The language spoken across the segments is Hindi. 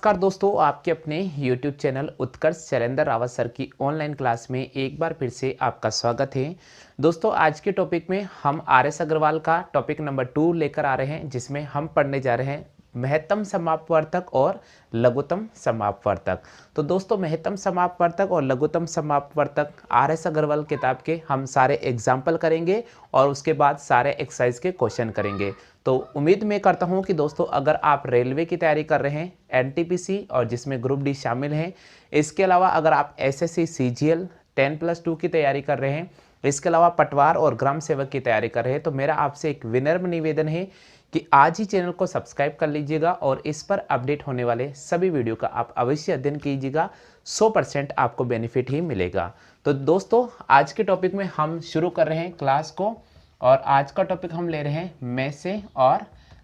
नमस्कार दोस्तों, आपके अपने YouTube चैनल उत्कर्ष शैलेंद्र रावत सर की ऑनलाइन क्लास में एक बार फिर से आपका स्वागत है। दोस्तों, आज के टॉपिक में हम RS अग्रवाल का टॉपिक नंबर 2 लेकर आ रहे हैं, जिसमें हम पढ़ने जा रहे हैं महत्तम समापवर्तक और लघुत्तम समापवर्तक। तो दोस्तों, महत्तम समापवर्तक और लघुत्तम समापवर्तक RS अग्रवाल किताब के हम सारे एग्जाम्पल करेंगे और उसके बाद सारे एक्सरसाइज के क्वेश्चन करेंगे। तो उम्मीद मैं करता हूं कि दोस्तों, अगर आप रेलवे की तैयारी कर रहे हैं, NTPC और जिसमें ग्रुप डी शामिल हैं, इसके अलावा अगर आप SSC CGL 10+2 की तैयारी कर रहे हैं, इसके अलावा पटवार और ग्राम सेवक की तैयारी कर रहे हैं, तो मेरा आपसे एक विनम्र निवेदन है कि आज ही चैनल को सब्सक्राइब कर लीजिएगा और इस पर अपडेट होने वाले सभी वीडियो का आप अवश्य अध्ययन कीजिएगा। 100% आपको बेनिफिट ही मिलेगा। तो दोस्तों, आज के टॉपिक में हम शुरू कर रहे हैं क्लास को, और आज का टॉपिक हम ले रहे हैं मैं से और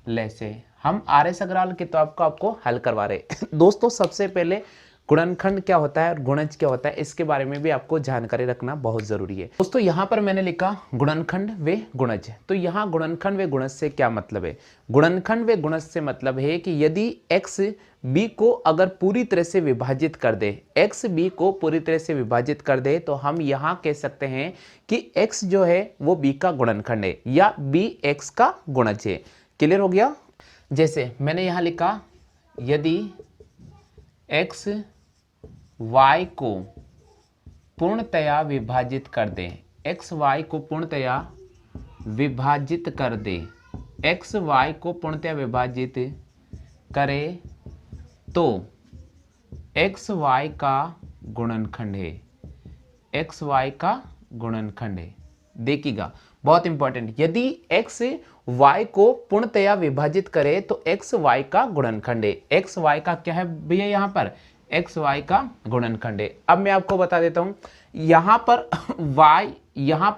ले से। हम RS अग्रवाल किताब को आपको हल करवा रहे हैं। दोस्तों, सबसे पहले गुणनखंड क्या होता है और गुणज क्या होता है, इसके बारे में भी आपको जानकारी रखना बहुत जरूरी है। दोस्तों, यहाँ पर मैंने लिखा गुणनखंड व गुणज। तो यहाँ गुणनखंड व गुणज से क्या मतलब है? गुणनखंड व गुणज से मतलब है कि यदि x b को अगर पूरी तरह से विभाजित कर दे, x b को पूरी तरह से विभाजित कर दे, तो हम यहाँ कह सकते हैं कि x जो है वो b का गुणनखंड है या b x का गुणज है। क्लियर हो गया? जैसे मैंने यहाँ लिखा, यदि x y को पूर्णतया विभाजित कर दे, x y को पूर्णतया विभाजित कर दे, x y को पूर्णतया विभाजित करे तो x y का गुणनखंड है, x y का गुणनखंड है। देखिएगा, बहुत इंपॉर्टेंट, यदि x y को पूर्णतया विभाजित करे तो x y का गुणनखंड है। x y का क्या है भैया? यहाँ पर x y का गुणनखंड है। अब मैं आपको बता देता हूं, यहाँ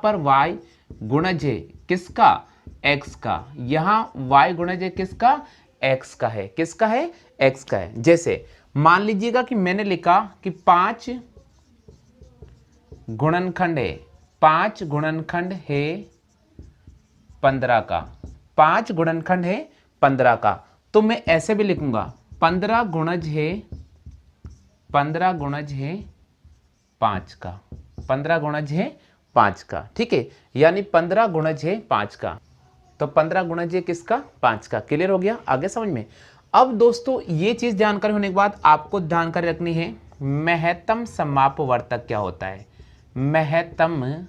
पर y गुणज है किसका? x का। यहाँ y गुणज है किसका? x का है। किसका है? x का है। जैसे मान लीजिएगा कि मैंने लिखा कि 5 गुणनखंड है, 5 गुणनखंड है 15 का, 5 गुणनखंड है 15 का। तो मैं ऐसे भी लिखूंगा 15 गुणज है 5 का, 15 गुणज है 5 का। ठीक है, यानी 15 गुणज है 5 का, तो 15 गुणज है किसका? 5 का। क्लियर हो गया? आगे समझ में? अब दोस्तों, ये चीज जानकारी होने के बाद आपको जानकारी रखनी है महत्तम समापवर्तक क्या होता है। महत्तम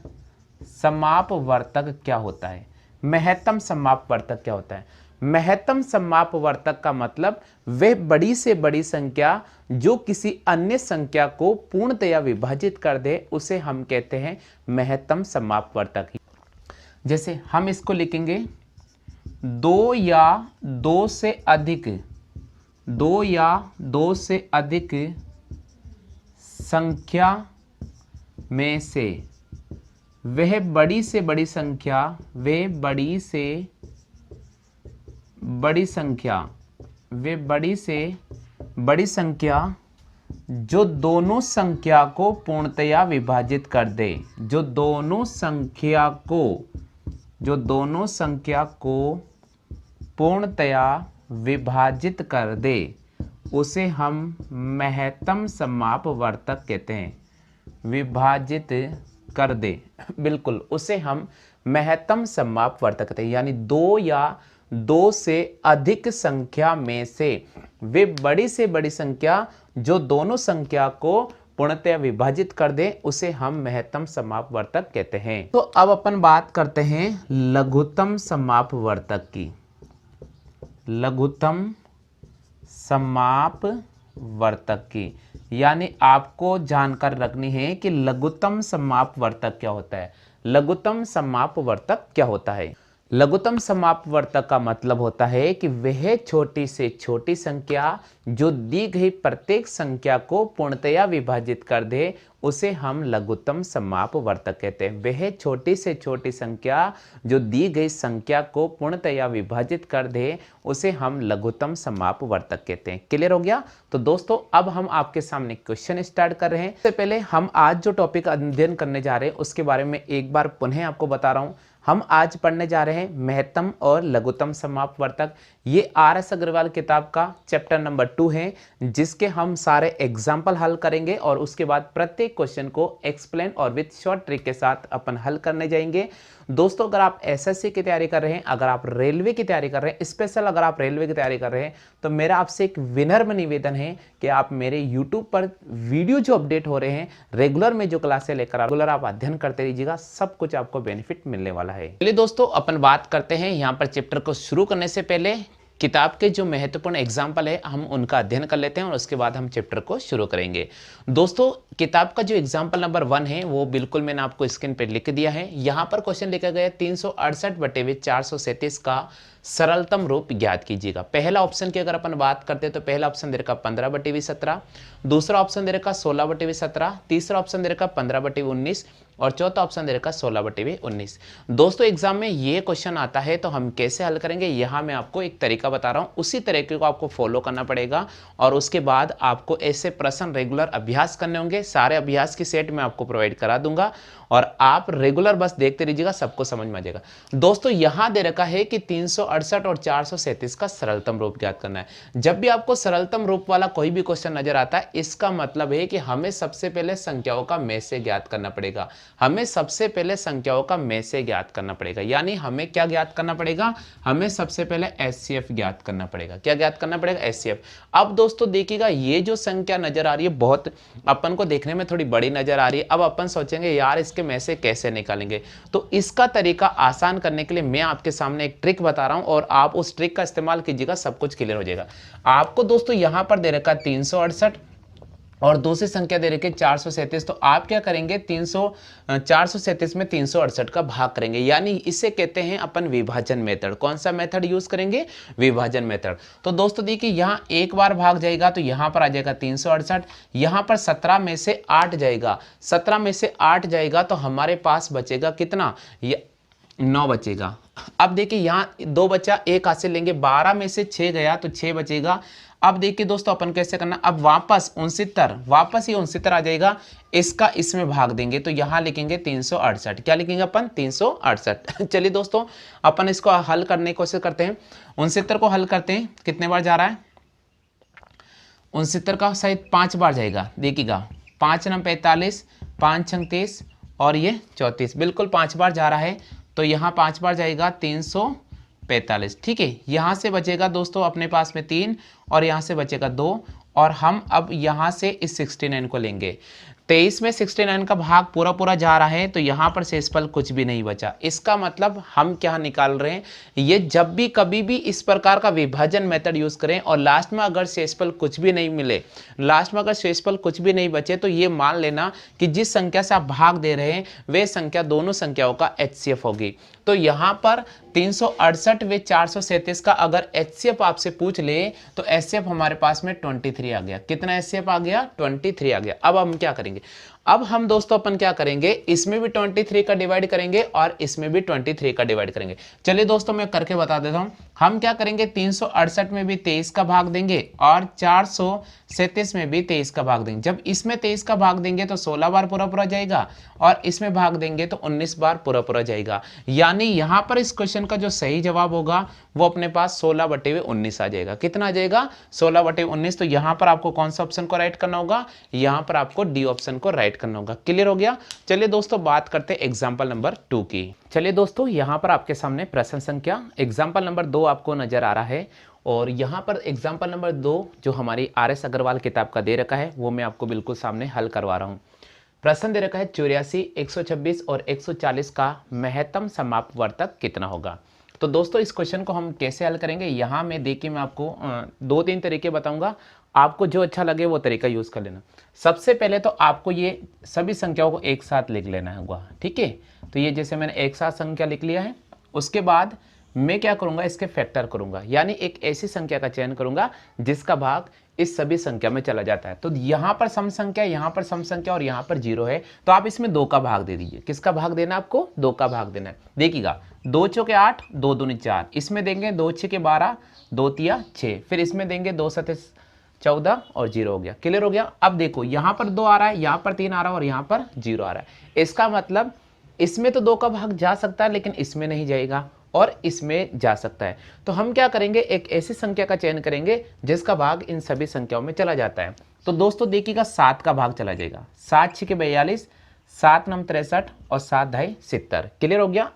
समापवर्तक क्या होता है? महत्तम समापवर्तक क्या होता है? महत्तम समापवर्तक का मतलब वह बड़ी से बड़ी संख्या जो किसी अन्य संख्या को पूर्णतया विभाजित कर दे, उसे हम कहते हैं महत्तम समापवर्तक। जैसे हम इसको लिखेंगे 2 या 2 से अधिक संख्या में से वह बड़ी से बड़ी संख्या जो दोनों संख्या को पूर्णतया विभाजित कर दे, जो दोनों संख्या को पूर्णतया विभाजित कर दे, उसे हम महत्तम समापवर्तक कहते हैं। विभाजित कर दे, बिल्कुल, उसे हम महत्तम समापवर्तक कहते हैं। यानी 2 या 2 से अधिक संख्या में से वे बड़ी से बड़ी संख्या जो दोनों संख्या को पूर्णतया विभाजित कर दे, उसे हम महत्तम समापवर्तक कहते हैं। तो अब अपन बात करते हैं लघुत्तम समापवर्तक की। लघुत्तम समापवर्तक की, यानी आपको जानकारी रखनी है कि लघुत्तम समापवर्तक क्या होता है। लघुत्तम समापवर्तक क्या होता है? लघुत्तम समापवर्तक का मतलब होता है कि वह छोटी से छोटी संख्या जो दी गई प्रत्येक संख्या को पूर्णतया विभाजित कर दे, उसे हम लघुत्तम समापवर्तक कहते हैं। वह छोटी से छोटी संख्या जो दी गई संख्या को पूर्णतया विभाजित कर दे, उसे हम लघुत्तम समापवर्तक कहते हैं। क्लियर हो गया? तो दोस्तों, अब हम आपके सामने क्वेश्चन स्टार्ट कर रहे हैं। इससे पहले हम आज जो टॉपिक अध्ययन करने जा रहे हैं उसके बारे में एक बार पुनः आपको बता रहा हूँ। हम आज पढ़ने जा रहे हैं महत्तम और लघुत्तम समापवर्तक। ये RS अग्रवाल किताब का चैप्टर नंबर 2 है, जिसके हम सारे एग्जाम्पल हल करेंगे और उसके बाद प्रत्येक क्वेश्चन को एक्सप्लेन और विथ शॉर्ट ट्रिक के साथ अपन हल करने जाएंगे। दोस्तों, अगर आप SSC की तैयारी कर रहे हैं, अगर आप रेलवे की तैयारी कर रहे हैं, स्पेशल अगर आप रेलवे की तैयारी कर रहे हैं, तो मेरा आपसे एक विनम्र निवेदन है कि आप मेरे YouTube पर वीडियो जो अपडेट हो रहे हैं, रेगुलर में जो क्लासें लेकर रेगुलर आप अध्ययन करते रहिएगा, सब कुछ आपको बेनिफिट मिलने वाला है। चलिए दोस्तों, अपन बात करते हैं यहाँ पर चैप्टर को शुरू करने से पहले किताब के जो महत्वपूर्ण एग्जाम्पल है हम उनका अध्ययन कर लेते हैं और उसके बाद हम चैप्टर को शुरू करेंगे। दोस्तों, किताब का जो एग्जाम्पल नंबर 1 है वो बिल्कुल मैंने आपको स्क्रीन पर लिख दिया है। यहाँ पर क्वेश्चन लिखा गया 368/437 का सरलतम रूप ज्ञात कीजिएगा। पहला ऑप्शन की अगर अपन बात करते हैं तो पहला ऑप्शन दे रखा 15/17, दूसरा ऑप्शन दे रखा 16/17, तीसरा ऑप्शन दे रखा 15/19 और चौथा ऑप्शन दे रखा 16/19। दोस्तों, एग्जाम में ये क्वेश्चन आता है तो हम कैसे हल करेंगे, यहाँ मैं आपको एक तरीका बता रहा हूँ, उसी तरीके को आपको फॉलो करना पड़ेगा और उसके बाद आपको ऐसे प्रश्न रेगुलर अभ्यास करने होंगे। सारे अभ्यास की सेट मैं आपको प्रोवाइड करा दूंगा और आप रेगुलर बस देखते रहिएगा, सबको समझ में आ जाएगा। दोस्तों, यहां दे रखा है कि 368 और 437 का सरलतम रूप ज्ञात करना है। जब भी आपको सरलतम रूप वाला कोई भी क्वेश्चन नजर आता है, इसका मतलब है कि हमें सबसे पहले संख्याओं का में से ज्ञात करना पड़ेगा। हमें सबसे पहले संख्याओं का में से ज्ञात करना पड़ेगा, यानी हमें क्या ज्ञात करना पड़ेगा, हमें सबसे पहले HCF ज्ञात करना पड़ेगा। क्या ज्ञात करना पड़ेगा? HCF। अब दोस्तों देखिएगा, ये जो संख्या नजर आ रही है बहुत अपन को देखने में थोड़ी बड़ी नजर आ रही है। अब अपन सोचेंगे यार इसके में से कैसे निकालेंगे, तो इसका तरीका आसान करने के लिए मैं आपके सामने एक ट्रिक बता रहा हूं और आप उस ट्रिक का इस्तेमाल कीजिएगा, सब कुछ क्लियर हो जाएगा। आपको दोस्तों यहां पर दे रखा 368 और दूसरी संख्या दे रखी 437, तो आप क्या करेंगे, 437 में 368 का भाग करेंगे, यानी इसे कहते हैं अपन विभाजन मेथड। कौन सा मेथड यूज करेंगे? विभाजन मेथड। तो दोस्तों देखिए, यहां एक बार भाग जाएगा तो यहां पर आ जाएगा 368, यहां पर 17 में से 8 जाएगा, 17 में से 8 जाएगा तो हमारे पास बचेगा कितना, 9 बचेगा। अब देखिए यहां 2 बचा, एक हासिल लेंगे, 12 में से 6 गया तो 6 बचेगा। अब देखिए दोस्तों अपन कैसे करना, अब वापस 69, वापस ये 69 आ जाएगा, इसका इसमें भाग देंगे तो यहां लिखेंगे 368। क्या लिखेंगे अपन? 368। चलिए दोस्तों, अपन इसको हल करने की कोशिश करते हैं। 69 को हल करते हैं, कितने बार जा रहा है? 69 का शायद 5 बार जाएगा। देखिएगा, 5 9 45, 5 6 30 और ये 34, बिल्कुल 5 बार जा रहा है, तो यहाँ 5 बार जाएगा 345। ठीक है, यहाँ से बचेगा दोस्तों अपने पास में 3 और यहाँ से बचेगा 2 और हम अब यहाँ से इस 69 को लेंगे। 23 में 69 का भाग पूरा पूरा जा रहा है तो यहाँ पर शेषफल कुछ भी नहीं बचा। इसका मतलब हम क्या निकाल रहे हैं, ये जब भी कभी भी इस प्रकार का विभाजन मेथड यूज करें और लास्ट में अगर शेषफल कुछ भी नहीं मिले, लास्ट में अगर शेषफल कुछ भी नहीं बचे, तो ये मान लेना कि जिस संख्या से आप भाग दे रहे हैं वे संख्या दोनों संख्याओं का HCF होगी। तो यहाँ पर 368 व 437 का अगर HCF आपसे पूछ ले तो HCF हमारे पास में 23 आ गया। कितना HCF आ गया? 23 आ गया। अब हम क्या करेंगे, अब हम दोस्तों अपन क्या करेंगे, इसमें भी 23 का डिवाइड करेंगे और इसमें भी 23 का डिवाइड करेंगे। चलिए दोस्तों मैं करके बता देता हूं। हम क्या करेंगे, 368 में भी 23 का भाग देंगे और 437 में भी 23 का भाग देंगे। जब इसमें 23 का भाग देंगे तो 16 बार पूरा पूरा जाएगा और इसमें भाग देंगे तो 19 बार पूरा पूरा जाएगा। यानी यहां पर इस क्वेश्चन का जो सही जवाब होगा वो अपने पास 16/19 आ जाएगा। कितना आ जाएगा? 16/19। तो यहां पर आपको कौन सा ऑप्शन को राइट करना होगा? यहां पर आपको डी ऑप्शन को राइट करना होगा। क्लियर हो गया? चलिए दोस्तों बात करते हैं एग्जांपल नंबर 2 की। चलिए दोस्तों, यहां पर आपके सामने प्रश्न संख्या एग्जांपल नंबर 2 आपको नजर आ रहा है और यहां पर एग्जांपल नंबर 2 जो हमारी RS अग्रवाल किताब का दे रखा है वो मैं आपको बिल्कुल सामने हल करवा रहा हूं। प्रश्न दे रखा है 84, 126 और 140 का महत्तम समापवर्तक कितना होगा। तो दोस्तों इस क्वेश्चन को हम कैसे हल करेंगे, यहाँ मैं देखिए मैं आपको 2-3 तरीके बताऊंगा, आपको जो अच्छा लगे वो तरीका यूज कर लेना। सबसे पहले तो आपको ये सभी संख्याओं को एक साथ लिख लेना होगा। ठीक है, तो ये जैसे मैंने एक साथ संख्या लिख लिया है, उसके बाद मैं क्या करूंगा, इसके फैक्टर करूंगा, यानी एक ऐसी संख्या का चयन करूंगा जिसका भाग इस सभी संख्या में चला जाता है। तो यहाँ पर सम संख्या, यहाँ पर सम संख्या और यहाँ पर 0 है, तो आप इसमें 2 का भाग दे दीजिए। किसका भाग देना? आपको 2 का भाग देना है। देखिएगा, 2 चौके 8, 2 दूनी 4, इसमें देंगे 2 6 के 12, 2 तिया 6, फिर इसमें देंगे 2 7 14 और 0 हो गया। क्लियर हो गया? अब देखो यहाँ पर 2 आ रहा है, यहाँ पर 3 आ रहा है और यहाँ पर 0 आ रहा है। इसका मतलब इसमें तो 2 का भाग जा सकता है लेकिन इसमें नहीं जाएगा और इसमें जा सकता है। तो हम क्या करेंगे, एक ऐसी संख्या का चयन करेंगे जिसका भाग इन सभी संख्याओं में चला जाता है। तो दोस्तों देखिएगा 7 का भाग चला जाएगा, 7 6 42, 7 9 63 और 7 ढाई 70। क्लियर हो गया।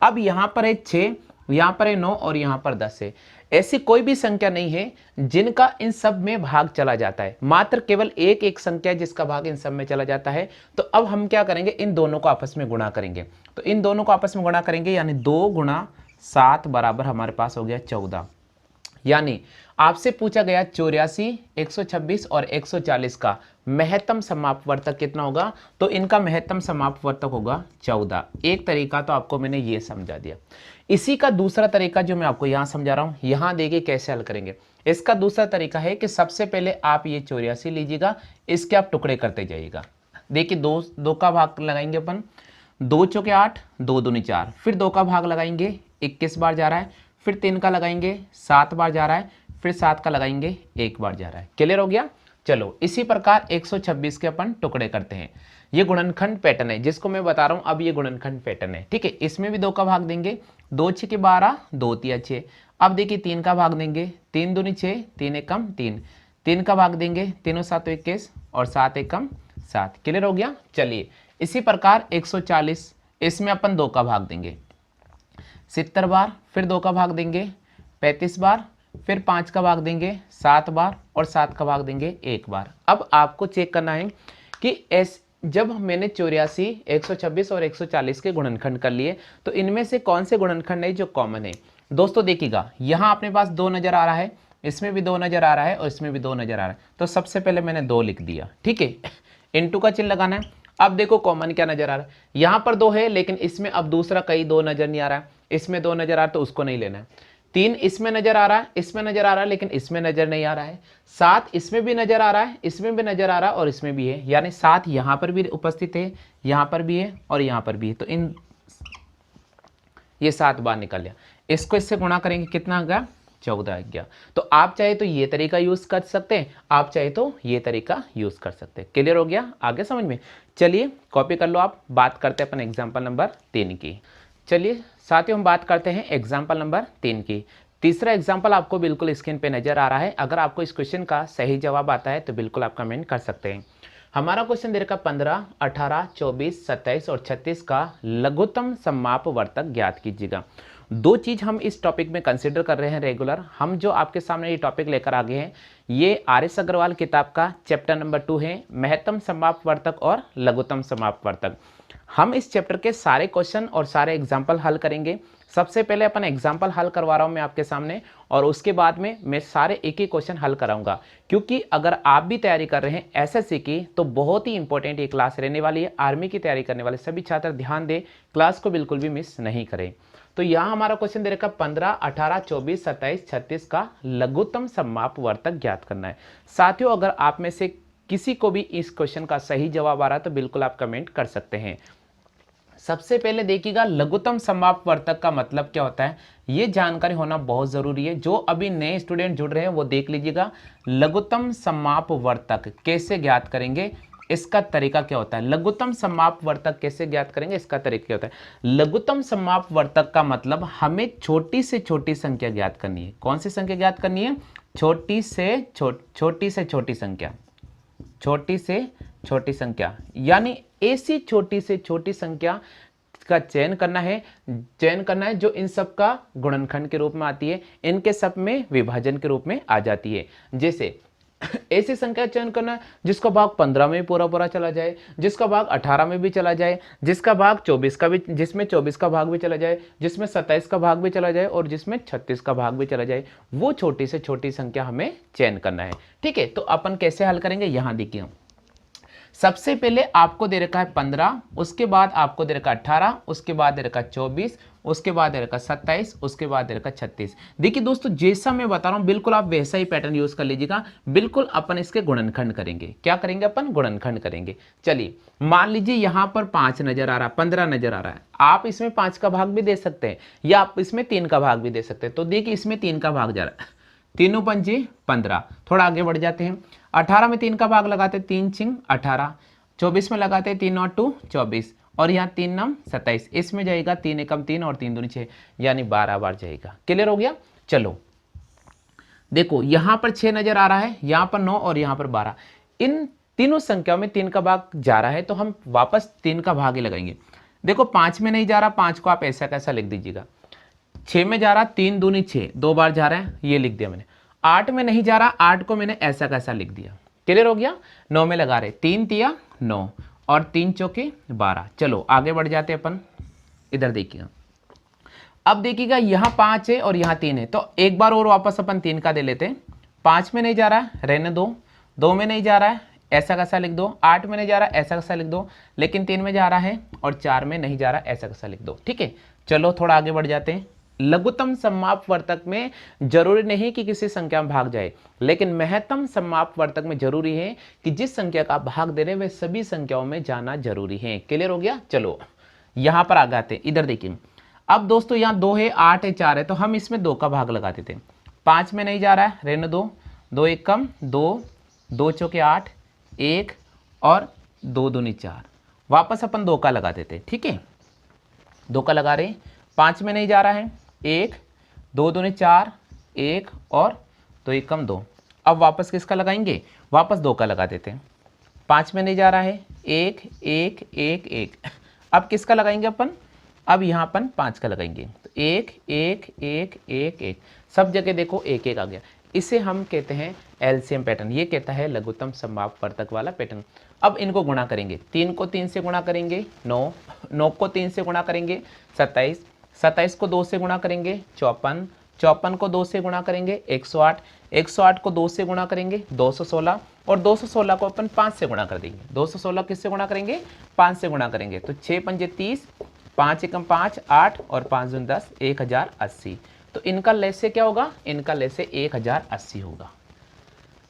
अब यहाँ पर है 6, यहाँ पर है 9 और यहाँ पर 10 है। ऐसी कोई भी संख्या नहीं है जिनका इन सब में भाग चला जाता है, मात्र केवल एक संख्या है जिसका भाग इन सब में चला जाता है। तो अब हम क्या करेंगे, इन दोनों को आपस में गुणा करेंगे। तो इन दोनों को आपस में गुणा करेंगे यानी 2 गुणा 7 बराबर हमारे पास हो गया 14। यानी आपसे पूछा गया 84, 126 और 140 का महत्तम समापवर्तक कितना होगा, तो इनका महत्तम समापवर्तक होगा 14। एक तरीका तो आपको मैंने ये समझा दिया। इसी का दूसरा तरीका जो मैं आपको यहाँ समझा रहा हूँ, यहाँ देखिए कैसे हल करेंगे। इसका दूसरा तरीका है कि सबसे पहले आप ये 84 लीजिएगा, इसके आप टुकड़े करते जाइएगा। देखिए 2 का भाग लगाएंगे अपन, 2 चौके 8, 2 दूनी 4, फिर 2 का भाग लगाएंगे 21 बार जा रहा है, फिर 3 का लगाएंगे 7 बार जा रहा है, फिर 7 का लगाएंगे 1 बार जा रहा है। क्लियर हो गया। चलो इसी प्रकार 126 के अपन टुकड़े करते हैं। ये गुणनखंड पैटर्न है जिसको मैं बता रहा हूं, अब ये गुणनखंड पैटर्न है। ठीक है, इसमें भी 2 का भाग देंगे, 2 6 के 12, 2 3 6। अब देखिए 3 का भाग देंगे, 3 दूनी 6, 3 एक कम 3, 3 का भाग देंगे, 3 7 21 और 7 एक कम 7। क्लियर हो गया। चलिए इसी प्रकार 140, इसमें अपन 2 का भाग देंगे 70 बार, फिर 2 का भाग देंगे 35 बार, फिर 5 का भाग देंगे 7 बार और 7 का भाग देंगे 1 बार। अब आपको चेक करना है कि जब मैंने 84, 126 और 140 के गुणनखंड कर लिए तो इनमें से कौन से गुणनखंड है जो कॉमन है। दोस्तों देखिएगा यहाँ अपने पास 2 नजर आ रहा है, इसमें भी 2 नजर आ रहा है और इसमें भी 2 नजर आ रहा है। तो सबसे पहले मैंने 2 लिख दिया। ठीक है, इंटू का चिन्ह लगाना है। अब देखो कॉमन क्या नजर आ रहा है, यहाँ पर 2 है लेकिन इसमें अब दूसरा कहीं 2 नजर नहीं आ रहा है, इसमें 2 नजर आ रहा है तो उसको नहीं लेना है। 3 इसमें नजर आ रहा है, इसमें नजर आ रहा है लेकिन इसमें नजर नहीं आ रहा है। 7 इसमें भी नजर आ रहा है, इसमें भी नजर आ रहा है और इसमें भी है, यानी 7 यहाँ पर भी उपस्थित है, यहाँ पर भी है और यहाँ पर भी है। तो इन ये 7 बार निकल गया। इसको इससे गुणा करेंगे कितना आ गया, 14 आ गया। तो आप चाहे तो ये तरीका यूज कर सकते हैं, आप चाहे तो ये तरीका यूज कर सकते हैं। क्लियर हो गया, आगे समझ में। चलिए कॉपी कर लो आप। बात करते हैं अपन एग्जाम्पल नंबर 3 की। चलिए साथियों हम बात करते हैं एग्जाम्पल नंबर 3 की। तीसरा एग्जाम्पल आपको बिल्कुल स्क्रीन पे नजर आ रहा है। अगर आपको इस क्वेश्चन का सही जवाब आता है तो बिल्कुल आप कमेंट कर सकते हैं। हमारा क्वेश्चन दे रखा 15, 18, 24, 27 और 36 का लघुत्तम समापवर्तक ज्ञात कीजिएगा। 2 चीज हम इस टॉपिक में कंसिडर कर रहे हैं रेगुलर। हम जो आपके सामने ये टॉपिक लेकर आ गए हैं ये आर.एस. अग्रवाल किताब का चैप्टर नंबर 2 है, महत्तम समापवर्तक और लघुत्तम समापवर्तक। हम इस चैप्टर के सारे क्वेश्चन और सारे एग्जाम्पल हल करेंगे। सबसे पहले अपन एग्जाम्पल हल करवा रहा हूं मैं आपके सामने और उसके बाद में मैं सारे एक ही क्वेश्चन हल कराऊंगा, क्योंकि अगर आप भी तैयारी कर रहे हैं एसएससी की तो बहुत ही इंपॉर्टेंट ये क्लास रहने वाली है। आर्मी की तैयारी करने वाले सभी छात्र ध्यान दें, क्लास को बिल्कुल भी मिस नहीं करें। तो यहाँ हमारा क्वेश्चन दे रखा 15, 18, 24, 27, 36 का लघुत्तम समापवर्तक ज्ञात करना है। साथियों अगर आप में से किसी को भी इस क्वेश्चन का सही जवाब आ रहा है तो बिल्कुल आप कमेंट कर सकते हैं। सबसे पहले देखिएगा लघुत्तम समापवर्तक का मतलब क्या होता है, ये जानकारी होना बहुत जरूरी है। जो अभी नए स्टूडेंट जुड़ रहे हैं वो देख लीजिएगा लघुत्तम समापवर्तक कैसे ज्ञात करेंगे, इसका तरीका क्या होता है। लघुत्तम समापवर्तक कैसे ज्ञात करेंगे, इसका तरीका क्या होता है। लघुत्तम समापवर्तक का मतलब हमें छोटी से छोटी संख्या ज्ञात करनी है। कौन सी संख्या ज्ञात करनी है, छोटी से छोटी संख्या, छोटी से छोटी संख्या, यानी ऐसी छोटी से छोटी संख्या का चयन करना है जो इन सब का गुणनखंड के रूप में आती है, इनके सब में विभाजन के रूप में आ जाती है। जैसे ऐसी संख्या चयन करना है जिसका भाग 15 में पूरा पूरा चला जाए, जिसका भाग 18 में भी चला जाए, जिसका भाग 24 का भी, जिसमें 24 का भाग भी चला जाए, जिसमें 27 का भाग भी चला जाए और जिसमें 36 का भाग भी चला जाए। वो छोटी से छोटी संख्या हमें चयन करना है। ठीक है, तो अपन कैसे हल करेंगे, यहां देखिए। सबसे पहले आपको दे रखा है 15, उसके बाद आपको दे रखा 18, उसके बाद दे रखा 24, उसके बाद दे रखा 27, उसके बाद दे रखा 36। देखिए दोस्तों जैसा मैं बता रहा हूं बिल्कुल आप वैसा ही पैटर्न यूज कर लीजिएगा। बिल्कुल अपन इसके गुणनखंड करेंगे। क्या करेंगे अपन, गुणनखंड करेंगे। चलिए मान लीजिए यहां पर 5 नजर आ रहा है, 15 नजर आ रहा है। आप इसमें 5 का भाग भी दे सकते हैं या आप इसमें 3 का भाग भी दे सकते हैं। तो देखिए इसमें 3 का भाग जा रहा है, 3 पंजे 15। थोड़ा आगे बढ़ जाते हैं, 18 में 3 का भाग लगाते हैं, 3 छिंग 18, 24 में लगाते हैं 3 और 2 24, और यहाँ 3 नम 27, इसमें जाएगा 3 एकम 3 और 3 दूनी 6, यानी 12 बार जाएगा। क्लियर हो गया। चलो देखो यहाँ पर 6 नजर आ रहा है, यहाँ पर 9 और यहाँ पर 12। इन तीनों संख्याओं में 3 का भाग जा रहा है, तो हम वापस 3 का भाग ही लगाएंगे। देखो 5 में नहीं जा रहा, 5 को आप ऐसा कैसा लिख दीजिएगा। 6 में जा रहा, 3 दूनी 6, 2 बार जा रहा है, ये लिख दिया मैंने। 8 में नहीं जा रहा, 8 को मैंने ऐसा कैसा लिख दिया। क्लियर हो गया। 9 में लगा रहे, 3 तिया 9 और 3 चौके 12। चलो आगे बढ़ जाते अपन, इधर देखिएगा। अब देखिएगा यहाँ 5 है और यहाँ 3 है, तो एक बार और वापस अपन 3 का दे लेते हैं। 5 में नहीं जा रहा है, रहने दो। 2 में नहीं जा रहा है, ऐसा कैसा लिख दो। 8 में नहीं जा रहा है, ऐसा कैसा लिख दो। लेकिन 3 में जा रहा है और 4 में नहीं जा रहा, ऐसा कैसा लिख दो। ठीक है, चलो थोड़ा आगे बढ़ जाते हैं। लघुत्तम समापवर्तक में जरूरी नहीं कि किसी संख्या में भाग जाए, लेकिन महत्तम समापवर्तक में जरूरी है कि जिस संख्या का भाग दे रहे वे सभी संख्याओं में जाना जरूरी है। क्लियर हो गया। चलो यहां पर आ जाते हैं, इधर देखिए। अब दोस्तों यहाँ 2 है, 8 है, 4 है, तो हम इसमें 2 का भाग लगाते थे। 5 में नहीं जा रहा है, रहने दो। 2 एक कम 2, 2 चौके 8, 1 और 2 दूनी 4। वापस अपन 2 का लगा देते। ठीक है, 2 का लगा रहे। 5 में नहीं जा रहा है, 1, 2 दूनी 4, 1 और 2 एक कम 2। अब वापस किसका लगाएंगे, वापस 2 का लगा देते हैं। 5 में नहीं जा रहा है, 1, 1, 1, 1। अब किसका लगाएंगे अपन, अब यहाँ अपन 5 का लगाएंगे, तो 1, 1, 1, 1, 1। सब जगह देखो 1, 1 आ गया। इसे हम कहते हैं एलसीएम पैटर्न, ये कहता है लघुत्तम समापवर्तक वाला पैटर्न। अब इनको गुणा करेंगे, 3 को 3 से गुणा करेंगे 9, 9 को 3 से गुणा करेंगे 27, 27 को 2 से गुणा करेंगे 54, 54 को 2 से गुणा करेंगे 108, 108 को 2 से गुणा करेंगे 216 और 216 को अपन 5 से गुणा कर देंगे। 216 किससे गुणा करेंगे, 5 से गुणा करेंगे, तो 6 पंजे 30, 5 एकम 5 8 और 5 दूनी 10, 1080। तो इनका लेसे क्या होगा, इनका लेसे 1080 होगा।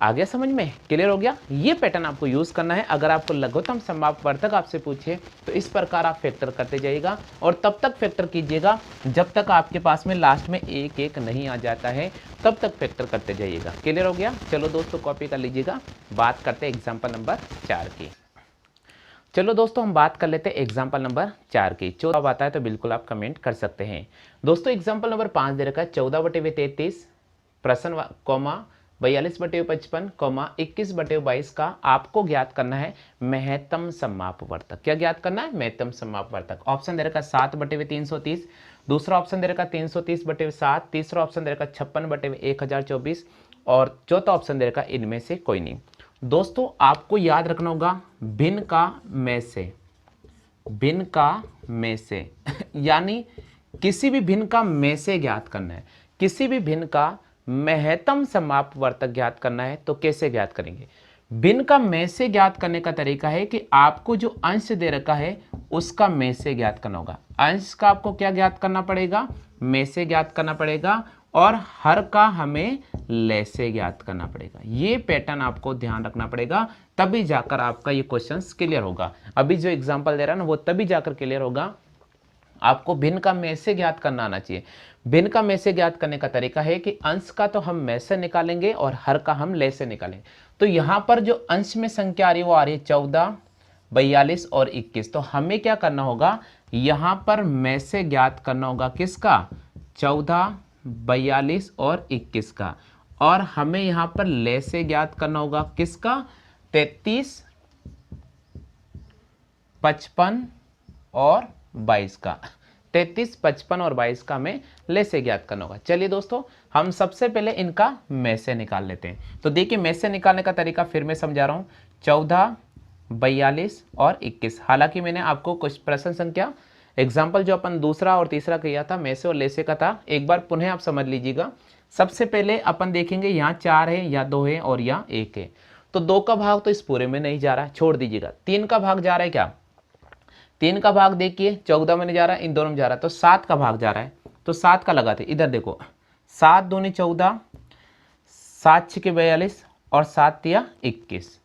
आ गया समझ में। क्लियर हो गया। ये पैटर्न आपको यूज करना है। अगर आपको लघुत्तम समापवर्तक आपसे पूछे तो इस प्रकार आप फैक्टर करते जाइएगा और तब तक फैक्टर कीजिएगा जब तक आपके पास में लास्ट में 1 1 नहीं आ जाता है, तब तक फैक्टर करते जाइएगा। क्लियर हो गया। चलो दोस्तों कॉपी कर लीजिएगा। बात करते हैं एग्जाम्पल नंबर 4 की। चलो दोस्तों हम बात कर लेते हैं एग्जाम्पल नंबर 4 की। 14 आता है तो बिल्कुल आप कमेंट कर सकते हैं। दोस्तों एग्जाम्पल नंबर 5 दे रखा है 14/33 प्रश्न कॉमा 42/55 कॉमा 21/22 का आपको ज्ञात करना है महत्तम समापवर्तक। क्या ज्ञात करना है, महत्तम समापवर्तक। ऑप्शन दे रखा 7/330, दूसरा ऑप्शन दे रखा 330/7, तीसरा ऑप्शन दे रखा 56/1024 और चौथा ऑप्शन दे रखा इनमें से कोई नहीं। दोस्तों आपको याद रखना होगा भिन्न का में से, भिन्न का में से यानी किसी भी भिन्न का में से ज्ञात करना है, किसी भी भिन्न का महत्तम समापवर्तक ज्ञात करना है। तो कैसे ज्ञात करेंगे, भिन्न का में से ज्ञात करने का तरीका है कि आपको जो अंश दे रखा है उसका में से ज्ञात करना होगा। अंश का आपको क्या ज्ञात करना पड़ेगा, में से ज्ञात करना पड़ेगा और हर का हमें ले से ज्ञात करना पड़ेगा। ये पैटर्न आपको ध्यान रखना पड़ेगा, तभी जाकर आपका ये क्वेश्चन क्लियर होगा। अभी जो एग्जांपल दे रहा है ना वो तभी जाकर क्लियर होगा। आपको भिन्न का में से ज्ञात करना आना चाहिए। भिन्न का में से ज्ञात करने का तरीका है कि अंश का तो हम में से निकालेंगे और हर का हम ले से निकालेंगे। तो यहाँ पर जो अंश में संख्या आ रही है वो आ रही है 14, 42 और 21। तो हमें क्या करना होगा, यहाँ पर में से ज्ञात करना होगा किसका, 14, 42 और 21 का। और हमें यहाँ पर ले से ज्ञात करना होगा किसका, 33, 55 और 22 का। 33, 55 और 22 का हमें ले से ज्ञात करना होगा। चलिए दोस्तों हम सबसे पहले इनका में से निकाल लेते हैं। तो देखिए में से निकालने का तरीका फिर मैं समझा रहा हूँ। 14, 42 और 21। हालांकि मैंने आपको कुछ प्रश्न संख्या एग्जाम्पल जो अपन दूसरा और तीसरा किया था में से और ले से का था, एक बार पुनः आप समझ लीजिएगा। सबसे पहले अपन देखेंगे यहाँ 4 है या 2 है और यहाँ 1 है। तो 2 का भाग तो इस पूरे में नहीं जा रहा है, छोड़ दीजिएगा। 3 का भाग जा रहा है क्या, 3 का भाग देखिए 14 में नहीं जा रहा है, इन दोनों में जा रहा है। तो 7 का भाग जा रहा है, तो 7 का लगाते। इधर देखो 7 दूनी 14, 7 छके 42 और 7 तिया 21।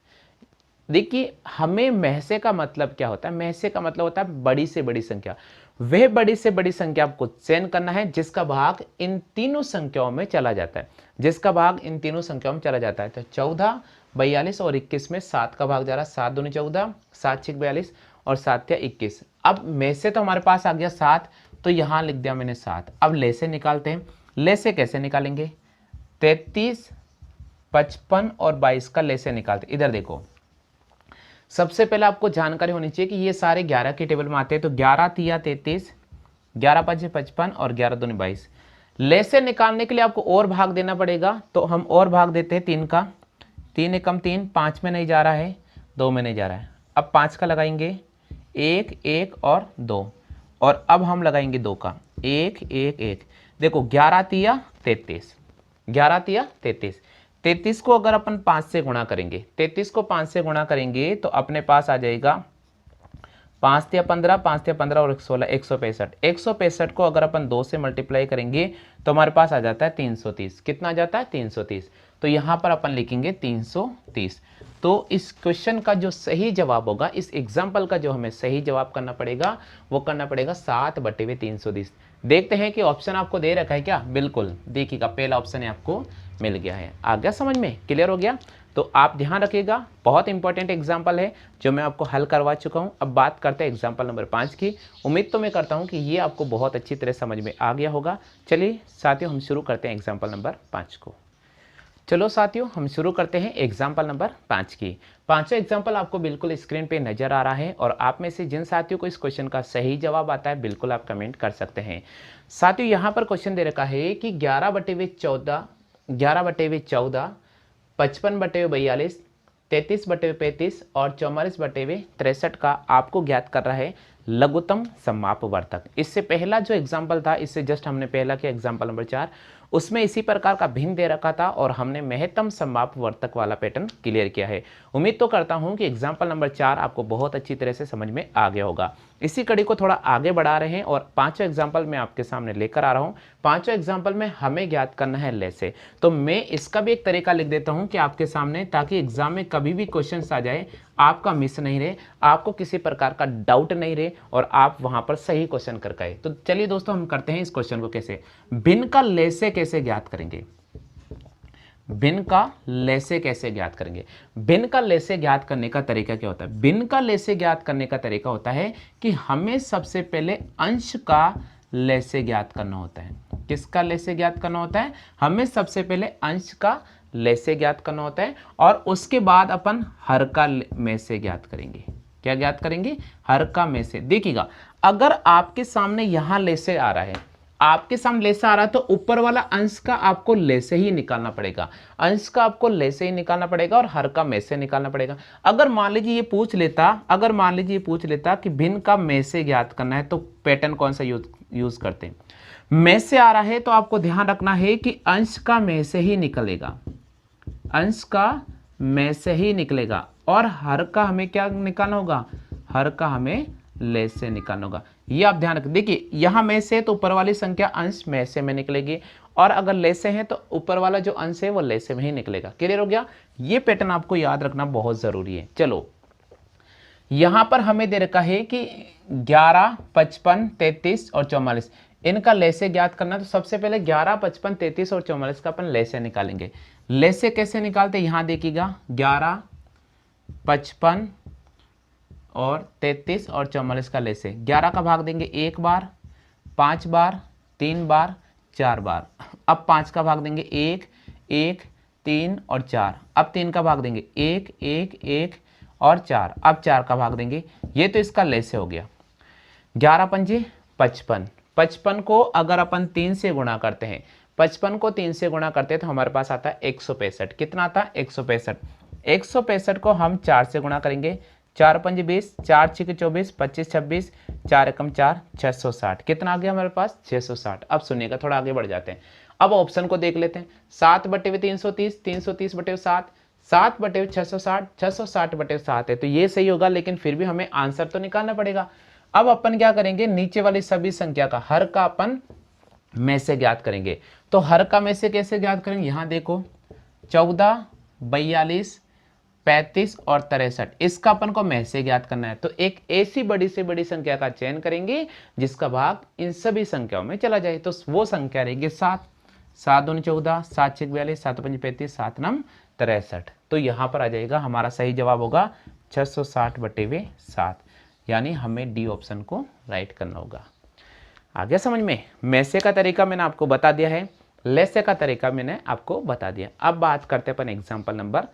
देखिए हमें महसे का मतलब क्या होता है, महसे का मतलब होता है बड़ी से बड़ी संख्या। वह बड़ी से बड़ी संख्या आपको चयन करना है जिसका भाग इन तीनों संख्याओं में चला जाता है, जिसका भाग इन तीनों संख्याओं में चला जाता है। तो 14, 42 और 21 में 7 का भाग जा रहा है। 7 दूनी 14, 7 छक 42 और 7 या 21। अब में से तो हमारे पास आ गया 7, तो यहाँ लिख दिया मैंने 7। अब ले से निकालते हैं। ले से कैसे निकालेंगे? 33, 55 और 22 का ले से निकालते। इधर देखो, सबसे पहले आपको जानकारी होनी चाहिए कि ये सारे 11 के टेबल में आते हैं। तो 11 तिया 33, 11 5 55 और 11 दूनी 22। ले से निकालने के लिए आपको और भाग देना पड़ेगा, तो हम और भाग देते हैं 3 का। 3 एकम 3, 5 में नहीं जा रहा है, 2 में नहीं जा रहा है। अब 5 का लगाएंगे 1 1 और 2, और अब हम लगाएंगे 2 का 1 1 1। देखो 11 तिया 33, 11 तिया 33। 33 को अगर अपन 5 से गुणा करेंगे, 33 को 5 से गुणा करेंगे तो अपने पास आ जाएगा 5 तिया 15, 5 तिया 15 और 16, 165। 165 को अगर अपन 2 से मल्टीप्लाई करेंगे तो हमारे पास आ जाता है 330। कितना आ जाता है? 330। तो यहाँ पर अपन लिखेंगे 330। तो इस क्वेश्चन का जो सही जवाब होगा, इस एग्जाम्पल का जो हमें सही जवाब करना पड़ेगा, वो करना पड़ेगा 7/330। देखते हैं कि ऑप्शन आपको दे रखा है क्या? बिल्कुल, देखिएगा पहला ऑप्शन आपको मिल गया है। आ गया समझ में? क्लियर हो गया? तो आप ध्यान रखिएगा, बहुत इंपॉर्टेंट एग्जाम्पल है जो मैं आपको हल करवा चुका हूं। अब बात करते हैं एग्जाम्पल नंबर 5 की। उम्मीद तो मैं करता हूं कि ये आपको बहुत अच्छी तरह समझ में आ गया होगा। चलिए साथियों, हम शुरू करते हैं एग्जाम्पल नंबर 5 को। चलो साथियों, हम शुरू करते हैं एग्जाम्पल नंबर 5 की। पांचों एग्जाम्पल आपको बिल्कुल स्क्रीन पे नजर आ रहा है, और आप में से जिन साथियों को इस क्वेश्चन का सही जवाब आता है, बिल्कुल आप कमेंट कर सकते हैं। साथियों, यहाँ पर क्वेश्चन दे रखा है कि 11/14, 11/14, 55/42, 33/35 और 44/63 का आपको ज्ञात कर रहा है लघुत्तम समापवर्तक। इससे पहला जो एग्जाम्पल था, इससे जस्ट हमने पहला किया एग्जाम्पल नंबर 4, उसमें इसी प्रकार का भिन्न दे रखा था और हमने महत्तम समापवर्तक वाला पैटर्न क्लियर किया है। उम्मीद तो करता हूं कि एग्जाम्पल नंबर 4 आपको बहुत अच्छी तरह से समझ में आ गया होगा। इसी कड़ी को थोड़ा आगे बढ़ा रहे हैं और पांचों एग्जाम्पल मैं आपके सामने लेकर आ रहा हूं। पांचों एग्जाम्पल में हमें ज्ञात करना है ले से। तो मैं इसका भी एक तरीका लिख देता हूं कि आपके सामने, ताकि एग्जाम में कभी भी क्वेश्चन आ जाए आपका मिस नहीं रहे, आपको किसी प्रकार का डाउट नहीं रहे और आप वहां पर सही क्वेश्चन कर पाए। तो चलिए दोस्तों, हम करते हैं इस क्वेश्चन को कैसे। भिन्न का ले से कैसे ज्ञात करेंगे? भिन्न का ले से कैसे ज्ञात करेंगे? भिन्न का ले से ज्ञात करने का तरीका क्या होता है? भिन्न का ले से ज्ञात करने का तरीका होता है कि हमें सबसे पहले अंश का ले से ज्ञात करना होता है। किसका ले से ज्ञात करना होता है? हमें सबसे पहले अंश का ले से ज्ञात करना होता है, और उसके बाद अपन हर का में से ज्ञात करेंगे। क्या ज्ञात करेंगे? हर का में से। देखिएगा, अगर आपके सामने यहां ले से आ रहा है, आपके सामने ले से आ रहा है, तो ऊपर वाला अंश का आपको ले से ही निकालना पड़ेगा। अंश का आपको ले से ही निकालना पड़ेगा और हर का में से निकालना पड़ेगा। अगर मान लीजिए ये पूछ लेता कि भिन्न का में से ज्ञात करना है, तो पैटर्न कौन सा यूज करते हैं? में से आ रहा है तो आपको ध्यान रखना है कि अंश का में से ही निकलेगा, अंश का में से ही निकलेगा, और हर का हमें क्या निकालना होगा? हर का हमें ले से निकालना होगा। ये आप ध्यान रखें। देखिए, यहां में से तो ऊपर वाली संख्या अंश में से में निकलेगी, और अगर ले से है तो ऊपर वाला जो अंश है वो ले से में ही निकलेगा। क्लियर हो गया? ये पैटर्न आपको याद रखना बहुत जरूरी है। चलो, यहां पर हमें दे रखा है कि 11, 55, 33 और 44, इनका ले से ज्ञात करना। तो सबसे पहले 11, 55, 33 और 44 का अपन ले से निकालेंगे। ले से कैसे निकालते? यहां देखिएगा, 11, 55 और 33 और 44 का ले से। 11 का भाग देंगे 1 बार, 5 बार, 3 बार, 4 बार। अब 5 का भाग देंगे 1 1 3 और 4। अब 3 का भाग देंगे 1 1 1 और 4। अब 4 का भाग देंगे। ये तो इसका ले से हो गया। 11 पंजे 55। 55 को अगर अपन 3 से गुणा करते हैं, 55 को 3 से गुणा करते हैं तो हमारे पास आता है 165। कितना आता है? 165। 165 को हम 4 से गुणा करेंगे। 4 पंजे 20, 4 6 24, 25 26, 4 एकम 4, 660। कितना आ गया हमारे पास? 660। अब सुनिएगा, थोड़ा आगे बढ़ जाते हैं। अब ऑप्शन को देख लेते हैं। 7/330, 330/7, 7/660, 660/7 है, तो ये सही होगा, लेकिन फिर भी हमें आंसर तो निकालना पड़ेगा। अब अपन क्या करेंगे? नीचे वाली सभी संख्या का हर का अपन में से ज्ञात करेंगे। तो हर का में से कैसे ज्ञात करेंगे? यहां देखो, 14, 42, 35 और 63, इसका अपन को में से ज्ञात करना है। तो एक ऐसी बड़ी से बड़ी संख्या का चयन करेंगे जिसका भाग इन सभी संख्याओं में चला जाए। तो वो संख्या रहेगी 7, 7 दूनी 14, 7 6 42, 7 5 35, 7 9 63। तो यहां पर आ जाएगा, हमारा सही जवाब होगा 660/7। यानी हमें डी ऑप्शन को राइट करना होगा। आ गया समझ में? मैसे का तरीका मैंने आपको बता दिया है, लेसे का तरीका मैंने आपको बता दिया। अब बात करते हैं अपन एग्जाम्पल नंबर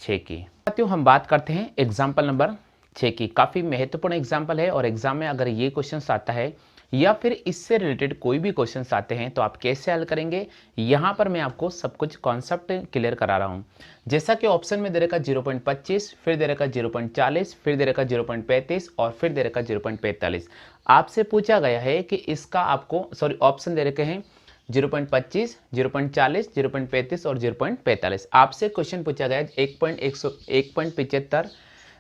6 की। साथियों हम बात करते हैं एग्जाम्पल नंबर 6 की। काफ़ी महत्वपूर्ण एग्जाम्पल है और एग्जाम में अगर ये क्वेश्चन आता है या फिर इससे रिलेटेड कोई भी क्वेश्चन आते हैं तो आप कैसे हल करेंगे, यहाँ पर मैं आपको सब कुछ कॉन्सेप्ट क्लियर करा रहा हूँ। जैसा कि ऑप्शन में दे रखा 0.25, फिर दे रखा 0.40, फिर दे रखा 0.35 और फिर दे रखा 0.45। आपसे पूछा गया है कि इसका आपको ऑप्शन दे रखे हैं 0.25, 0.40, 0.35 और 0.45। आपसे क्वेश्चन पूछा गया 1.75,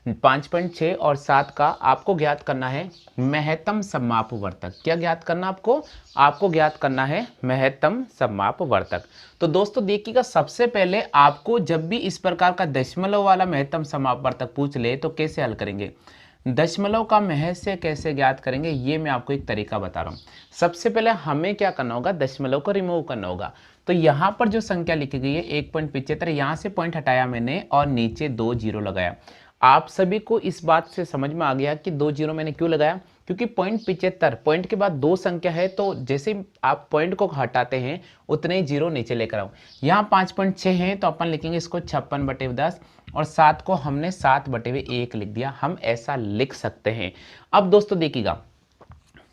5.6 और 7 का आपको ज्ञात करना है महत्तम सममापवर्तक। क्या ज्ञात करना आपको ज्ञात करना है महत्तम सममापवर्तक। तो दोस्तों देखिएगा, सबसे पहले आपको जब भी इस प्रकार का दशमलव वाला महत्तम सममापवर्तक पूछ ले तो कैसे हल करेंगे, दशमलव का महत्व कैसे ज्ञात करेंगे, ये मैं आपको एक तरीका बता रहा हूँ। सबसे पहले हमें क्या करना होगा, दशमलव को रिमूव करना होगा। तो यहाँ पर जो संख्या लिखी गई है 1.75, यहाँ से पॉइंट हटाया मैंने और नीचे 2 जीरो लगाया। आप सभी को इस बात से समझ में आ गया कि 2 जीरो मैंने क्यों लगाया, क्योंकि 0.75 पॉइंट के बाद 2 संख्या है, तो जैसे आप पॉइंट को हटाते हैं उतने ही जीरो नीचे लेकर आओ। यहाँ 5.6 है तो अपन लिखेंगे इसको 56/10 और 7 को हमने 7/1 लिख दिया। हम ऐसा लिख सकते हैं। अब दोस्तों देखिएगा,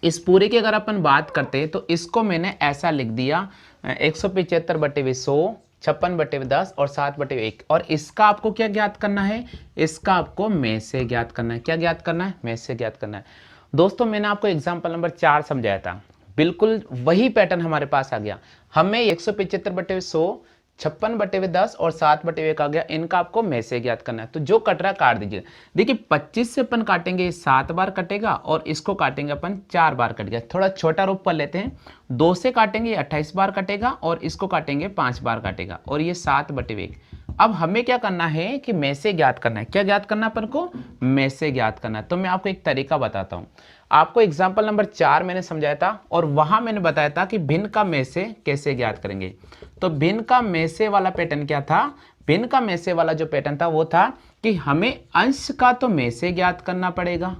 इस पूरे की अगर अपन बात करते हैं तो इसको मैंने ऐसा लिख दिया 175/100, 56/10 और 7/1। और इसका आपको क्या ज्ञात करना है, इसका आपको में से ज्ञात करना है। क्या ज्ञात करना है, में से ज्ञात करना है। दोस्तों मैंने आपको एग्जाम्पल नंबर 4 समझाया था, बिल्कुल वही पैटर्न हमारे पास आ गया। हमें 175/100, 56/10 और 7/1 आ गया, इनका आपको में से ज्ञात करना है। तो जो कट रहा काट दीजिए। देखिए 25 से अपन काटेंगे 7 बार कटेगा और इसको काटेंगे अपन 4 बार कट गया। थोड़ा छोटा रूप कर लेते हैं, 2 से काटेंगे 28 बार कटेगा और इसको काटेंगे 5 बार काटेगा और ये 7/1। अब हमें क्या करना है कि में से ज्ञात करना है। क्या ज्ञात करना अपन को, में से ज्ञात करना है। तो मैं आपको एक तरीका बताता हूँ। आपको एग्जाम्पल नंबर 4 मैंने समझाया था और वहां मैंने बताया था कि भिन्न का में से कैसे ज्ञात करेंगे। तो भिन्न का में से वाला पैटर्न क्या था, भिन्न का में से वाला जो पैटर्न था वो था कि हमें अंश का तो में से ज्ञात करना पड़ेगा,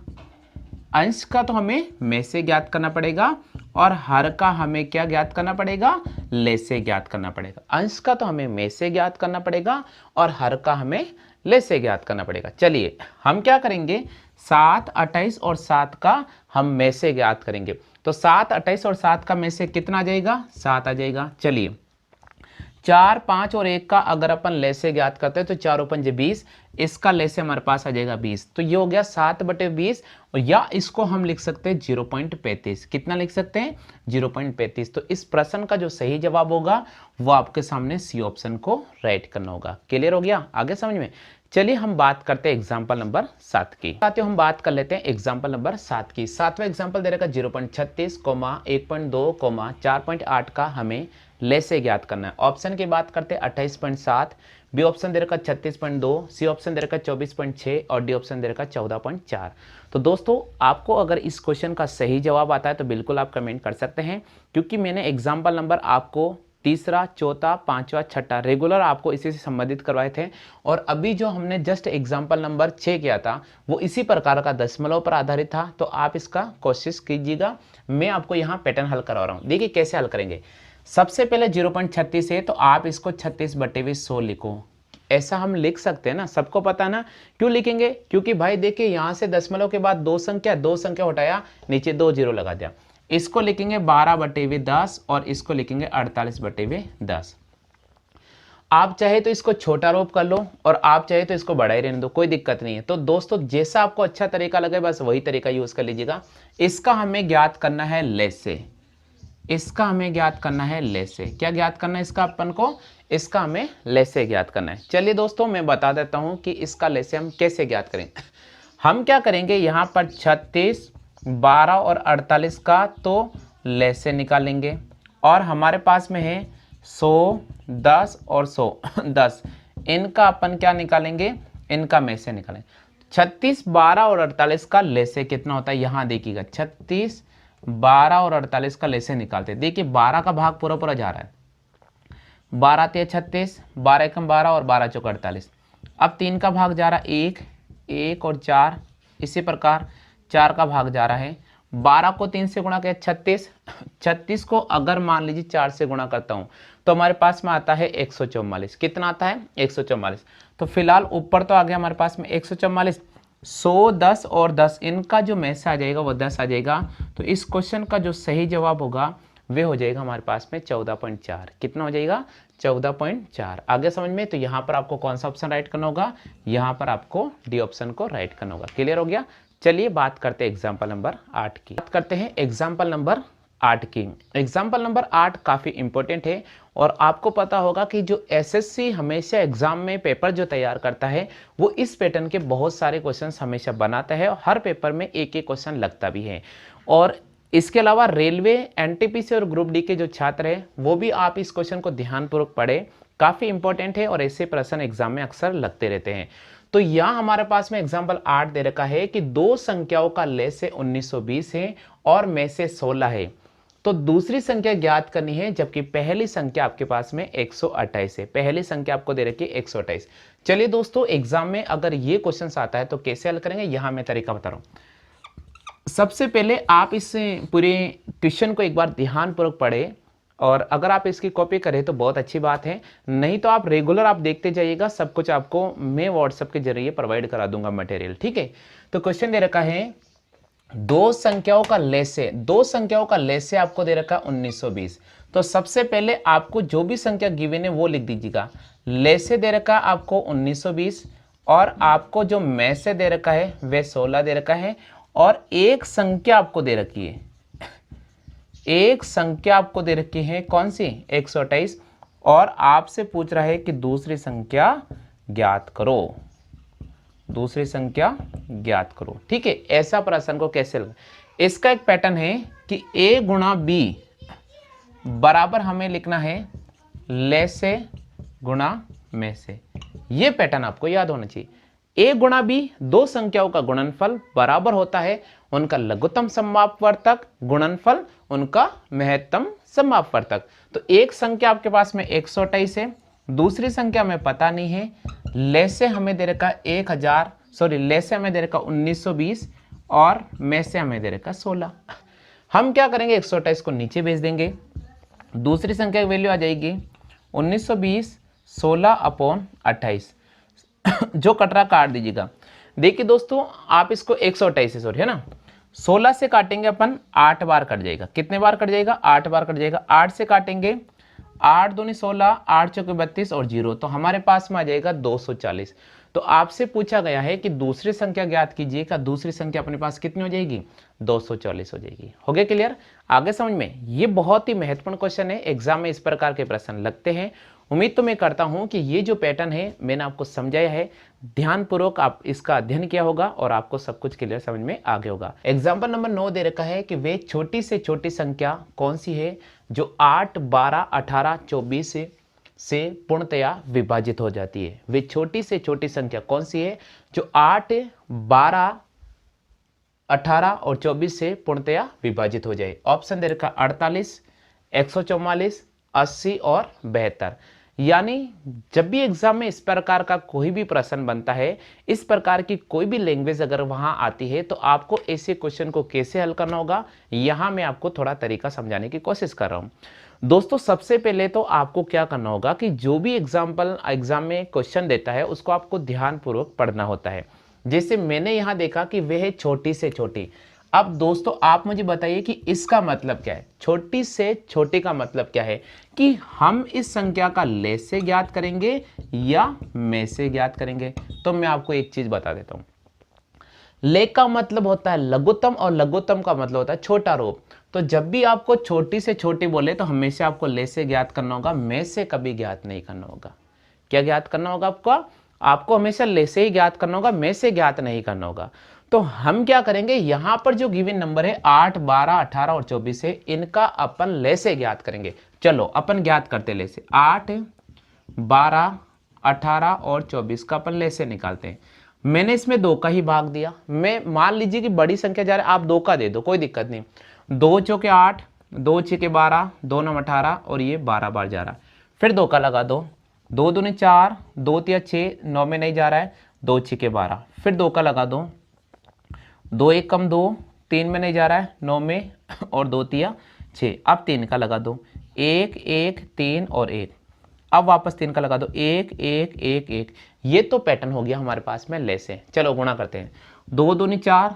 अंश का तो हमें में से ज्ञात करना पड़ेगा और हर का हमें क्या ज्ञात करना पड़ेगा, ले से ज्ञात करना पड़ेगा। अंश का तो हमें में से ज्ञात करना पड़ेगा और हर का हमें ले से ज्ञात करना पड़ेगा। चलिए हम क्या करेंगे, 7, 28 और 7 का हम में से ज्ञात करेंगे। तो 7, 28 और 7 का में से कितना आ जाएगा, 7 आ जाएगा। चलिए 4, 5 और 1 का अगर अपन ले से ज्ञात करते हैं तो 4 और 5 20, इसका ले से हमारे पास आ जाएगा 20। तो ये हो गया 7/20 और या इसको हम लिख सकते हैं 0.35। कितना लिख सकते हैं, 0.35। तो इस प्रश्न का जो सही जवाब होगा वो आपके सामने सी ऑप्शन को राइट करना होगा। क्लियर हो गया, आगे समझ में? चलिए हम बात करते हैं एग्जाम्पल नंबर 7 की। साथियों हम बात कर लेते हैं एग्जाम्पल नंबर 7 की। 7वां एग्जाम्पल दे रखा 0.36, 1.2, 4.8 का हमें ले से ज्ञात करना है। ऑप्शन की बात करते हैं 28.7, बी ऑप्शन दे रखा 36.2, सी ऑप्शन दे रखा 24.6 और डी ऑप्शन दे रखा 14.4। तो दोस्तों आपको अगर इस क्वेश्चन का सही जवाब आता है तो बिल्कुल आप कमेंट कर सकते हैं, क्योंकि मैंने एग्जाम्पल नंबर आपको तीसरा, चौथा, पांचवा, छठा रेगुलर आपको इसी से संबंधित करवाए थे। और अभी जो हमने जस्ट एग्जाम्पल नंबर 6 किया था वो इसी प्रकार का दशमलव पर आधारित था। तो आप इसका कोशिश कीजिएगा, मैं आपको यहाँ पैटर्न हल करवा रहा हूँ। देखिए कैसे हल करेंगे। सबसे पहले 0.36 है तो आप इसको 36/100 लिखो। ऐसा हम लिख सकते हैं ना, सबको पता है ना। क्यों लिखेंगे, क्योंकि भाई देखिए यहाँ से दशमलव के बाद दो संख्या उठाया, नीचे 2 जीरो लगा दिया। इसको लिखेंगे 12/10 और इसको लिखेंगे 48/10। आप चाहे तो इसको छोटा रूप कर लो और आप चाहे तो इसको बड़ा ही रहने दो, कोई दिक्कत नहीं है। तो दोस्तों जैसा आपको अच्छा तरीका लगे बस वही तरीका यूज कर लीजिएगा। इसका हमें ज्ञात करना है ले से, इसका हमें ज्ञात करना है ले से। क्या ज्ञात करना है इसका अपन को, इसका हमें ले से ज्ञात करना है। चलिए दोस्तों मैं बता देता हूं कि इसका ले से हम कैसे ज्ञात करें। हम क्या करेंगे, यहां पर 36, 12 और 48 का तो ले से निकालेंगे और हमारे पास में है 100, 10 और 100 10, इनका अपन क्या निकालेंगे, इनका में से निकालेंगे। 36, 12 और 48 का ले से कितना होता है, यहां देखिएगा 36, 12 और 48 का ले से निकालते हैं। देखिए 12 का भाग पूरा पूरा जा रहा है, 12 × 36, 12 × 12 और 12 × 48। अब 3 का भाग जा रहा है 1, 1 और 4, इसी प्रकार 4 का भाग जा रहा है, 12 को 3 से गुणा किया 36, 36 को अगर मान लीजिए 4 से गुणा करता हूं तो हमारे पास में आता है 144। कितना आता है? 144। तो फिलहाल ऊपर तो आ गया हमारे पास में 144, 100, 10 और 10, इनका जो में से आ जाएगा वो 10 आ जाएगा। तो इस क्वेश्चन का जो सही जवाब होगा वे हो जाएगा हमारे पास में 14.4। कितना हो जाएगा? 14.4। आगे समझ में? तो यहाँ पर आपको कौन सा ऑप्शन राइट करना होगा? यहाँ पर आपको डी ऑप्शन को राइट करना होगा। क्लियर हो गया? चलिए बात करते हैं एग्जाम्पल नंबर 8 की। बात करते हैं एग्जाम्पल नंबर 8 की। एग्जाम्पल नंबर 8 काफ़ी इंपॉर्टेंट है और आपको पता होगा कि जो एसएससी हमेशा एग्जाम में पेपर जो तैयार करता है वो इस पैटर्न के बहुत सारे क्वेश्चंस हमेशा बनाता है और हर पेपर में एक एक क्वेश्चन लगता भी है। और इसके अलावा रेलवे, एनटीपीसी और ग्रुप डी के जो छात्र हैं वो भी आप इस क्वेश्चन को ध्यानपूर्वक पढ़े, काफ़ी इंपॉर्टेंट है और ऐसे प्रश्न एग्जाम में अक्सर लगते रहते हैं। तो यहाँ हमारे पास में एग्जाम्पल 8 दे रखा है कि दो संख्याओं का लेसे 1920 है और में से 16 है। तो दूसरी संख्या ज्ञात करनी है जबकि पहली संख्या आपके पास में 128 है। पहली संख्या आपको दे रखी है 128। चलिए दोस्तों, एग्जाम में अगर ये क्वेश्चन आता है तो कैसे हल करेंगे, यहां मैं तरीका बता रहा हूं। सबसे पहले आप इस पूरे क्वेश्चन को एक बार ध्यानपूर्वक पढ़े और अगर आप इसकी कॉपी करें तो बहुत अच्छी बात है, नहीं तो आप रेगुलर आप देखते जाइएगा, सब कुछ आपको मैं व्हाट्सएप के जरिए प्रोवाइड करा दूंगा मटेरियल। ठीक है, तो क्वेश्चन दे रखा है दो संख्याओं का लेसे, दो संख्याओं का लेसे आपको दे रखा है 1920। तो सबसे पहले आपको जो भी संख्या गिवन है वो लिख दीजिएगा। लेसे दे रखा है आपको 1920 और आपको जो में से दे रखा है वह 16 दे रखा है और एक संख्या आपको दे रखी है, एक संख्या आपको दे रखी है कौन सी? 128। और आपसे पूछ रहा है कि दूसरी संख्या ज्ञात करो, दूसरी संख्या ज्ञात करो। ठीक है, ऐसा प्रश्न को कैसे लगा? इसका एक पैटर्न है कि a गुणा b बराबर हमें लिखना है ले से गुणा में से। यह पैटर्न आपको याद होना चाहिए। a गुणा b दो संख्याओं का गुणनफल बराबर होता है उनका लघुत्तम सममापवर्तक गुणनफल उनका महत्तम सममापवर्तक। तो एक संख्या आपके पास में 128 है, दूसरी संख्या में पता नहीं है, लेसे हमें दे रखा 1000, सॉरी लेसे हमें दे रखा 1920 और में से हमें दे रखा 16। हम क्या करेंगे, 128 को नीचे भेज देंगे, दूसरी संख्या की वैल्यू आ जाएगी 1920 16/28। जो कटरा काट दीजिएगा। देखिए दोस्तों, आप इसको 128 से, सॉरी है ना, 16 से काटेंगे अपन 8 बार कट जाएगा। कितने बार कट जाएगा? 8 बार कट जाएगा। 8 से काटेंगे 8 दूनी 16, 8 चौके 32 और 0, तो हमारे पास में आ जाएगा 240। तो आपसे पूछा गया है कि दूसरी संख्या ज्ञात कीजिएगा। दूसरी संख्या अपने पास कितनी हो जाएगी? 240 हो जाएगी। हो गया क्लियर? आगे समझ में? ये बहुत ही महत्वपूर्ण क्वेश्चन है, एग्जाम में इस प्रकार के प्रश्न लगते हैं। उम्मीद तो मैं करता हूं कि ये जो पैटर्न है मैंने आपको समझाया है, ध्यानपूर्वक आप इसका अध्ययन किया होगा और आपको सब कुछ क्लियर समझ में आ गया होगा। एग्जाम्पल नंबर 9 दे रखा है कि वे छोटी से छोटी संख्या कौन सी है जो 8, 12, 18, 24 से पूर्णतया विभाजित हो जाती है। वे छोटी से छोटी संख्या कौन सी है जो 8, 12, 18 और 24 से पूर्णतया विभाजित हो जाए? ऑप्शन दे रखा 48, 144, 80 और 72। यानी जब भी एग्जाम में इस प्रकार का कोई भी प्रश्न बनता है, इस प्रकार की कोई भी लैंग्वेज अगर वहां आती है तो आपको ऐसे क्वेश्चन को कैसे हल करना होगा, यहां मैं आपको थोड़ा तरीका समझाने की कोशिश कर रहा हूं। दोस्तों, सबसे पहले तो आपको क्या करना होगा कि जो भी एग्जाम में क्वेश्चन देता है उसको आपको ध्यानपूर्वक पढ़ना होता है। जैसे मैंने यहां देखा कि वह छोटी से छोटी। अब दोस्तों आप मुझे बताइए कि इसका मतलब क्या है? छोटी से छोटी का मतलब क्या है कि हम इस संख्या का लेसे ज्ञात करेंगे या में से ज्ञात करेंगे। तो मैं आपको एक चीज बता देता हूं। ले का मतलब होता है लघुत्तम और लघुत्तम का मतलब होता है छोटा रूप। तो जब भी आपको छोटी से छोटी बोले तो हमेशा आपको ले से ज्ञात करना होगा, में से कभी ज्ञात नहीं करना होगा। क्या ज्ञात करना होगा आपको हमेशा ले से ही ज्ञात करना होगा, में से ज्ञात नहीं करना होगा। तो हम क्या करेंगे, यहां पर जो गिवन नंबर है 8, 12, 18 और 24 है, इनका अपन ले से ज्ञात करेंगे। चलो अपन ज्ञात करते ले से। 8, 12, 18 और 24 का अपन ले से निकालते हैं। मैंने इसमें 2 का ही भाग दिया। मैं मान लीजिए कि बड़ी संख्या जा रहा है, आप 2 का दे दो, कोई दिक्कत नहीं। 2 चौके 8, 2 छके 12, 2 9 18 और ये 12 बार जा रहा है। फिर 2 का लगा दो, 2 दूनी 4, 2 तिया 6, 9 में नहीं जा रहा है, 2 छके 12। फिर 2 का लगा दो, 2 1 कम 2, 3 में नहीं जा रहा है, 9 में, और 2 तिया 6। अब 3 का लगा दो, 1 1 3 और 1। अब वापस 3 का लगा दो, 1 1 1 1। ये तो पैटर्न हो गया हमारे पास में ले से। चलो गुणा करते हैं, 2 दूनी 4,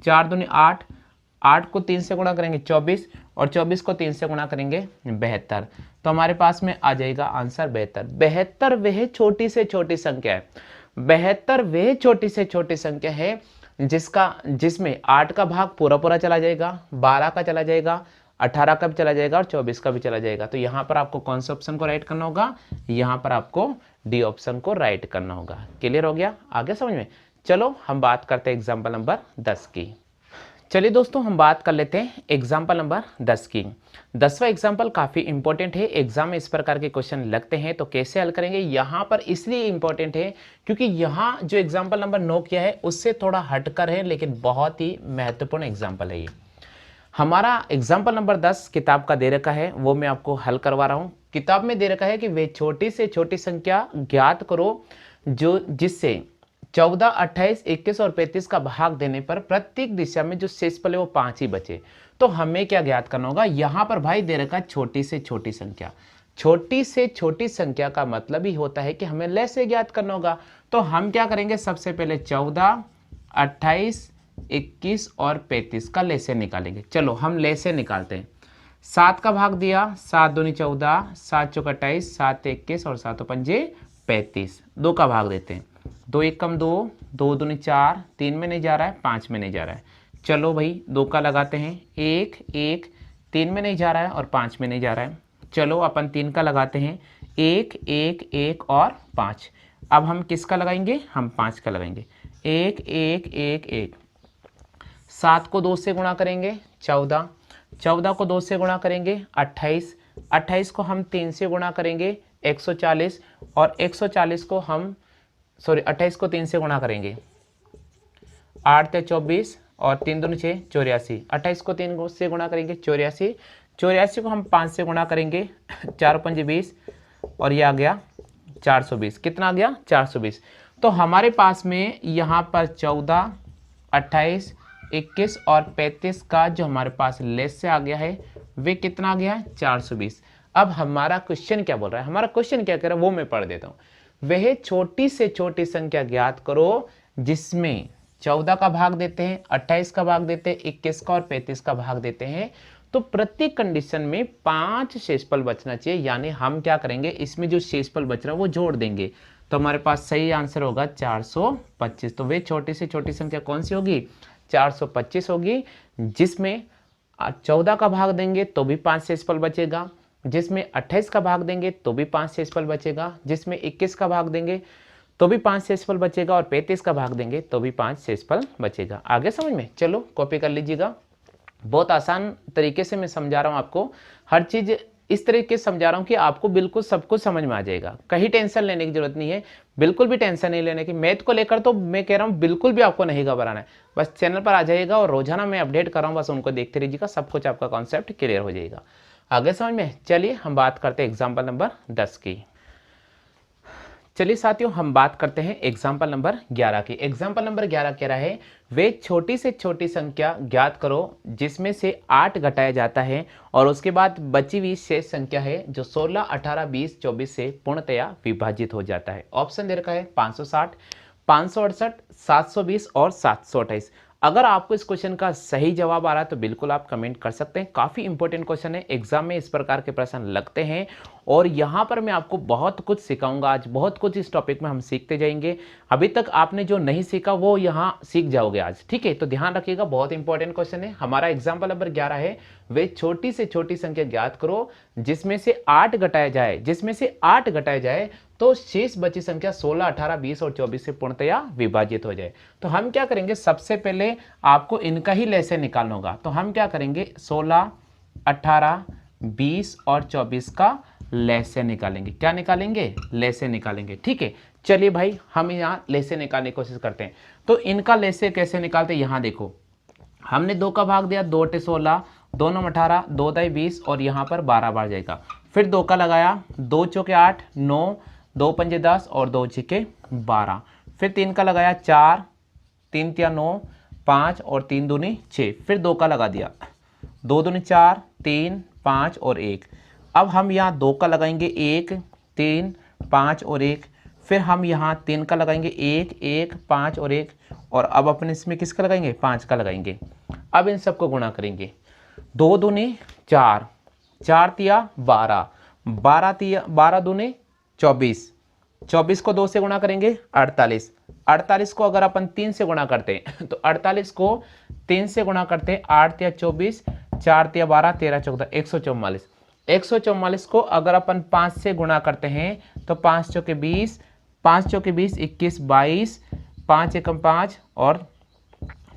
4 दूनी 8, 8 को 3 से गुणा करेंगे 24, और 24 को 3 से गुणा करेंगे 72। तो हमारे पास में आ जाएगा आंसर 72। 72 वह छोटी से छोटी संख्या है, 72 वह छोटी से छोटी संख्या है जिसमें 8 का भाग पूरा पूरा चला जाएगा, 12 का चला जाएगा, 18 का भी चला जाएगा और 24 का भी चला जाएगा। तो यहाँ पर आपको कौन से ऑप्शन को राइट करना होगा? यहाँ पर आपको डी ऑप्शन को राइट करना होगा। क्लियर हो गया? आगे समझ में? चलो हम बात करते हैं एग्जाम्पल नंबर 10 की। चलिए दोस्तों हम बात कर लेते हैं एग्जाम्पल नंबर 10 की। 10वां एग्जाम्पल काफ़ी इंपॉर्टेंट है, एग्जाम में इस प्रकार के क्वेश्चन लगते हैं। तो कैसे हल करेंगे यहाँ पर, इसलिए इंपॉर्टेंट है क्योंकि यहाँ जो एग्जाम्पल नंबर 9 किया है उससे थोड़ा हटकर है, लेकिन बहुत ही महत्वपूर्ण एग्जाम्पल है ये। हमारा एग्जाम्पल नंबर 10 किताब का दे रखा है, वो मैं आपको हल करवा रहा हूँ। किताब में दे रखा है कि वे छोटी से छोटी संख्या ज्ञात करो जिससे 14, 28, 21 और 35 का भाग देने पर प्रत्येक दिशा में जो शेषफल है वो 5 ही बचे। तो हमें क्या ज्ञात करना होगा? यहाँ पर भाई दे रखा है छोटी से छोटी संख्या। छोटी से छोटी संख्या का मतलब ही होता है कि हमें लय से ज्ञात करना होगा। तो हम क्या करेंगे? सबसे पहले 14, 28, 21 और 35 का लय से निकालेंगे। चलो हम लय से निकालते हैं। 7 का भाग दिया, 7 दूनी 14, 7 चौक 28, 7 21 और 7 पंजे 35। 2 का भाग देते हैं, 2 1 कम 2, 2 दूनी 4, 3 में नहीं जा रहा है, 5 में नहीं जा रहा है। चलो भाई 2 का लगाते हैं, 1 1, 3 में नहीं जा रहा है और 5 में नहीं जा रहा है। चलो अपन 3 का लगाते हैं, 1 1 1 और 5। अब हम किसका लगाएंगे? हम 5 का लगाएंगे, 1 1 1 1। 7 को 2 से गुणा करेंगे 14, 14 को 2 से गुणा करेंगे 28, 28 को हम 3 से गुणा करेंगे 140, और 140 को हम 28 को 3 से गुणा करेंगे 8 × 24 और 3 दूनी 6 84। 28 को 3 से गुणा करेंगे 84, 84 को हम 5 से गुणा करेंगे 4 × 5 20 और ये आ गया 420। कितना आ गया? 420। तो हमारे पास में यहाँ पर 14, 28, 21 और 35 का जो हमारे पास लेस से आ गया है वे कितना आ गया है? 420। अब हमारा क्वेश्चन क्या बोल रहा है? हमारा क्वेश्चन क्या कह रहा है वो मैं पढ़ देता हूँ। वह छोटी से छोटी संख्या ज्ञात करो जिसमें 14 का भाग देते हैं, 28 का भाग देते हैं, 21 का और 35 का भाग देते हैं। तो प्रत्येक कंडीशन में 5 शेषफल बचना चाहिए, यानी हम क्या करेंगे? इसमें जो शेषफल बच रहा है वो जोड़ देंगे। तो हमारे पास सही आंसर होगा 425। तो वे छोटी से छोटी संख्या कौन सी होगी? 425 होगी, जिसमें 14 का भाग देंगे तो भी 5 शेषफल बचेगा, जिसमें 28 का भाग देंगे तो भी 5 शेषफल बचेगा, जिसमें 21 का भाग देंगे तो भी 5 शेषफल बचेगा, और 35 का भाग देंगे तो भी 5 शेषफल बचेगा। आगे समझ में? चलो कॉपी कर लीजिएगा। बहुत आसान तरीके से मैं समझा रहा हूँ आपको, हर चीज़ इस तरीके से समझा रहा हूँ कि आपको बिल्कुल सब कुछ समझ में आ जाएगा। कहीं टेंशन लेने की जरूरत नहीं है, बिल्कुल भी टेंशन नहीं लेने की। मैथ को लेकर तो मैं कह रहा हूँ बिल्कुल भी आपको नहीं घबराना है। बस चैनल पर आ जाइएगा और रोजाना मैं अपडेट कर रहा हूँ, बस उनको देखते रहिएगा, सब कुछ आपका कॉन्सेप्ट क्लियर हो जाएगा। आगे समझ में? चलिए हम बात करते हैं एग्जाम्पल नंबर 10 की। चलिए साथियों हम बात करते हैं एग्जाम्पल नंबर 11 की। एग्जाम्पल नंबर 11 कह रहा है वे छोटी से छोटी संख्या ज्ञात करो जिसमें से 8 घटाया जाता है और उसके बाद बची हुई शेष संख्या है जो 16, 18, 20, 24 से पूर्णतया विभाजित हो जाता है। ऑप्शन दे रखा है 560, 568, 720 और 728। अगर आपको इस क्वेश्चन का सही जवाब आ रहा है तो बिल्कुल आप कमेंट कर सकते हैं। काफ़ी इंपॉर्टेंट क्वेश्चन है, एग्जाम में इस प्रकार के प्रश्न लगते हैं और यहाँ पर मैं आपको बहुत कुछ सिखाऊंगा। आज बहुत कुछ इस टॉपिक में हम सीखते जाएंगे। अभी तक आपने जो नहीं सीखा वो यहाँ सीख जाओगे आज, ठीक है? तो ध्यान रखिएगा, बहुत इंपॉर्टेंट क्वेश्चन है। हमारा एग्जाम्पल नंबर 11 है वे छोटी से छोटी संख्या ज्ञात करो जिसमें से 8 घटाया जाए, जिसमें से 8 घटाया जाए तो शेष बची संख्या 16, 18, 20 और 24 से पूर्णतया विभाजित हो जाए। तो हम क्या करेंगे? सबसे पहले आपको इनका ही लय से निकालना होगा। तो हम क्या करेंगे? 16, 18, 20 और 24 का लय से निकालेंगे। क्या निकालेंगे? लय से निकालेंगे, ठीक है? चलिए भाई हम यहाँ लय से निकालने की कोशिश करते हैं। तो इनका लय से कैसे निकालते हैं? यहाँ देखो, हमने 2 का भाग दिया, 2 × 16, 2 × 18, 2 × 20 और यहाँ पर 12 बार जाएगा। फिर 2 का लगाया, 2 × 8, 9, 2 × 10 और 2 × 12। फिर 3 का लगाया, 4, 3 × 9, 5 और 3 दूनी 6, फिर 2 का लगा दिया, 2 दूनी 4, 3, 5 और 1। अब हम यहाँ 2 का लगाएंगे 1, 3, 5 और 1, फिर हम यहाँ 3 का लगाएंगे 1, 1, 5 और 1, और अब अपने इसमें किसका लगाएंगे, 5 का लगाएंगे। अब इन सबको गुणा करेंगे, 2 दूनी 4, 4 तिया 12, 12 दूनी 24, 24 को 2 से गुणा करेंगे 48, 48 को अगर अपन 3 से गुणा करते हैं तो 48 को 3 से गुणा करते हैं, 8 तिया 24, 4 तिया 12, 13 14, 144। 144 को अगर अपन 5 से गुणा करते हैं तो 5 चौके 20, 5 चौके 20, 21, 22, 5 एकम 5 और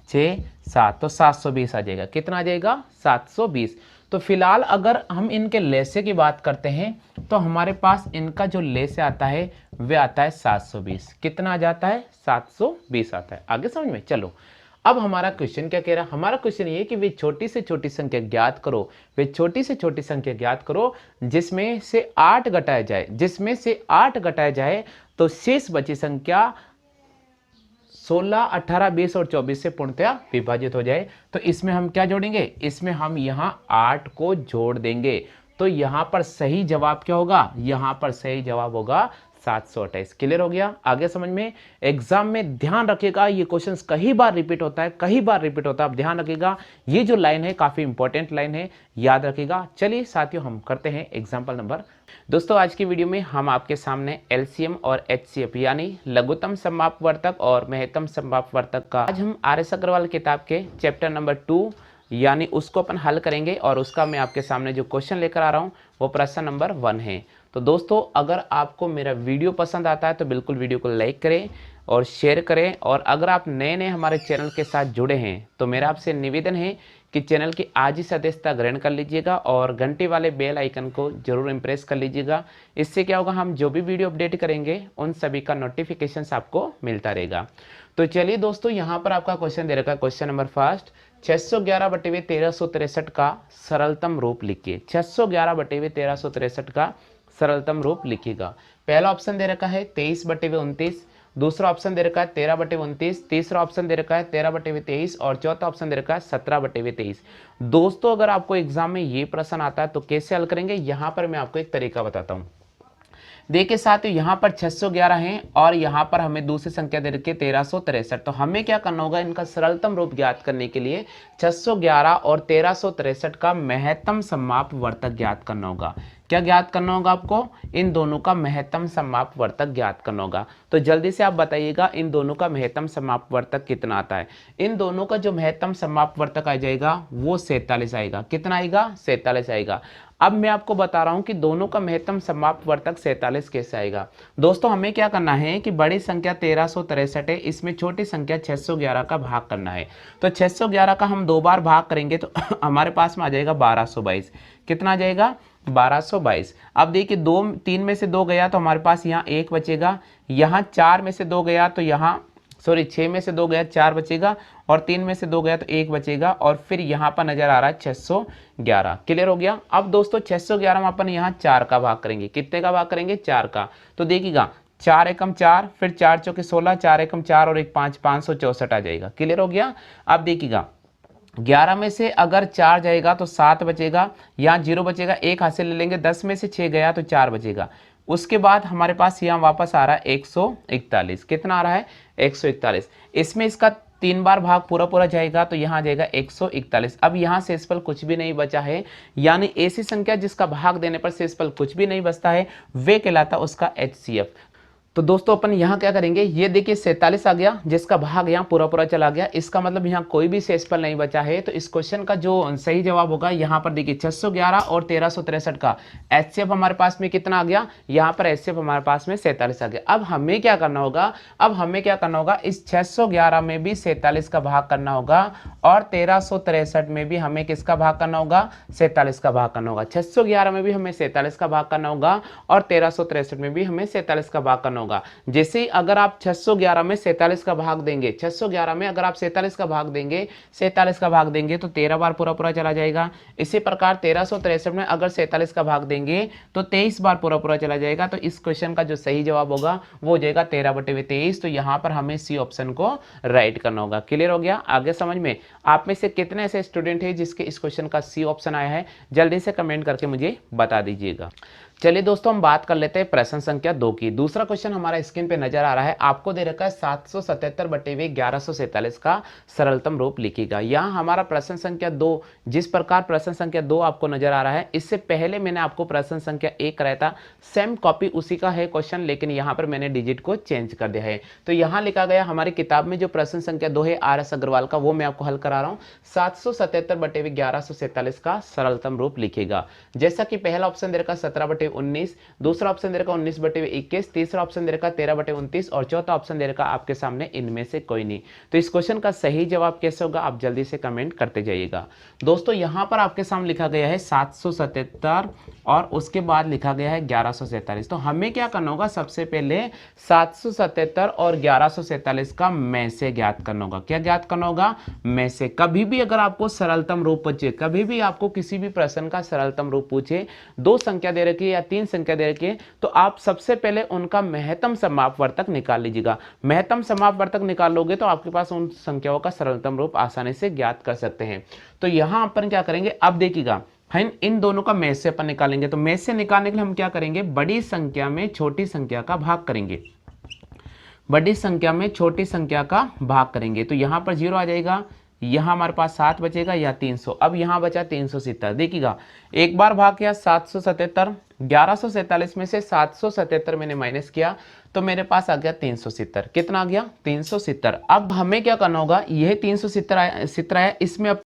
6 7, तो 720 आ जाएगा। कितना आ जाएगा, 720। तो फिलहाल अगर हम इनके लेसे की बात करते हैं तो हमारे पास इनका जो लेसे आता है वह आता है 720। कितना आ जाता है, 720 आता है। आगे समझ में, चलो अब हमारा क्वेश्चन क्या कह रहा है। हमारा क्वेश्चन ये कि वे छोटी से छोटी संख्या ज्ञात करो, वे छोटी से छोटी संख्या ज्ञात करो जिसमें से 8 घटाया जाए, जिसमें से 8 घटाया जाए तो शेष बची संख्या 16, 18, 20 और 24 से पूर्णतया विभाजित हो जाए। तो इसमें हम क्या जोड़ेंगे, इसमें हम यहाँ 8 को जोड़ देंगे। तो यहाँ पर सही जवाब क्या होगा, यहाँ पर सही जवाब होगा 728। क्लियर हो गया, आगे समझ में। एग्जाम में ध्यान रखिएगा, ये क्वेश्चंस कई बार रिपीट होता है, कई बार रिपीट होता है, आप ध्यान रखिएगा। ये जो लाइन है काफी इंपॉर्टेंट लाइन है, याद रखिएगा। चलिए साथियों, हम करते हैं एग्जाम्पल नंबर। दोस्तों आज की वीडियो में हम आपके सामने एलसीएम और एचसीएफ यानी लघुत्तम सममापवर्तक और महत्तम सममापवर्तक का आज हम आर एस अग्रवाल किताब के चैप्टर नंबर 2 यानी उसको अपन हल करेंगे। और उसका मैं आपके सामने जो क्वेश्चन लेकर आ रहा हूँ वो प्रश्न नंबर 1 है। तो दोस्तों अगर आपको मेरा वीडियो पसंद आता है तो बिल्कुल वीडियो को लाइक करें और शेयर करें। और अगर आप नए नए हमारे चैनल के साथ जुड़े हैं तो मेरा आपसे निवेदन है कि चैनल की आज ही सदस्यता ग्रहण कर लीजिएगा और घंटे वाले बेल आइकन को जरूर इम्प्रेस कर लीजिएगा। इससे क्या होगा, हम जो भी वीडियो अपडेट करेंगे उन सभी का नोटिफिकेशन आपको मिलता रहेगा। तो चलिए दोस्तों, यहाँ पर आपका क्वेश्चन दे रखा है, क्वेश्चन नंबर फर्स्ट, 611/1363 का सरलतम रूप लिखिए। 611/1363 का सरलतम रूप लिखिएगा। पहला ऑप्शन दे रखा है 23/29, दूसरा ऑप्शन दे रखा है 13/29, तीसरा ऑप्शन दे रखा है 13/23 और चौथा ऑप्शन दे रखा है 17/23। दोस्तों अगर आपको एग्जाम में ये प्रश्न आता है तो कैसे हल करेंगे, यहाँ पर मैं आपको एक तरीका बताता हूँ। देखिए साथियों, यहाँ पर 611 है और यहाँ पर हमें दूसरी संख्या दे रखी है 1363। तो हमें क्या करना होगा, इनका सरलतम रूप ज्ञात करने के लिए 611 और 1363 का महत्तम सममापवर्तक ज्ञात करना होगा। क्या ज्ञात करना होगा आपको, इन दोनों का महत्तम सममापवर्तक ज्ञात करना होगा। तो जल्दी से आप बताइएगा इन दोनों का महत्तम सममापवर्तक कितना आता है। इन दोनों का जो महत्तम सममापवर्तक आ जाएगा वो 47 आएगा। कितना आएगा, 47 आएगा। अब मैं आपको बता रहा हूं कि दोनों का महत्तम सममापवर्तक 47 कैसे आएगा। दोस्तों हमें क्या करना है कि बड़ी संख्या 1363 है, इसमें छोटी संख्या 611 का भाग करना है। तो 611 का हम 2 बार भाग करेंगे तो हमारे पास में आ जाएगा 1222। कितना आ जाएगा, 1222। अब देखिए 3 में से 2 गया तो हमारे पास यहाँ 1 बचेगा, यहाँ 4 में से 2 गया तो यहाँ 6 में से 2 गया 4 बचेगा और 3 में से 2 गया तो 1 बचेगा और फिर यहाँ पर नजर आ रहा है 611। क्लियर हो गया। अब दोस्तों 611 में अपन यहाँ 4 का भाग करेंगे। कितने का भाग करेंगे, 4 का। तो देखिएगा 4 एकम 4, फिर 4 चौके 16, 4 एकम 4 और 1 5, 564 आ जाएगा। क्लियर हो गया। अब देखिएगा 11 में से अगर 4 जाएगा तो 7 बचेगा, यहाँ 0 बचेगा, 1 हासिल ले लेंगे, 10 में से 6 गया तो 4 बचेगा। उसके बाद हमारे पास यहाँ वापस आ रहा है 141। कितना आ रहा है, 141। इसमें इसका 3 बार भाग पूरा जाएगा तो यहाँ आ जाएगा 141। अब यहाँ शेषफल कुछ भी नहीं बचा है, यानी ऐसी संख्या जिसका भाग देने पर शेषफल कुछ भी नहीं बचता है वे कहलाता उसका HCF। तो दोस्तों अपन यहाँ क्या करेंगे, ये देखिए 47 आ गया जिसका भाग यहाँ पूरा चला गया, इसका मतलब यहाँ कोई भी शेषफल नहीं बचा है। तो इस क्वेश्चन का जो सही जवाब होगा यहाँ पर देखिए 611 और 1363 का HCF हमारे पास में कितना आ गया, यहाँ पर HCF हमारे पास में 47 आ गया। अब हमें क्या करना होगा, इस 611 में भी 47 का भाग करना होगा और 1363 में भी हमें किसका भाग करना होगा, 47 का भाग करना होगा। 611 में भी हमें 47 का भाग करना होगा और 1363 में भी हमें 47 का भाग करना होगा। होगा। जैसे ही अगर आप 611 में 47 का भाग देंगे, 611 में अगर आप 47 का भाग देंगे, 47 का भाग देंगे तो 13 बार पूरा पूरा चला जाएगा। इसी प्रकार 1363 में अगर 47 का भाग देंगे तो 23 बार पूरा पूरा चला जाएगा। तो इस क्वेश्चन का जो सही जवाब होगा वो हो जाएगा 13/23। तो यहाँ पर हमें सी ऑप्शन को राइट करना होगा। क्लियर हो गया? आगे समझ में? आप में से कितने ऐसे स्टूडेंट हैं जिसके इस क्वेश्चन का सी ऑप्शन आया है, जल्दी से कमेंट करके मुझे बता दीजिएगा। चलिए दोस्तों, हम बात कर लेते हैं प्रश्न संख्या 2 की। दूसरा क्वेश्चन हमारा स्क्रीन पे नजर आ रहा है। आपको दे रखा है 777/1147 का सरलतम रूप लिखिएगा। यहाँ हमारा प्रश्न संख्या 2, जिस प्रकार प्रश्न संख्या 2 आपको नजर आ रहा है, इससे पहले मैंने आपको प्रश्न संख्या 1 कराया था, सेम कॉपी उसी का है क्वेश्चन, लेकिन यहाँ पर मैंने डिजिट को चेंज कर दिया है। तो यहाँ लिखा गया हमारी किताब में जो प्रश्न संख्या 2 है RS अग्रवाल का, वो मैं आपको हल करा रहा हूँ। 777/1147 का सरलतम रूप लिखिएगा। जैसा कि पहला ऑप्शन दे रखा 17/19, दूसरा ऑप्शन दे रखा 19/21, तीसरा ऑप्शन दे रखा 13/29 और चौथा ऑप्शन दे रखा आपके सामने इनमें से कोई नहीं। तो इस क्वेश्चन का सही जवाब कैसे होगा, आप जल्दी से कमेंट करते जाइएगा। दोस्तों यहां पर आपके सामने लिखा गया है 777 और उसके बाद लिखा गया है 1147। तो हमें क्या करना होगा, सबसे पहले 777 और 1147 का में से ज्ञात करना होगा। क्या ज्ञात करना होगा? में से। कभी भी अगर आपको सरलतम रूप पूछे, कभी भी आपको किसी भी प्रश्न का सरलतम रूप पूछे, 2 संख्या दे रखी है या 3 संख्या दे रखी है, तो आप सबसे पहले उनका महत्तम समापवर्तक निकाल लीजिएगा। महत्तम समापवर्तक निकाल लोगे तो आपके पास उन संख्याओं का सरलतम रूप आसानी से ज्ञात कर सकते हैं। तो यहां अपन क्या करेंगे, अब देखिएगा, इन दोनों का में से अपन निकालेंगे। तो में से निकालने के लिए हम क्या करेंगे, बड़ी संख्या में छोटी संख्या का भाग करेंगे। बड़ी संख्या में छोटी संख्या का भाग करेंगे तो यहां पर 0 आ जाएगा, यहां हमारे पास 7 बचेगा या 300। अब यहां बचा 370। देखिएगा, एक बार भाग किया 777, 1147 में से 777 मैंने माइनस किया तो मेरे पास आ गया 370। कितना आ गया? 370। अब हमें क्या करना होगा, यह 370 आया, इसमें अब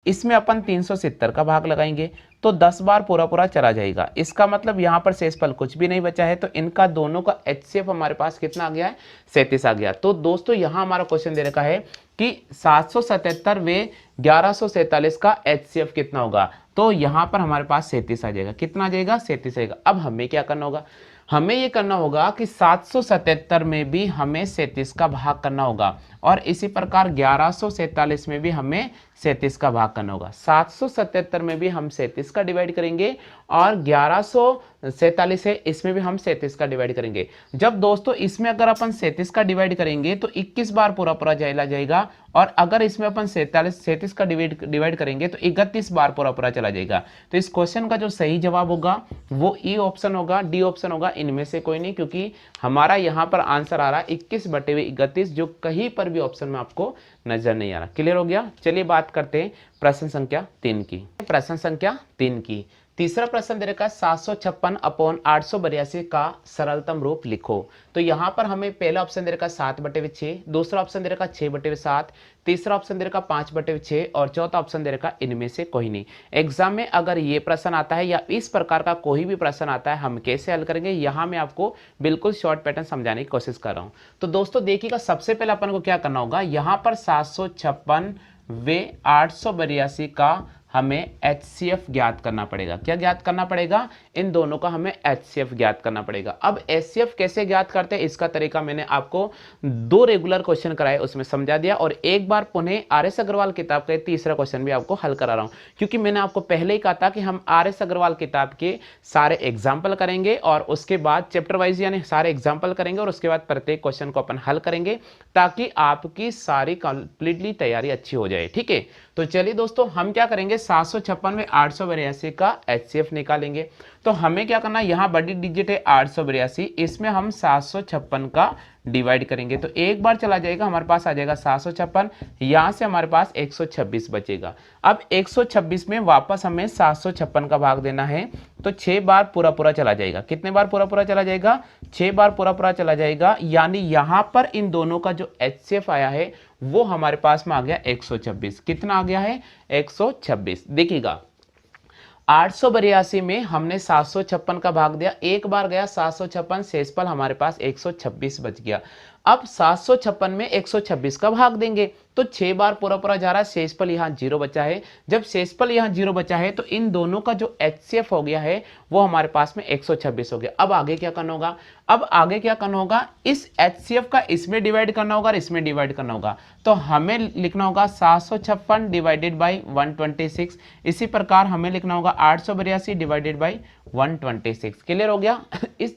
इसमें अपन 370 का भाग लगाएंगे तो 10 बार पूरा पूरा चला जाएगा। इसका मतलब यहाँ पर शेषफल कुछ भी नहीं बचा है। तो इनका दोनों का HCF हमारे पास कितना आ गया है? 37 आ गया। तो दोस्तों यहाँ हमारा क्वेश्चन दे रखा है कि 777 वे 1147 का HCF कितना होगा। तो यहाँ पर हमारे पास 37 आ जाएगा। कितना आ जाएगा? 37 आएगा। अब हमें क्या करना होगा, हमें ये करना होगा कि 777 में भी हमें 37 का भाग करना होगा और इसी प्रकार 1147 में भी हमें 37 का भाग करना होगा। 777 में भी हम 37 का डिवाइड करेंगे और 1147 है, इसमें भी हम 37 का डिवाइड करेंगे। जब दोस्तों इसमें अगर अपन 37 का डिवाइड करेंगे तो 21 बार पूरा पूरा चला जाएगा और अगर इसमें अपन 37 का डिवाइड करेंगे तो 31 बार पूरा पूरा चला जाएगा। तो इस क्वेश्चन का जो सही जवाब होगा वो ई ऑप्शन होगा, डी ऑप्शन होगा, इनमें से कोई नहीं, क्योंकि हमारा यहाँ पर आंसर आ रहा है 21/31, जो कहीं पर भी ऑप्शन में आपको नजर नहीं आ रहा। क्लियर हो गया? चलिए बात करते हैं प्रश्न संख्या 3 की। प्रश्न संख्या 3 की तीसरा प्रश्न दे रखा है 756/882 का सरलतम रूप लिखो। तो यहाँ पर हमें पहला ऑप्शन दे रखा है 7/6, दूसरा ऑप्शन दे रखा 6/7, तीसरा ऑप्शन दे रखा 5/6 और चौथा ऑप्शन दे रखा इनमें से कोई नहीं। एग्जाम में अगर ये प्रश्न आता है या इस प्रकार का कोई भी प्रश्न आता है, हम कैसे हल करेंगे, यहाँ मैं आपको बिल्कुल शॉर्ट पैटर्न समझाने की कोशिश कर रहा हूँ। तो दोस्तों देखिएगा, सबसे पहले अपन को क्या करना होगा, यहाँ पर 756 वे 882 का हमें HCF ज्ञात करना पड़ेगा। क्या ज्ञात करना पड़ेगा? इन दोनों का हमें HCF ज्ञात करना पड़ेगा। अब HCF कैसे ज्ञात करते हैं, इसका तरीका मैंने आपको 2 रेगुलर क्वेश्चन कराए, उसमें समझा दिया और एक बार पुनः RS अग्रवाल किताब का तीसरा क्वेश्चन भी आपको हल करा रहा हूं, क्योंकि मैंने आपको पहले ही कहा था कि हम RS अग्रवाल किताब के सारे एग्जाम्पल करेंगे और उसके बाद चैप्टर वाइज यानी सारे एग्जाम्पल करेंगे और उसके बाद प्रत्येक क्वेश्चन को अपन हल करेंगे ताकि आपकी सारी कंप्लीटली तैयारी अच्छी हो जाए। ठीक है, तो चलिए दोस्तों हम क्या करेंगे, 756 में 882 का HCF निकालेंगे। तो हमें क्या करना है, यहाँ बड़ी डिजिट है 882, इसमें हम 756 का डिवाइड करेंगे तो एक बार चला जाएगा, हमारे पास आ जाएगा 756, यहाँ से हमारे पास 126 बचेगा। अब 126 में वापस हमें 756 का भाग देना है तो 6 बार पूरा पूरा चला जाएगा। कितने बार पूरा पूरा चला जाएगा? 6 बार पूरा पूरा चला जाएगा, यानी यहाँ पर इन दोनों का जो HCF आया है वो हमारे पास में आ गया 126। कितना आ गया है? 126। देखिएगा, 882 में हमने 756 का भाग दिया, एक बार गया 756, शेषफल हमारे पास 126 बच गया। अब 756 में 126 का भाग देंगे तो 6 बार पूरा पूरा जा रहा है, शेषफल यहाँ 0 बचा है। जब शेषफल यहाँ 0 बचा है तो इन दोनों का जो एचसीएफ हो गया है वो हमारे पास में 126 हो गया। अब आगे क्या करना होगा, अब आगे क्या करना होगा, इस एचसीएफ का इसमें डिवाइड करना होगा और इसमें डिवाइड करना होगा। तो हमें लिखना होगा 756 डिवाइडेड बाई 126। इसी प्रकार हमें लिखना होगा 882 डिवाइडेड बाई 126। क्लियर हो गया। इस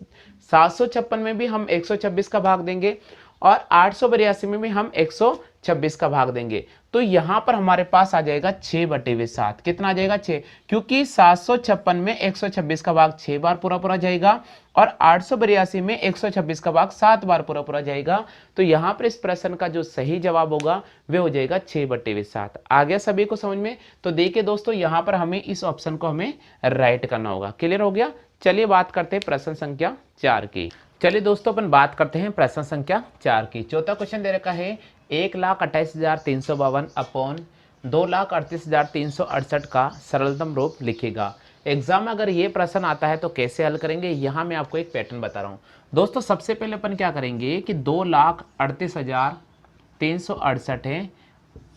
756 में भी हम 126 का भाग देंगे और 882 में भी हम 126 का भाग देंगे। तो यहां पर हमारे पास आ जाएगा 6/7। कितना आ जाएगा 6, क्योंकि 756 में 126 का भाग 6 बार पूरा पूरा जाएगा और 882 में 126 का भाग 7 बार पूरा पूरा जाएगा। तो यहां पर इस प्रश्न का जो सही जवाब होगा वह हो जाएगा 6/7। आ गया सभी को समझ में। तो देखिए दोस्तों, यहां पर हमें इस ऑप्शन को हमें राइट करना होगा। क्लियर हो गया। चलिए बात करते हैं प्रश्न संख्या 4 की। चलिए दोस्तों, अपन बात करते हैं प्रश्न संख्या 4 की। चौथा क्वेश्चन दे रखा है 1,28,352 अपॉन 2,38,368 का सरलतम रूप लिखेगा। एग्जाम में अगर ये प्रश्न आता है तो कैसे हल करेंगे, यहाँ मैं आपको एक पैटर्न बता रहा हूँ। दोस्तों सबसे पहले अपन क्या करेंगे कि 2,38,368 है,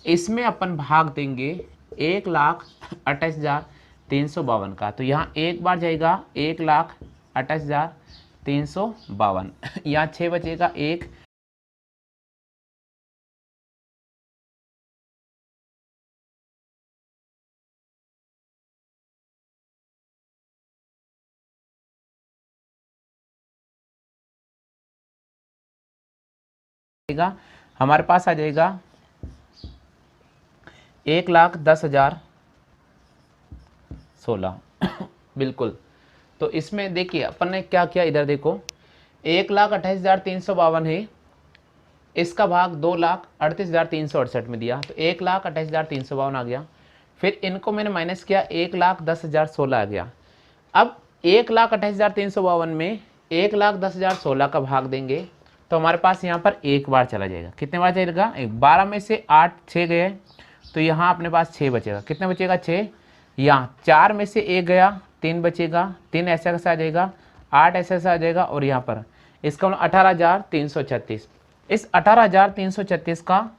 इसमें अपन भाग देंगे 1,28,352 का। तो यहाँ एक बार जाएगा 1,28,352, यहाँ 6 बचेगा 1, हमारे पास आ जाएगा 1,10,16। बिल्कुल। तो इसमें देखिए अपन ने क्या किया, इधर देखो 1,28,352 है, इसका भाग 2,38,368 में दिया तो 1,28,352 आ गया। फिर इनको मैंने माइनस किया 1,10,16 आ गया। अब 1,28,352 में 1,10,16 का भाग देंगे तो हमारे पास यहाँ पर एक बार चला जाएगा। कितने बार जाएगा, 12 में से 8 6 गए तो यहाँ अपने पास 6 बचेगा। कितने बचेगा 6, यहाँ 4 में से 1 गया 3 बचेगा, 3 ऐसा कैसे आ जाएगा, 8 ऐसा कैसे आ जाएगा और यहाँ पर इसका 18,336। इस 18,336 का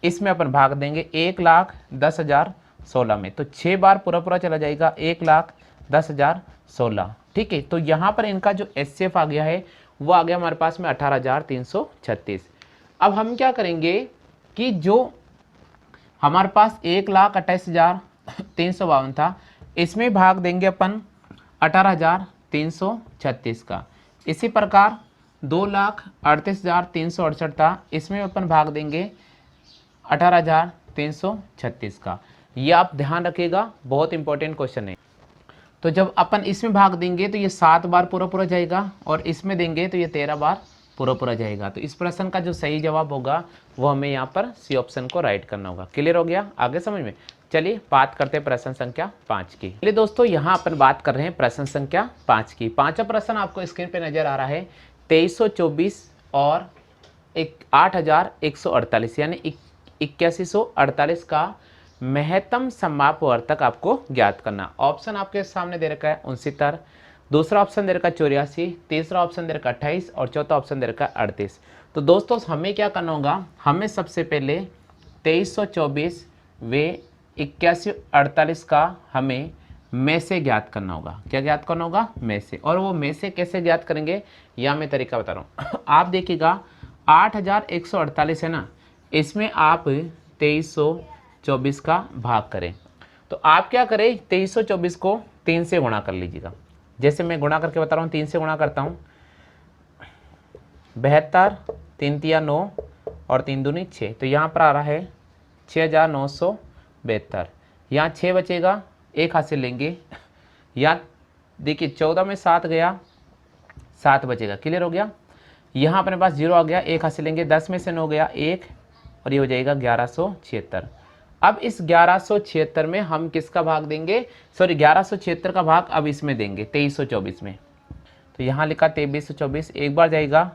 इसमें अपन भाग देंगे 1,10,16 में तो 6 बार पूरा पूरा चला जाएगा 1,10,16। ठीक है। तो यहाँ पर इनका जो एचसीएफ आ गया है वो आ गया हमारे पास में 18,336। अब हम क्या करेंगे कि जो हमारे पास 1,28,352 था इसमें भाग देंगे अपन 18,336 का। इसी प्रकार 2,38,368 था, इसमें अपन भाग देंगे 18,336 का। ये आप ध्यान रखिएगा, बहुत इंपॉर्टेंट क्वेश्चन है। तो जब अपन इसमें भाग देंगे तो ये 7 बार पूरा पूरा जाएगा और इसमें देंगे तो ये 13 बार पूरा पूरा जाएगा। तो इस प्रश्न का जो सही जवाब होगा वो हमें यहाँ पर सी ऑप्शन को राइट करना होगा। क्लियर हो गया, आगे समझ में। चलिए बात करते हैं प्रश्न संख्या 5 की। चलिए दोस्तों, यहाँ अपन बात कर रहे हैं प्रश्न संख्या 5 की। पांचवा प्रश्न आपको स्क्रीन पे नजर आ रहा है 2324 और 8,148 यानी 8148 का महत्तम समापवर्तक आपको ज्ञात करना। ऑप्शन आपके सामने दे रखा है 69, दूसरा ऑप्शन दे रखा है 84, तीसरा ऑप्शन दे रखा है 28 और चौथा ऑप्शन दे रखा है 38। तो दोस्तों हमें क्या करना होगा, हमें सबसे पहले 2324 व 8148 का हमें में से ज्ञात करना होगा। क्या ज्ञात करना होगा, में से। और वो में से कैसे ज्ञात करेंगे या मैं तरीका बता रहा हूँ। आप देखिएगा 8,148 है ना, इसमें आप 2324 का भाग करें तो आप क्या करें 2324 को 3 से गुणा कर लीजिएगा। जैसे मैं गुणा करके बता रहा हूँ, 3 से गुणा करता हूँ 72, 3 तिया 9 और 3 दूनी 6। तो यहाँ पर आ रहा है 6,972। यहाँ 6 बचेगा, एक हाथ से लेंगे। यहाँ देखिए 14 में 7 गया, 7 बचेगा। क्लियर हो गया। यहाँ अपने पास 0 आ गया, एक हाथ से लेंगे। 10 में से 9 गया 1 और ये हो जाएगा 1176। अब इस 1176 में हम किसका भाग देंगे, सॉरी 1176 का भाग अब इसमें देंगे 2324 में। तो यहाँ लिखा 2324, एक बार जाएगा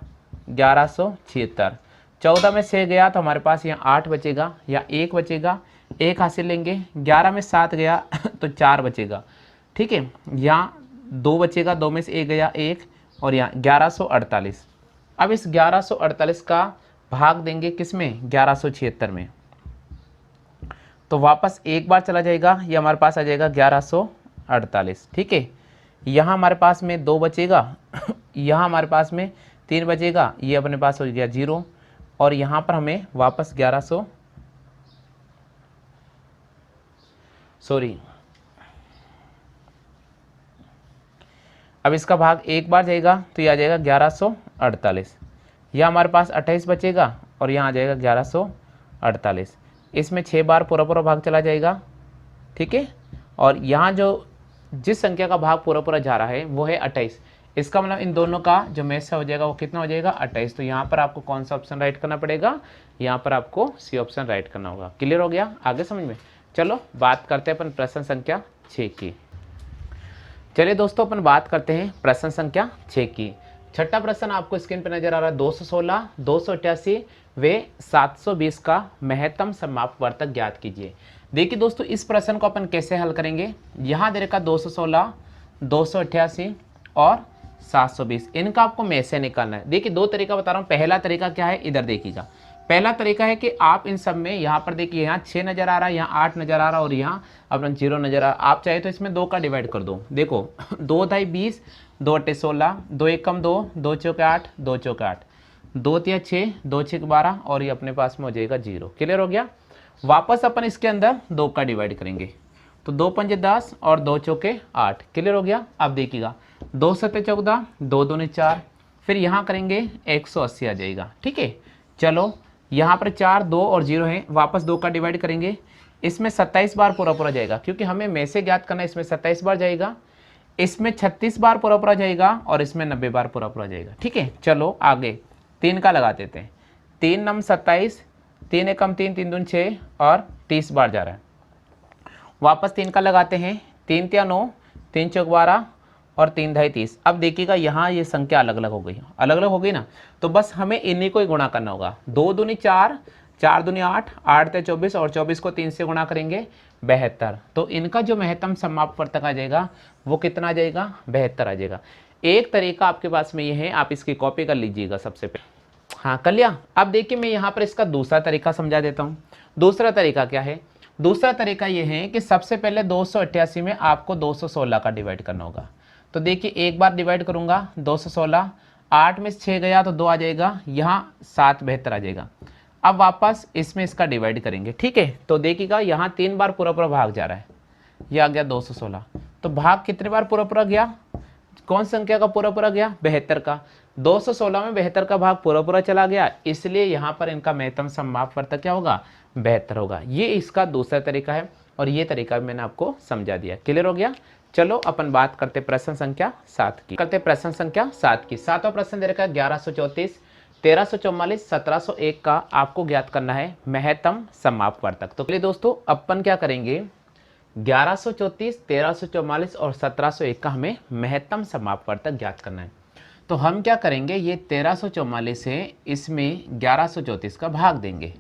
1176। 14 में 6 गया तो हमारे पास यहाँ 8 बचेगा या 1 बचेगा, एक हाथ से लेंगे। 11 में 7 गया तो 4 बचेगा। ठीक है। यहाँ 2 बचेगा, 2 में से 1 गया 1, और यहाँ 1148। अब इस 1148 का भाग देंगे किस में, 1176 में, तो वापस एक बार चला जाएगा, ये हमारे पास आ जाएगा 1148। ठीक है। यहाँ हमारे पास में 2 बचेगा यहाँ हमारे पास में 3 बचेगा, ये अपने पास हो गया 0, और यहाँ पर हमें वापस 1100 सॉरी अब इसका भाग एक बार जाएगा तो ये आ जाएगा 1148। यह हमारे पास 28 बचेगा और यहाँ आ जाएगा 1148। इसमें 6 बार पूरा पूरा भाग चला जाएगा। ठीक है। और यहाँ जो जिस संख्या का भाग पूरा पूरा जा रहा है वो है 28। इसका मतलब इन दोनों का जो मैच से हो जाएगा वो कितना हो जाएगा, 28। तो यहाँ पर आपको कौन सा ऑप्शन राइट करना पड़ेगा, यहाँ पर आपको सी ऑप्शन राइट करना होगा। क्लियर हो गया, आगे समझ में। चलो बात करते हैं अपन प्रश्न संख्या 6 की। चलिए दोस्तों अपन बात करते हैं प्रश्न संख्या 6 की। छठा प्रश्न आपको स्क्रीन पर नजर आ रहा है। 216, 288 व 720 का महत्तम समापवर्तक ज्ञात कीजिए। देखिए दोस्तों इस प्रश्न को अपन कैसे हल करेंगे। यहाँ दे रखा 216, 288 और 720, इनका आपको में से निकालना है। देखिए दो तरीका बता रहा हूँ। पहला तरीका क्या है, इधर देखिएगा। पहला तरीका है कि आप इन सब में, यहाँ पर देखिए यहाँ 6 नजर आ रहा है, यहाँ 8 नजर आ रहा है और यहाँ अपना 0 नजर आ रहा है। आप चाहे तो इसमें 2 का डिवाइड कर दो। देखो 2 ढाई 20, 2 अट्ठे 16, 2 एक कम 2, 2 चौके 8, 2 चौके 8, 2 तिया 6, 2 छः 12 और ये अपने पास में हो जाएगा 0। क्लियर हो गया। वापस अपन इसके अंदर 2 का डिवाइड करेंगे तो 2 पंजे 10 और 2 चौके 8। क्लियर हो गया। अब देखिएगा 2 सत्ते 14, 2 दूनी 4, फिर यहाँ करेंगे 180 आ जाएगा। ठीक है। चलो यहाँ पर 4, 2 और 0 है, वापस 2 का डिवाइड करेंगे। इसमें 27 बार पूरा पूरा जाएगा क्योंकि हमें में से ज्ञात करना है। इसमें 27 बार जाएगा, इसमें 36 बार पूरा पूरा जाएगा और इसमें 90 बार पूरा पूरा जाएगा। ठीक है। चलो आगे 3 का लगा देते हैं। 3 नम 27, 3 एकम 3, 3 दून 6 और 30 बार जा रहा है। वापस 3 का लगाते हैं। 3 तिया 9, 3 चौक 12 और 3 ढाई 30। अब देखिएगा यहाँ ये संख्या अलग अलग हो गई, अलग अलग हो गई ना, तो बस हमें इन्हीं को ही गुणा करना होगा। 2 दूनी 4, 4 दूनी 8, 8 ते 24 और 24 को 3 से गुणा करेंगे 72। तो इनका जो महत्तम समापवर्तक आ जाएगा वो कितना आ जाएगा, 72 आ जाएगा। एक तरीका आपके पास में ये है, आप इसकी कॉपी कर लीजिएगा सबसे पहले। हाँ कर लिया। अब देखिए मैं यहाँ पर इसका दूसरा तरीका समझा देता हूँ। दूसरा तरीका क्या है, दूसरा तरीका ये है कि सबसे पहले 288 में आपको 216 का डिवाइड करना होगा। तो देखिए एक बार डिवाइड करूंगा 216, 8 में 6 गया तो 2 आ जाएगा, यहाँ 7 72 आ जाएगा। अब वापस इसमें इसका डिवाइड करेंगे। ठीक है। तो देखिएगा यहाँ 3 बार पूरा पूरा भाग जा रहा है, ये आ गया 216। तो भाग कितने बार पूरा पूरा गया, कौन संख्या का पूरा पूरा गया, 72 का। 216 में 72 का भाग पूरा पूरा चला गया, इसलिए यहाँ पर इनका महत्तम समापवर्तक क्या होगा, 72 होगा। ये इसका दूसरा तरीका है और ये तरीका भी मैंने आपको समझा दिया। क्लियर हो गया। चलो अपन बात करते प्रश्न संख्या 7 की। करते प्रश्न संख्या 7 की। सातवां प्रश्न दे रखा है 1134, 1344, 1701 का आपको ज्ञात करना है महत्तम समापवर्तक। तो चलिए दोस्तों अपन क्या करेंगे, 1134, 1344 और 1701 का हमें महत्तम समापवर्तक ज्ञात करना है। तो हम क्या करेंगे, ये 1344 है, इसमें 1134 का भाग देंगे।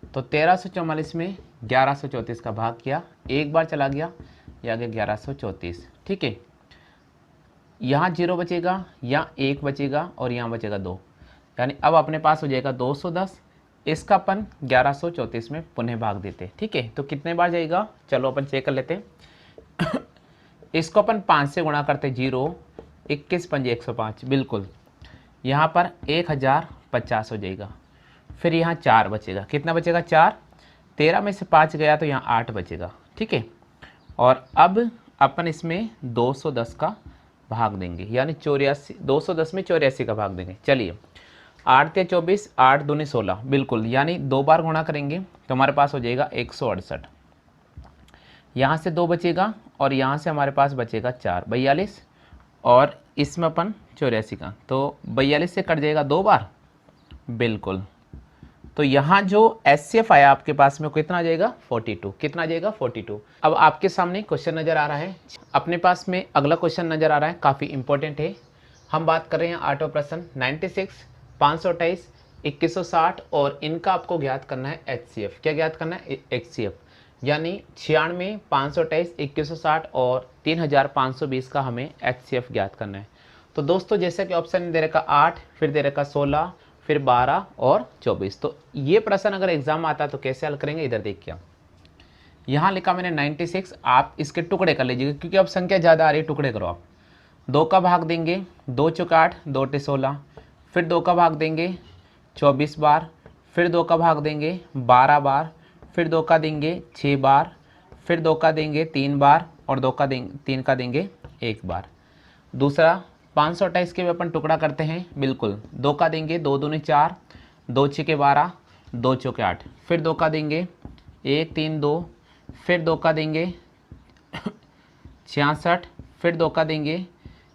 तो 1344 में 1134 का भाग किया, एक बार चला गया, ये आ गया 1134। ठीक है। यहाँ 0 बचेगा, यहाँ 1 बचेगा और यहाँ बचेगा 2, यानी अब अपने पास हो जाएगा 210। इसका अपन 1134 में पुनः भाग देते। ठीक है। तो कितने बार जाएगा, चलो अपन चेक कर लेते हैं। इसको अपन 5 से गुणा करते, 0, 21 पंजे 105, बिल्कुल। यहाँ पर 1050 हो जाएगा। फिर यहाँ 4 बचेगा, कितना बचेगा, 4। 13 में से 5 गया तो यहाँ 8 बचेगा। ठीक है। और अब अपन इसमें 210 का भाग देंगे, यानी 84, 210 में 84 का भाग देंगे। चलिए 8 ते 24, 8 दूनी 16, बिल्कुल, यानी 2 बार गुणा करेंगे तो हमारे पास हो जाएगा 168। यहाँ से 2 बचेगा और यहाँ से हमारे पास बचेगा 4, 42, और इसमें अपन 84 का, तो 42 से कट जाएगा 2 बार, बिल्कुल। तो यहाँ जो HCF आया आपके पास में कितना आ जाएगा, 42। कितना आ जाएगा, 42। अब आपके सामने क्वेश्चन नज़र आ रहा है, अपने पास में अगला क्वेश्चन नज़र आ रहा है, काफ़ी इंपॉर्टेंट है। हम बात कर रहे हैं 8वां प्रश्न, 96, 528, 2160 और इनका आपको ज्ञात करना है HCF। क्या ज्ञात करना है, HCF। यानी 96, 528, 2160 और 3520 का हमें HCF ज्ञात करना है। तो दोस्तों जैसे कि ऑप्शन दे रखा 8, फिर दे रखा 16, फिर 12 और 24। तो ये प्रश्न अगर एग्जाम आता तो कैसे हल करेंगे, इधर देखिए। यहाँ लिखा मैंने 96, आप इसके टुकड़े कर लीजिएगा क्योंकि अब संख्या ज़्यादा आ रही है, टुकड़े करो आप। 2 का भाग देंगे 2 चौक 8, 2 टे 16, फिर 2 का भाग देंगे 24 बार, फिर 2 का भाग देंगे 12 बार, फिर 2 का देंगे 6 बार, फिर 2 का देंगे 3 बार और 3 का देंगे 1 बार। दूसरा 528 के भी अपन टुकड़ा करते हैं, बिल्कुल। 2 का देंगे 2 दूनी 4, 2 छके 12, 2 चौके 8, फिर 2 का देंगे 1 3 2, फिर 2 का देंगे 66, फिर 2 का देंगे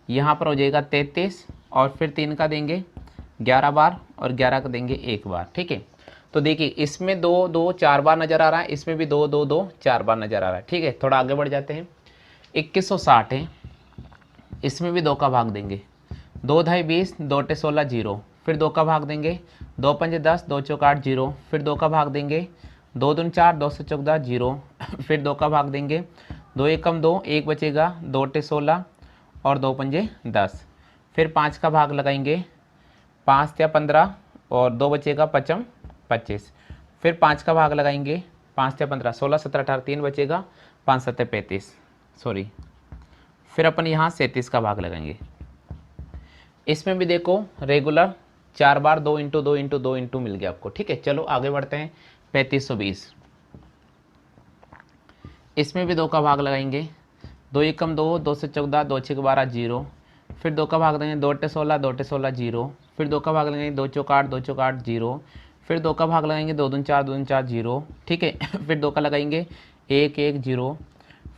यहाँ पर हो जाएगा 33 और फिर 3 का देंगे 11 बार और 11 का देंगे 1 बार। ठीक है, तो देखिए इसमें 2 2 4 बार नज़र आ रहा है, इसमें भी 2 2 2 4 बार नज़र आ रहा है। ठीक है, थोड़ा आगे बढ़ जाते हैं। 2160 है, इसमें भी 2 का भाग देंगे 2 ढाई 20, 2 टे 16 0, फिर 2 का भाग देंगे 2 पंजे 10, 2 चौक 8 0, फिर 2 का भाग देंगे 2 दून 4, 2 से चौक 10 0, फिर 2 का भाग देंगे 2 एकम 2, 1 बचेगा 2 टे 16 और 2 पंजे 10, फिर 5 का भाग लगाएंगे 5 या 15 और 2 बचेगा 5 25, फिर 5 का भाग लगाएंगे 5 या 15, 16 17 18, 3 बचेगा 5 7 35, सॉरी, फिर अपन यहाँ 37 का भाग लगाएंगे। इसमें भी देखो रेगुलर 4 बार 2 इंटू 2 इंटू 2 इंटू मिल गया आपको। ठीक है, चलो आगे बढ़ते हैं। 3520, इसमें भी 2 का भाग लगाएंगे 2 एकम 2, 2 से 14, 2 छक 12 0, फिर 2 का भाग देंगे 2 टे 16, 2 टे 16 0, फिर 2 का भाग लगाएंगे 2 चौक 8, 2 चौक 8 0, फिर 2 का भाग लगाएंगे 2 दून 4, 2 दून 4 0। ठीक है, फिर 2 का लगाएंगे 1 1 0,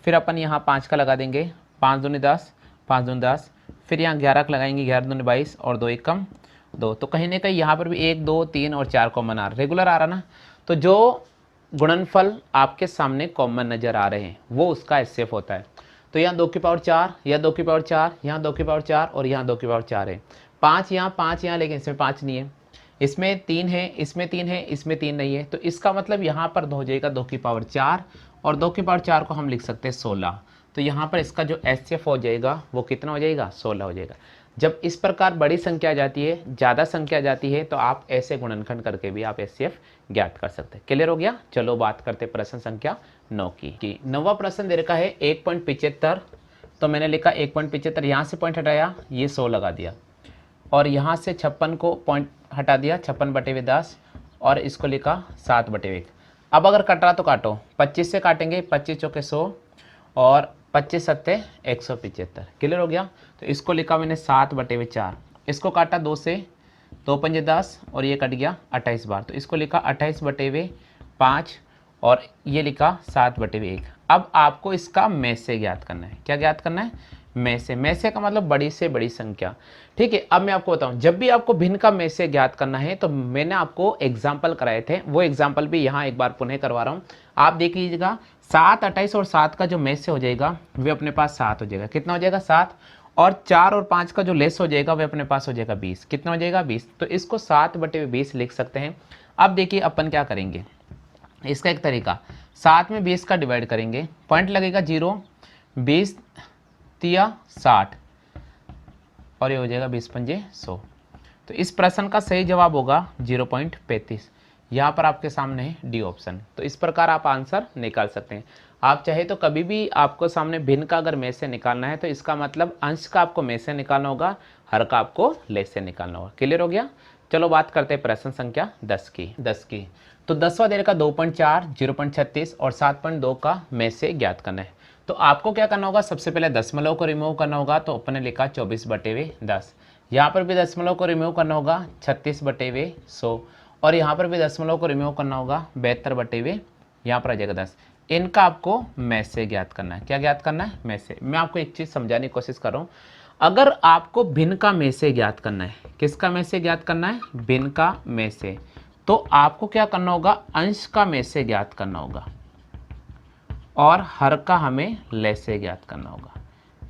फिर अपन यहाँ 5 का लगा देंगे 5 दूनी 10, 5 दूनी 10, फिर यहाँ 11 का लगाएंगे 11 दूनी 22 और 2 एकम 2। तो कहीं ना कहीं यहाँ पर भी 1 2 3 और 4 कॉमन आ रहा, रेगुलर आ रहा ना। तो जो गुणनफल आपके सामने कॉमन नज़र आ रहे हैं वो उसका HCF होता है। तो यहाँ 2 की पावर 4, यहाँ 2 की पावर 4, यहाँ 2 की पावर 4 और यहाँ 2 की पावर 4 है। 5 यहाँ, लेकिन इसमें 5 नहीं है, इसमें 3 है, इसमें 3 है, इसमें 3 नहीं है। तो इसका मतलब यहाँ पर हो जाएगा 2 की पावर 4 और 2 की पावर 4 को हम लिख सकते हैं 16। तो यहाँ पर इसका जो HCF हो जाएगा वो कितना हो जाएगा, 16 हो जाएगा। जब इस प्रकार बड़ी संख्या आ जाती है, ज़्यादा संख्या आ जाती है, तो आप ऐसे गुणनखंड करके भी आप HCF ज्ञात कर सकते हैं। क्लियर हो गया। चलो बात करते हैं प्रश्न संख्या 9 की। 9वां प्रश्न दे रखा है 1.75। तो मैंने लिखा 1.75, यहाँ से पॉइंट हटाया, ये 100 लगा दिया और यहाँ से 56 को पॉइंट हटा दिया, 56/10 और इसको लिखा 7/1। अब अगर कट रहा तो काटो, 25 से काटेंगे, 25 चौके 100 और 25 सत्ते 175। क्लियर हो गया। तो इसको लिखा मैंने 7/4, इसको काटा 2 से, 2 पंजे 10 और ये कट गया 28 बार। तो इसको लिखा 28/5 और ये लिखा 7/1। अब आपको इसका में से ज्ञात करना है। क्या ज्ञात करना है, में से का मतलब बड़ी से बड़ी संख्या। ठीक है, अब मैं आपको बताऊं, जब भी आपको भिन्न का में से ज्ञात करना है तो मैंने आपको एग्जाम्पल कराए थे, वो एग्जाम्पल भी यहाँ एक बार पुनः करवा रहा हूँ, आप देख लीजिएगा। 7 28 और 7 का जो में से हो जाएगा वे अपने पास 7 हो जाएगा। कितना हो जाएगा, 7। और 4 और 5 का जो लेस हो जाएगा वह अपने पास हो जाएगा 20। कितना हो जाएगा, 20। तो इसको 7/20 लिख सकते हैं। अब देखिए अपन क्या करेंगे, इसका एक तरीका, 7 में 20 का डिवाइड करेंगे, पॉइंट लगेगा 0, 20 तिया 60 और ये हो जाएगा 20 पंजे 100। तो इस प्रश्न का सही जवाब होगा 0.35। यहाँ पर आपके सामने है डी ऑप्शन। तो इस प्रकार आप आंसर निकाल सकते हैं। आप चाहे तो कभी भी आपको सामने भिन्न का अगर में से निकालना है तो इसका मतलब अंश का आपको में से निकालना होगा, हर का आपको ले से निकालना होगा। क्लियर हो गया। चलो बात करते हैं प्रश्न संख्या 10 की। तो 10वां दे रखा 2.4, 0.36 और 7.2 का में से ज्ञात करना है। तो आपको क्या करना होगा, सबसे पहले दशमलव को रिमूव करना होगा। तो अपन ने लिखा 24/10। यहाँ पर भी दशमलव को रिमूव करना होगा 36/100 और यहाँ पर भी दशमलव को रिमूव करना होगा 72/, यहाँ पर आ जाएगा 10। इनका आपको में से ज्ञात करना है। क्या ज्ञात करना है, में से। मैं आपको एक चीज़ समझाने की कोशिश कर रहा हूँ, अगर आपको भिन्न का में से ज्ञात करना है, किसका में से ज्ञात करना है, भिन्न का में से, तो आपको क्या करना होगा, अंश का में से ज्ञात करना होगा और हर का हमें ले से ज्ञात करना होगा।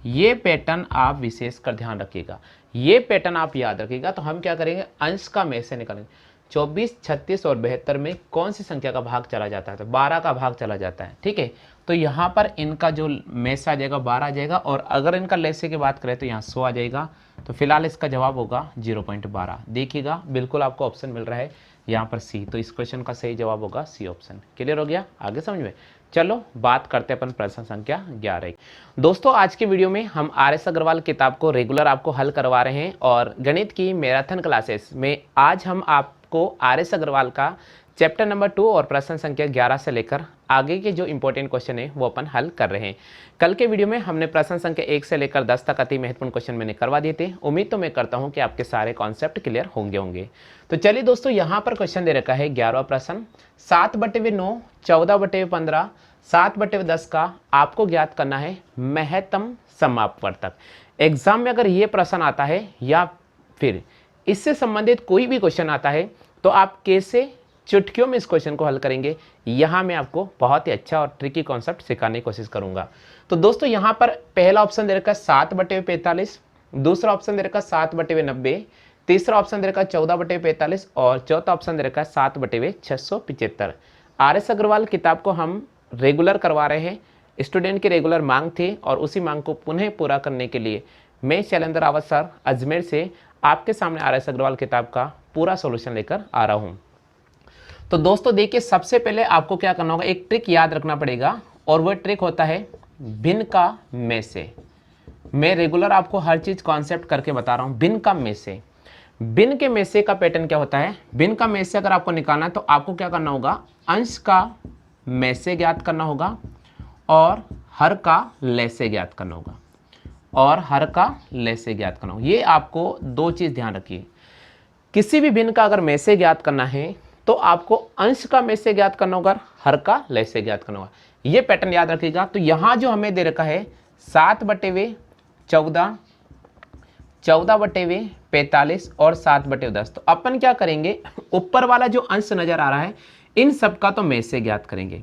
ये पैटर्न आप विशेष कर ध्यान रखिएगा, ये पैटर्न आप याद रखिएगा। तो हम क्या करेंगे, अंश का में से निकालेंगे। 24, 36 और 72 में कौन सी संख्या का भाग चला जाता है? तो 12 का भाग चला जाता है। ठीक है, तो यहाँ पर इनका जो में से आ जाएगा 12 आ जाएगा, और अगर इनका लेसे की बात करें तो यहाँ 100 आ जाएगा। तो फिलहाल इसका जवाब होगा 0.12। देखिएगा बिल्कुल आपको ऑप्शन मिल रहा है यहाँ पर सी, तो इस क्वेश्चन का सही जवाब होगा सी ऑप्शन। क्लियर हो गया? आगे समझ में? चलो बात करते हैं अपन प्रश्न संख्या 11। दोस्तों आज के वीडियो में हम RS अग्रवाल किताब को रेगुलर आपको हल करवा रहे हैं, और गणित की मैराथन क्लासेस में आज हम आपको RS अग्रवाल का चैप्टर नंबर 2 और प्रश्न संख्या 11 से लेकर आगे के जो इंपॉर्टेंट क्वेश्चन है वो अपन हल कर रहे हैं। कल के वीडियो में हमने प्रश्न संख्या 1 से लेकर 10 तक अति महत्वपूर्ण क्वेश्चन मैंने करवा दिए थे। उम्मीद तो मैं करता हूं कि आपके सारे कॉन्सेप्ट क्लियर होंगे। तो चलिए दोस्तों, यहाँ पर क्वेश्चन दे रखा है 11वां प्रश्न, 7/9, 14/15, 7/10 का आपको ज्ञात करना है महत्तम समापवर्तक। एग्जाम में अगर ये प्रश्न आता है या फिर इससे संबंधित कोई भी क्वेश्चन आता है तो आप कैसे चुटकियों में इस क्वेश्चन को हल करेंगे, यहाँ मैं आपको बहुत ही अच्छा और ट्रिकी कॉन्सेप्ट सिखाने की कोशिश करूंगा। तो दोस्तों यहाँ पर पहला ऑप्शन दे रखा है 7/45, दूसरा ऑप्शन दे रखा है 7/90, तीसरा ऑप्शन दे रखा है 14/45 और चौथा ऑप्शन दे रखा है 7/675। RS अग्रवाल किताब को हम रेगुलर करवा रहे हैं, स्टूडेंट की रेगुलर मांग थी, और उसी मांग को पुनः पूरा करने के लिए मैं शैलेंद्र रावत सर अजमेर से आपके सामने RS अग्रवाल किताब का पूरा सॉल्यूशन लेकर आ रहा हूँ। तो दोस्तों देखिए, सबसे पहले आपको क्या करना होगा, एक ट्रिक याद रखना पड़ेगा, और वह ट्रिक होता है भिन्न का में से। मैं रेगुलर आपको हर चीज कॉन्सेप्ट करके बता रहा हूँ। भिन्न का में से, भिन्न के में से का पैटर्न क्या होता है? भिन्न का में से अगर आपको निकालना है तो आपको क्या करना होगा, अंश का में से ज्ञात करना होगा और हर का ले से ज्ञात करना होगा, और हर का ले से ज्ञात करना होगा। ये आपको दो चीज ध्यान रखिए, किसी भी भिन्न का अगर में से ज्ञात करना है तो आपको अंश का में से ज्ञात करना होगा, हर का ले से ज्ञात करना होगा। ये पैटर्न याद रखिएगा। तो यहां जो हमें दे रखा है 7/14, 14/45 और 7/10, तो अपन क्या करेंगे, ऊपर वाला जो अंश नजर आ रहा है इन सबका तो में से ज्ञात करेंगे,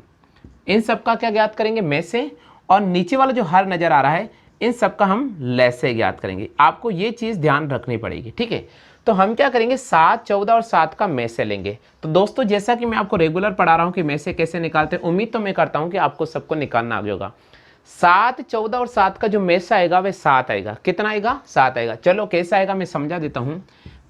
इन सबका क्या ज्ञात करेंगे, में से, और नीचे वाला जो हर नजर आ रहा है इन सबका हम ले से ज्ञात करेंगे। आपको ये चीज ध्यान रखनी पड़ेगी। ठीक है, तो हम क्या करेंगे, 7, 14 और 7 का में से लेंगे। तो दोस्तों जैसा कि मैं आपको रेगुलर पढ़ा रहा हूं कि में से कैसे निकालते हैं, उम्मीद तो मैं करता हूं कि आपको सबको निकालना आ गया होगा। 7, 14 और 7 का जो में से आएगा वह 7 आएगा। कितना आएगा? 7 आएगा। चलो कैसा आएगा मैं समझा देता हूं।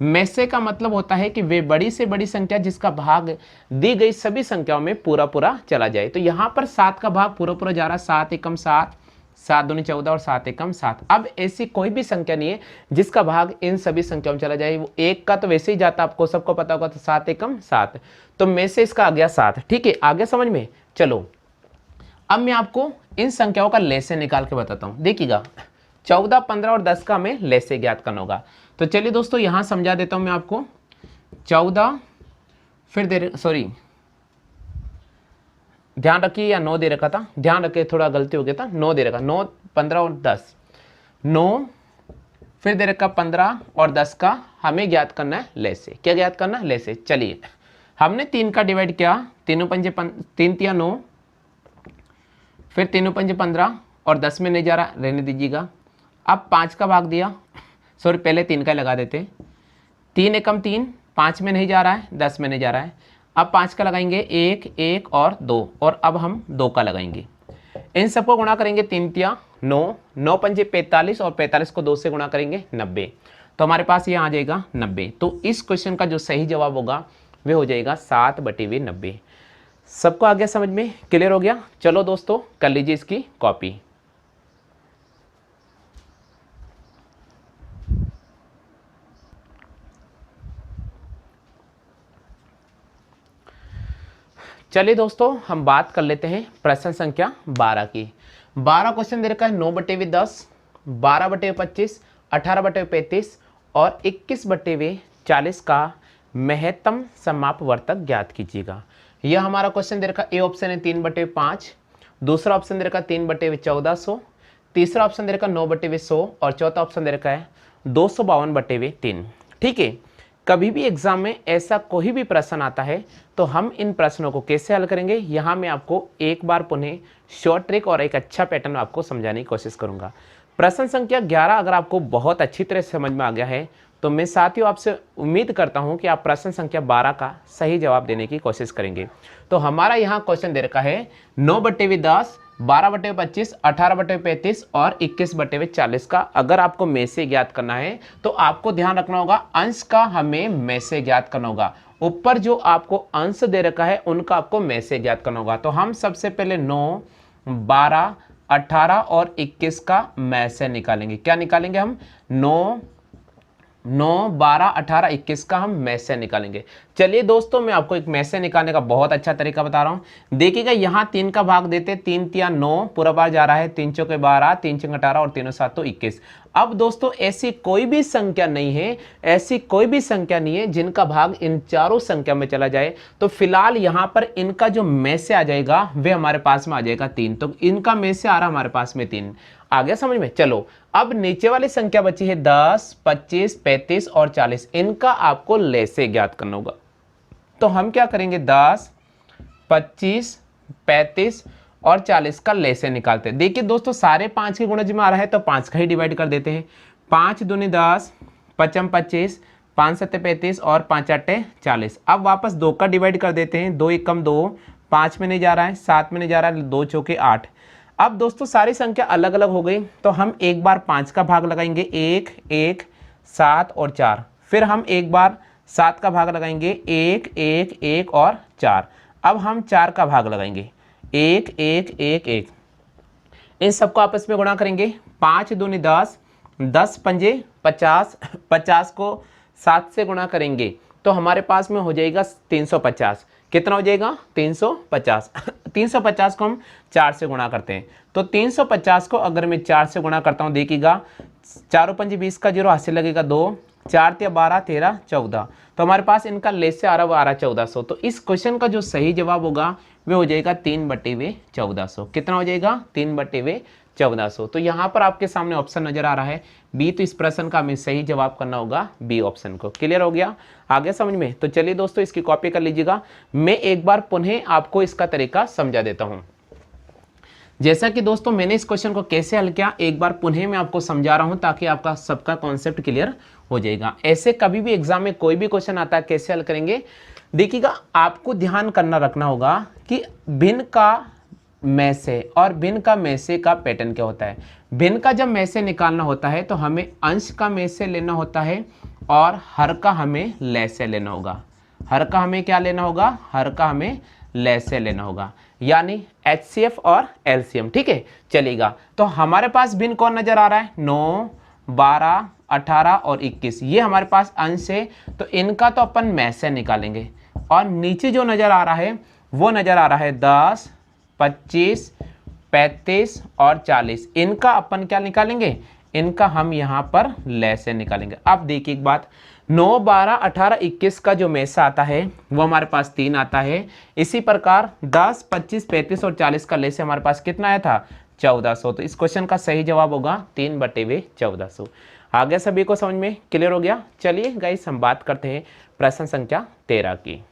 में से का मतलब होता है कि वे बड़ी से बड़ी संख्या जिसका भाग दी गई सभी संख्याओं में पूरा पूरा चला जाए। तो यहाँ पर 7 का भाग पूरा पूरा जा रहा है, 7 एकम 7, 7 दूनी 14 और 7 एकम 7। अब ऐसी कोई भी संख्या नहीं है जिसका भाग इन सभी संख्याओं में चला जाए। वो एक का तो वैसे ही जाता, आपको सबको पता होगा, तो 7 एकम 7, तो में से इसका आ गया 7। ठीक है, आगे समझ में? चलो अब मैं आपको इन संख्याओं का ले से निकाल के बताता हूं। देखिएगा 14, 15 और 10 का हमें ले से ज्ञात करना होगा। तो चलिए दोस्तों यहां समझा देता हूं मैं आपको। 14 फिर ध्यान रखिए, या 9 दे रखा था, ध्यान रखिए, थोड़ा गलती हो गया था, 9 दे रखा, 9, 15 और 10, 9 फिर दे रखा 15 और 10 का हमें ज्ञात करना है ले से। क्या ज्ञात करना है? ले से। चलिए हमने 3 का डिवाइड किया, 3 तिया 9, फिर 3 पंजे 15 और 10 में नहीं जा रहा, रहने दीजिएगा। अब 5 का भाग दिया, सॉरी पहले 3 का लगा देते, 3 एकम 3, 5 में नहीं जा रहा है, 10 में नहीं जा रहा है। अब 5 का लगाएंगे, 1, 1 और 2, और अब हम 2 का लगाएंगे। इन सबको गुणा करेंगे, 3 तिया 9, 9 पंजे 45 और 45 को 2 से गुणा करेंगे 90, तो हमारे पास ये आ जाएगा 90। तो इस क्वेश्चन का जो सही जवाब होगा वह हो जाएगा 7/90। सबको आ गया समझ में? क्लियर हो गया? चलो दोस्तों कर लीजिए इसकी कॉपी। चलिए दोस्तों हम बात कर लेते हैं प्रश्न संख्या 12 की। 12 क्वेश्चन दे रखा है 9/10, 12/25, 18/35 और 21/40 का महत्तम समापवर्तक ज्ञात कीजिएगा। यह हमारा क्वेश्चन दे रखा ए ऑप्शन है 3/5, दूसरा ऑप्शन दे रखा 3/1400, तीसरा ऑप्शन दे रखा 9/100 और चौथा ऑप्शन दे रखा है 252/3। ठीक है, कभी भी एग्जाम में ऐसा कोई भी प्रश्न आता है तो हम इन प्रश्नों को कैसे हल करेंगे, यहाँ मैं आपको एक बार पुनः शॉर्ट ट्रिक और एक अच्छा पैटर्न आपको समझाने की कोशिश करूंगा। प्रश्न संख्या 11 अगर आपको बहुत अच्छी तरह से समझ में आ गया है तो मैं साथियों आपसे उम्मीद करता हूं कि आप प्रश्न संख्या 12 का सही जवाब देने की कोशिश करेंगे। तो हमारा यहाँ क्वेश्चन दे रखा है 9/10, 12/25, 18/35 और 21/40 का अगर आपको में से ज्ञात करना है तो आपको ध्यान रखना होगा अंश का हमें में से ज्ञात करना होगा। ऊपर जो आपको अंश दे रखा है उनका आपको में से ज्ञात करना होगा। तो हम सबसे पहले 9, 12, 18 और 21 का में से निकालेंगे। क्या निकालेंगे हम? 9, 12, 18, 21 का हम में से निकालेंगे। चलिए दोस्तों मैं आपको एक में से निकालने का बहुत अच्छा तरीका बता रहा हूं। देखिएगा यहाँ 3 का भाग देते, 3 तिया 9, पूरा बार जा रहा है, 3 चौके 12, 3 छंग 18 और 3 7 तो 21। अब दोस्तों ऐसी कोई भी संख्या नहीं है, ऐसी कोई भी संख्या नहीं है जिनका भाग इन चारों संख्या में चला जाए। तो फिलहाल यहाँ पर इनका जो में से आ जाएगा वे हमारे पास में आ जाएगा 3। तो इनका में से आ रहा हमारे पास में 3। आ गया समझ में? चलो अब नीचे वाली संख्या बची है 10, 25, 35 और 40। इनका आपको लेसे ज्ञात करना होगा। तो हम क्या करेंगे? 10, 25, 35 और 40 का लेसे निकालते हैं। देखिए दोस्तों सारे 5 के गुणज में आ रहा है तो 5 का ही डिवाइड कर देते हैं। 5 दूनी 10, 5 25, 5 7 35 और 5 8 40। अब वापस 2 का डिवाइड कर देते हैं। 2 एकम 2, 5 में नहीं जा रहा है, 7 में नहीं जा रहा है, 2 चौके 8। अब दोस्तों सारी संख्या अलग अलग हो गई तो हम एक बार 5 का भाग लगाएंगे, 1, 1, 7 और 4। फिर हम एक बार 7 का भाग लगाएंगे, 1, 1, 1 और 4। अब हम 4 का भाग लगाएंगे, 1, 1, 1, 1। इन सबको आपस में गुणा करेंगे। 5 दूनी 10, 10 पंजे 50, 50 को 7 से गुणा करेंगे तो हमारे पास में हो जाएगा 350। कितना हो जाएगा? 350। 350 को हम 4 से गुणा करते हैं तो 350 को अगर मैं 4 से गुणा करता हूं, देखिएगा 4 5 20 का 0 हासिल लगेगा 2, 4 × 12 13 14। तो हमारे पास इनका लेस से आ रहा है 1400। तो इस क्वेश्चन का जो सही जवाब होगा वे हो जाएगा 3/1400। कितना हो जाएगा? 3/1400। तो यहाँ पर आपके सामने ऑप्शन नजर आ रहा है बी। तो इस प्रश्न का हमें सही जवाब करना होगा बी ऑप्शन को। क्लियर हो गया? आगे समझ में? तो चलिए दोस्तों इसकी कॉपी कर लीजिएगा। मैं एक बार पुनः आपको इसका तरीका समझा देता हूँ। जैसा कि दोस्तों मैंने इस क्वेश्चन को कैसे हल किया एक बार पुनः मैं आपको समझा रहा हूं ताकि आपका सबका कॉन्सेप्ट क्लियर हो जाएगा। ऐसे कभी भी एग्जाम में कोई भी क्वेश्चन आता है कैसे हल करेंगे, देखिएगा आपको ध्यान करना रखना होगा कि भिन्न का में से और भिन्न का में से का पैटर्न क्या होता है। भिन्न का जब में से निकालना होता है तो हमें अंश का में से लेना होता है और हर का हमें लैसे लेना होगा। हर का हमें क्या लेना होगा? हर का हमें लैसे लेना होगा, यानी HCF और LCM। ठीक है, चलेगा। तो हमारे पास भिन्न कौन नजर आ रहा है? 9, 12, 18 और 21। ये हमारे पास अंश है तो इनका तो अपन में से निकालेंगे। और नीचे जो नजर आ रहा है वो नजर आ रहा है 10, 25, 35 और 40। इनका अपन क्या निकालेंगे? इनका हम यहाँ पर लैसे निकालेंगे। अब देखिए एक बात, 9, 12, 18, 21 का जो में से आता है वो हमारे पास 3 आता है। इसी प्रकार 10, 25, 35 और 40 का लेसे हमारे पास कितना आया था? 1400। तो इस क्वेश्चन का सही जवाब होगा 3/1400। आगे सभी को समझ में क्लियर हो गया? चलिए गाइस हम बात करते हैं प्रश्न संख्या 13 की।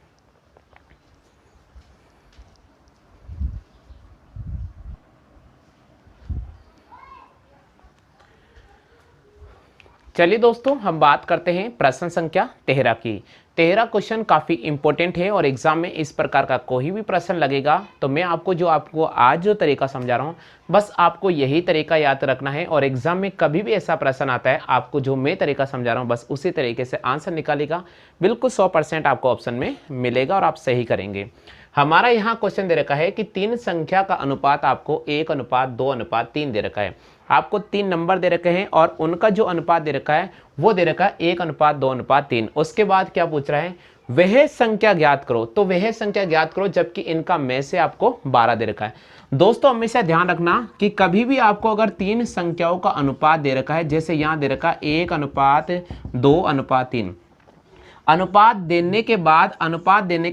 चलिए दोस्तों हम बात करते हैं प्रश्न संख्या 13 की। 13 क्वेश्चन काफ़ी इंपॉर्टेंट है और एग्जाम में इस प्रकार का कोई भी प्रश्न लगेगा तो मैं आपको आज जो तरीका समझा रहा हूँ बस आपको यही तरीका याद रखना है। और एग्जाम में कभी भी ऐसा प्रश्न आता है आपको जो मैं तरीका समझा रहा हूँ बस उसी तरीके से आंसर निकालेगा। बिल्कुल 100% आपको ऑप्शन में मिलेगा और आप सही करेंगे। हमारा यहाँ क्वेश्चन दे रखा है कि 3 संख्या का अनुपात आपको 1:2:3 दे रखा है। आपको 3 नंबर दे रखे हैं और उनका जो अनुपात दे रखा है वो दे रखा है 1:2:3। उसके बाद क्या पूछ रहा है? वह संख्या ज्ञात करो। तो वह संख्या ज्ञात करो जबकि इनका में से आपको 12 दे रखा है। दोस्तों हमेशा ध्यान रखना कि कभी भी आपको अगर 3 संख्याओं का अनुपात दे रखा है, जैसे यहाँ दे रखा है 1:2:3, अनुपात देने के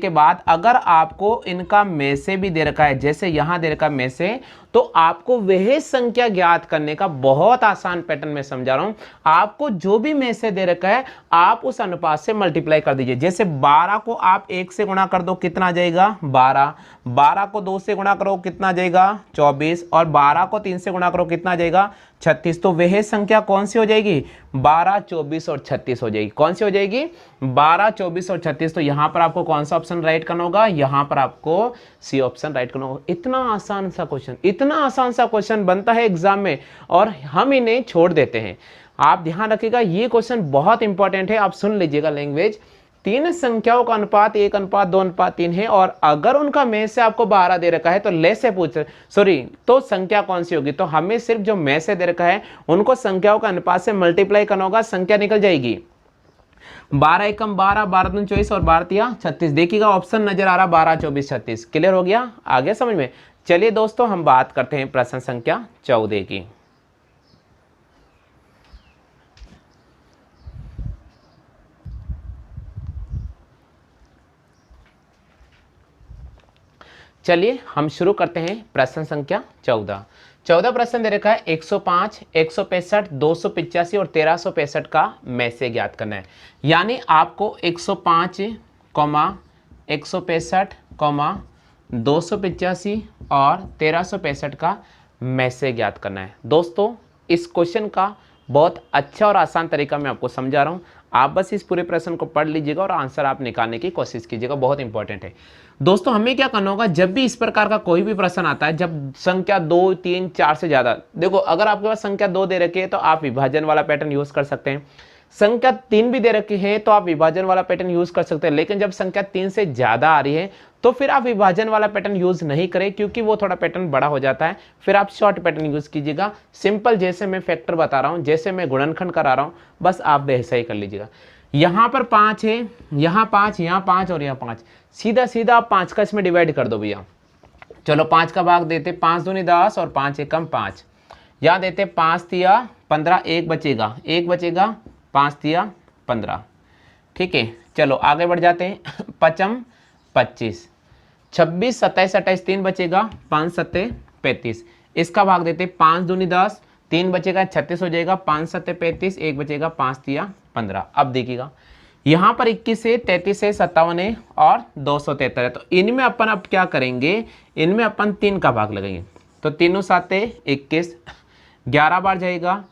बाद अगर आपको इनका में से भी दे रखा है, जैसे यहाँ दे रखा है में से, तो आपको वह संख्या ज्ञात करने का बहुत आसान पैटर्न मैं समझा रहा हूं। आपको जो भी में से दे रखा है आप उस अनुपात से मल्टीप्लाई कर दीजिए। जैसे 12 को आप 1 से गुणा कर दो, कितना आ जाएगा 12। 12 को 2 से गुणा करो, कितना आ जाएगा 24। और 12 को 3 से गुणा करो, कितना आ जाएगा 36। तो वह संख्या कौन सी हो जाएगी 12, 24 और 36 हो जाएगी। कौन सी हो जाएगी 12, 24 और 36। तो यहां पर आपको कौन सा ऑप्शन राइट करना होगा, यहां पर आपको सी ऑप्शन राइट करना होगा। इतना आसान सा क्वेश्चन, इतना आसान सा क्वेश्चन बनता है एग्जाम में और हम इन्हें छोड़ देते हैं। आप ध्यान रखिएगा, ये क्वेश्चन बहुत इंपॉर्टेंट है। आप सुन लीजिएगा लैंग्वेज। 3 संख्याओं का अनुपात 1:2:3 है और अगर उनका में से आपको 12 दे रखा है तो ले से पूछ तो संख्या कौन सी होगी। तो हमें सिर्फ जो में से दे रखा है उनको संख्याओं का अनुपात से मल्टीप्लाई करना होगा, संख्या निकल जाएगी 12 एकम 12, 12 दूनी 24 और 12 तिया 36। देखिएगा ऑप्शन नजर आ रहा 12, 24, 36। क्लियर हो गया, आ गया समझ में। चलिए दोस्तों हम बात करते हैं प्रश्न संख्या 14 की। चलिए हम शुरू करते हैं प्रश्न संख्या 14 प्रश्न दे रखा है 105, 165, 285 और 1365 का में से ज्ञात करना है। यानी आपको 105, 165, 285 और 1365 का में से ज्ञात करना है। दोस्तों इस क्वेश्चन का बहुत अच्छा और आसान तरीका मैं आपको समझा रहा हूं। आप बस इस पूरे प्रश्न को पढ़ लीजिएगा और आंसर आप निकालने की कोशिश कीजिएगा, बहुत इंपॉर्टेंट है। दोस्तों हमें क्या करना होगा, जब भी इस प्रकार का कोई भी प्रश्न आता है, जब संख्या 2, 3, 4 से ज्यादा, देखो अगर आपके पास संख्या 2 दे रखी है तो आप विभाजन वाला पैटर्न यूज कर सकते हैं। संख्या 3 भी दे रखी है तो आप विभाजन वाला पैटर्न यूज कर सकते हैं। लेकिन जब संख्या 3 से ज्यादा आ रही है तो फिर आप विभाजन वाला पैटर्न यूज नहीं करें, क्योंकि वो थोड़ा पैटर्न बड़ा हो जाता है। फिर आप शॉर्ट पैटर्न यूज कीजिएगा। सिंपल जैसे मैं फैक्टर बता रहा हूं, जैसे मैं गुणनखंड करा रहा हूं, बस आप वैसा ही कर लीजिएगा। यहां पर 5 है, यहां 5, यहां 5 और यहां 5, सीधा सीधा आप 5 का इसमें डिवाइड कर दो भैया। चलो 5 का भाग देते, 5 दूनी 10 और 5 एकम 5। यहां देते 5 तिया 15, एक बचेगा 5 तिया 15। ठीक है, चलो आगे बढ़ जाते हैं। 5 25, 26, 27, 28, 3 बचेगा, 5 7 35। इसका भाग देते 5 दूनी 10, 3 बचेगा 36 हो जाएगा, 5 7 35, एक बचेगा 5 तिया 15। अब देखिएगा यहां पर 21 है, 33 है, 57 है और 273 है। तो इनमें अपन अब क्या करेंगे, इनमें अपन 3 का भाग लगाएंगे। तो 3 7 21, 11 बार जाएगा,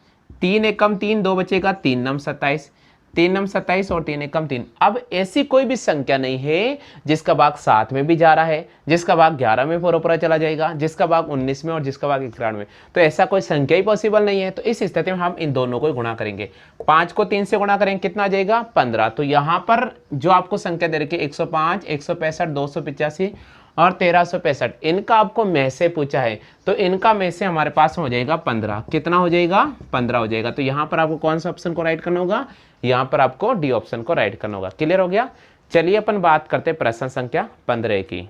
3 एकम 3, 2 बचेगा, 3 9 27, 3 9 27 और 3 एकम 3। अब ऐसी कोई भी संख्या नहीं है जिसका भाग 7 में भी जा रहा है, जिसका भाग 11 में पूरा चला जाएगा, जिसका भाग 19 में और जिसका भाग 91 में। तो ऐसा कोई संख्या ही पॉसिबल नहीं है। तो इस स्थिति में हम इन दोनों को गुणा करेंगे। 5 को 3 से गुणा करेंगे, कितना आ जाएगा 15। तो यहां पर जो आपको संख्या दे रखी है 105, 165, 285 और 1365, इनका आपको में से पूछा है। तो इनका में से हमारे पास हो जाएगा 15। कितना हो जाएगा 15 हो जाएगा। तो यहां पर आपको कौन सा ऑप्शन को राइट करना होगा, यहां पर आपको डी ऑप्शन को राइट करना होगा। क्लियर हो गया। चलिए अपन बात करते हैं प्रश्न संख्या 15 की।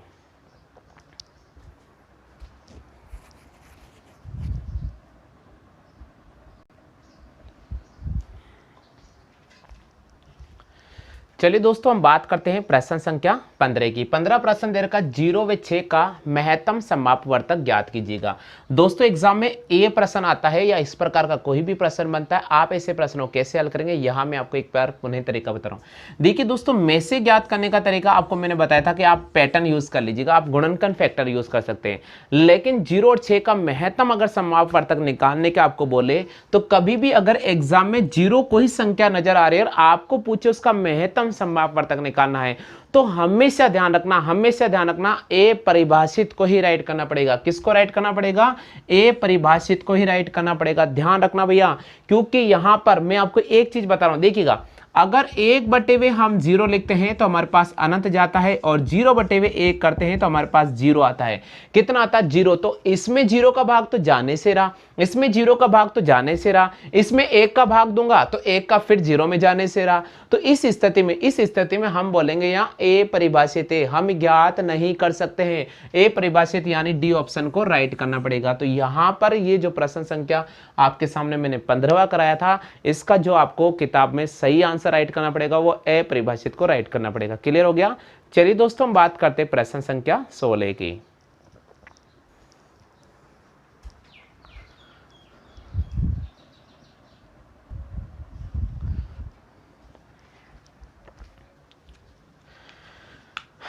चलिए दोस्तों हम बात करते हैं प्रश्न संख्या 15 की। 15 प्रश्न दे रखा 0 व 6 का महत्तम समापवर्तक ज्ञात कीजिएगा। दोस्तों एग्जाम में ये प्रश्न आता है या इस प्रकार का कोई भी प्रश्न बनता है, आप ऐसे प्रश्नों कैसे हल करेंगे, यहां मैं आपको एक बार पुनः तरीका बता रहा हूं। देखिए दोस्तों में से ज्ञात करने का तरीका आपको मैंने बताया था कि आप पैटर्न यूज कर लीजिएगा, आप गुणनखंड फैक्टर यूज कर सकते हैं। लेकिन 0 और 6 का महत्तम अगर समापवर्तक निकालने के आपको बोले तो कभी भी अगर एग्जाम में 0 कोई संख्या नजर आ रही है और आपको पूछे उसका महत्तम समापवर्तक निकालना है, तो हमेशा ध्यान रखना ए परिभाषित को ही राइट करना पड़ेगा। किसको राइट करना पड़ेगा, ए परिभाषित को ही राइट करना पड़ेगा। ध्यान रखना भैया, क्योंकि यहां पर मैं आपको एक चीज बता रहा हूं। देखिएगा अगर 1/1 हम 0 लिखते हैं तो हमारे पास अनंत जाता है और 0/1 करते हैं तो हमारे पास 0 आता है। कितना आता है 0। तो इसमें 0 का भाग तो जाने से रहा, इसमें 0 का भाग तो जाने से रहा, इसमें 1 का भाग दूंगा तो 1 का फिर 0 में जाने से रहा। तो इस स्थिति में हम बोलेंगे यहाँ ए परिभाषित है, हम ज्ञात नहीं कर सकते हैं। ए परिभाषित यानी डी ऑप्शन को राइट करना पड़ेगा। तो यहां पर ये जो प्रश्न संख्या आपके सामने मैंने 15वां कराया था, इसका जो आपको किताब में सही आंसर राइट करना पड़ेगा वो ए परिभाषित को राइट करना पड़ेगा। क्लियर हो गया। चलिए दोस्तों हम बात करते हैं प्रश्न संख्या 16 की।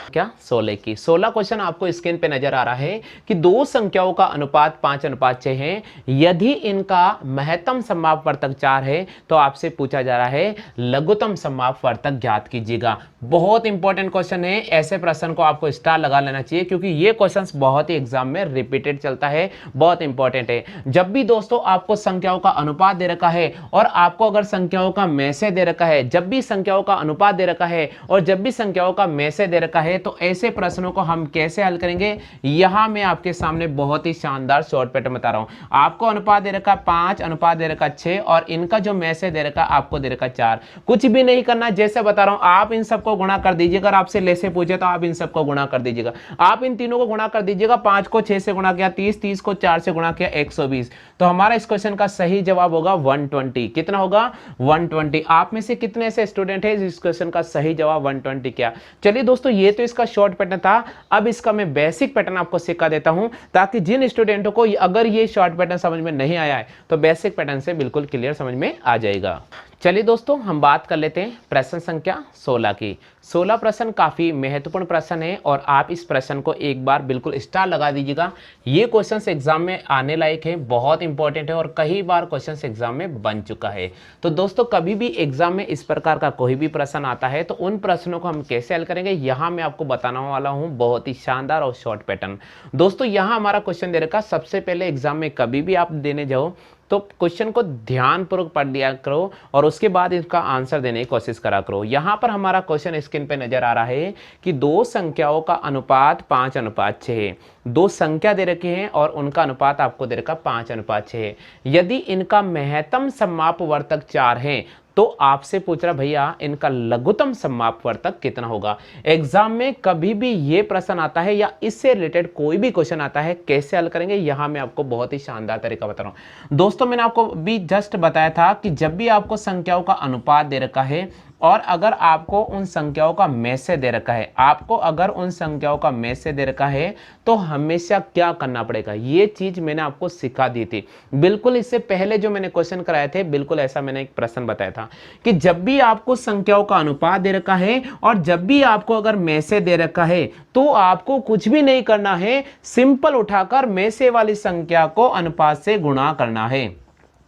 क्या 16 की। 16 क्वेश्चन आपको स्क्रीन पे नजर आ रहा है कि दो संख्याओं का अनुपात 5:6 है, यदि इनका महत्तम समापवर्तक 4 है तो आपसे पूछा जा रहा है लघुत्तम समापवर्तक ज्ञात कीजिएगा। बहुत इंपॉर्टेंट क्वेश्चन है, ऐसे प्रश्न को आपको स्टार लगा लेना चाहिए क्योंकि ये क्वेश्चन बहुत ही एग्जाम में रिपीटेड चलता है, बहुत इंपॉर्टेंट है। जब भी दोस्तों आपको संख्याओं का अनुपात दे रखा है और आपको अगर संख्याओं का मैसेज दे रखा है, जब भी संख्याओं का अनुपात दे रखा है और जब भी संख्याओं का मैसेज दे रखा है, तो ऐसे प्रश्नों को हम कैसे हल करेंगे, यहां मैं आपके सामने बहुत ही शानदार शॉर्ट पैटर्न बता रहा हूं। आपको अनुपात दे रखा 5, अनुपात दे रखा 6 और इनका जो मैसेज दे रखा आपको दे रखा 4। कुछ भी नहीं करना, जैसे बता रहा हूं आप इन सबको गुणा कर दीजिएगा। अगर आपसे लेसे पूछे तो आप इन सबको गुणा कर दीजिएगा। आप इन तीनों को गुणा कर दीजिएगा। 5 को 6 से गुणा किया 30, 30 को 4 से गुणा किया 120। तो हमारा इस क्वेश्चन का सही जवाब होगा 120। कितना होगा 120। आप में से कितने ऐसे स्टूडेंट हैं इस क्वेश्चन का सही जवाब 120 क्या। चलिए दोस्तों, ये तो इसका शॉर्ट पैटर्न था। अब इसका मैं बेसिक पैटर्न आपको सिखा देता हूं ताकि जिन स्टूडेंटों को अगर ये शॉर्ट पैटर्न समझ में नहीं आया है तो बेसिक पैटर्न से बिल्कुल क्लियर समझ में आ जाएगा। चलिए दोस्तों, हम बात कर लेते हैं प्रश्न संख्या 16 की। 16 प्रश्न काफी महत्वपूर्ण प्रश्न है और आप इस प्रश्न को एक बार बिल्कुल स्टार लगा दीजिएगा। ये क्वेश्चन एग्जाम में आने लायक है, बहुत इंपॉर्टेंट है और कई बार क्वेश्चन एग्जाम में बन चुका है। तो दोस्तों, कभी भी एग्जाम में इस प्रकार का कोई भी प्रश्न आता है तो उन प्रश्नों को हम कैसे हल करेंगे, यहाँ मैं आपको बताने वाला हूँ बहुत ही शानदार और शॉर्ट पैटर्न। दोस्तों, यहाँ हमारा क्वेश्चन दे रखा, सबसे पहले एग्जाम में कभी भी आप देने जाओ तो क्वेश्चन को ध्यानपूर्वक पढ़ लिया करो और उसके बाद इसका आंसर देने की कोशिश करा करो। यहां पर हमारा क्वेश्चन स्क्रीन पे नजर आ रहा है कि दो संख्याओं का अनुपात 5:6 है। दो संख्या दे रखी हैं और उनका अनुपात आपको दे रखा 5:6 है। यदि इनका महत्तम समापवर्तक 4 है तो आपसे पूछ रहा भैया इनका लघुत्तम समापवर्तक कितना होगा। एग्जाम में कभी भी ये प्रश्न आता है या इससे रिलेटेड कोई भी क्वेश्चन आता है, कैसे हल करेंगे यहां मैं आपको बहुत ही शानदार तरीका बता रहा हूं। दोस्तों, मैंने आपको भी जस्ट बताया था कि जब भी आपको संख्याओं का अनुपात दे रखा है और अगर आपको उन संख्याओं का मैसेज दे रखा है, आपको अगर उन संख्याओं का मैसेज दे रखा है तो हमेशा क्या करना पड़ेगा, ये चीज मैंने आपको सिखा दी थी। बिल्कुल इससे पहले जो मैंने क्वेश्चन कराए थे, बिल्कुल ऐसा मैंने एक प्रश्न बताया था कि जब भी आपको संख्याओं का अनुपात दे रखा है और जब भी आपको अगर मैसेज दे रखा है तो आपको कुछ भी नहीं करना है, सिंपल उठाकर मैसेज वाली संख्या को अनुपात से गुणा करना है।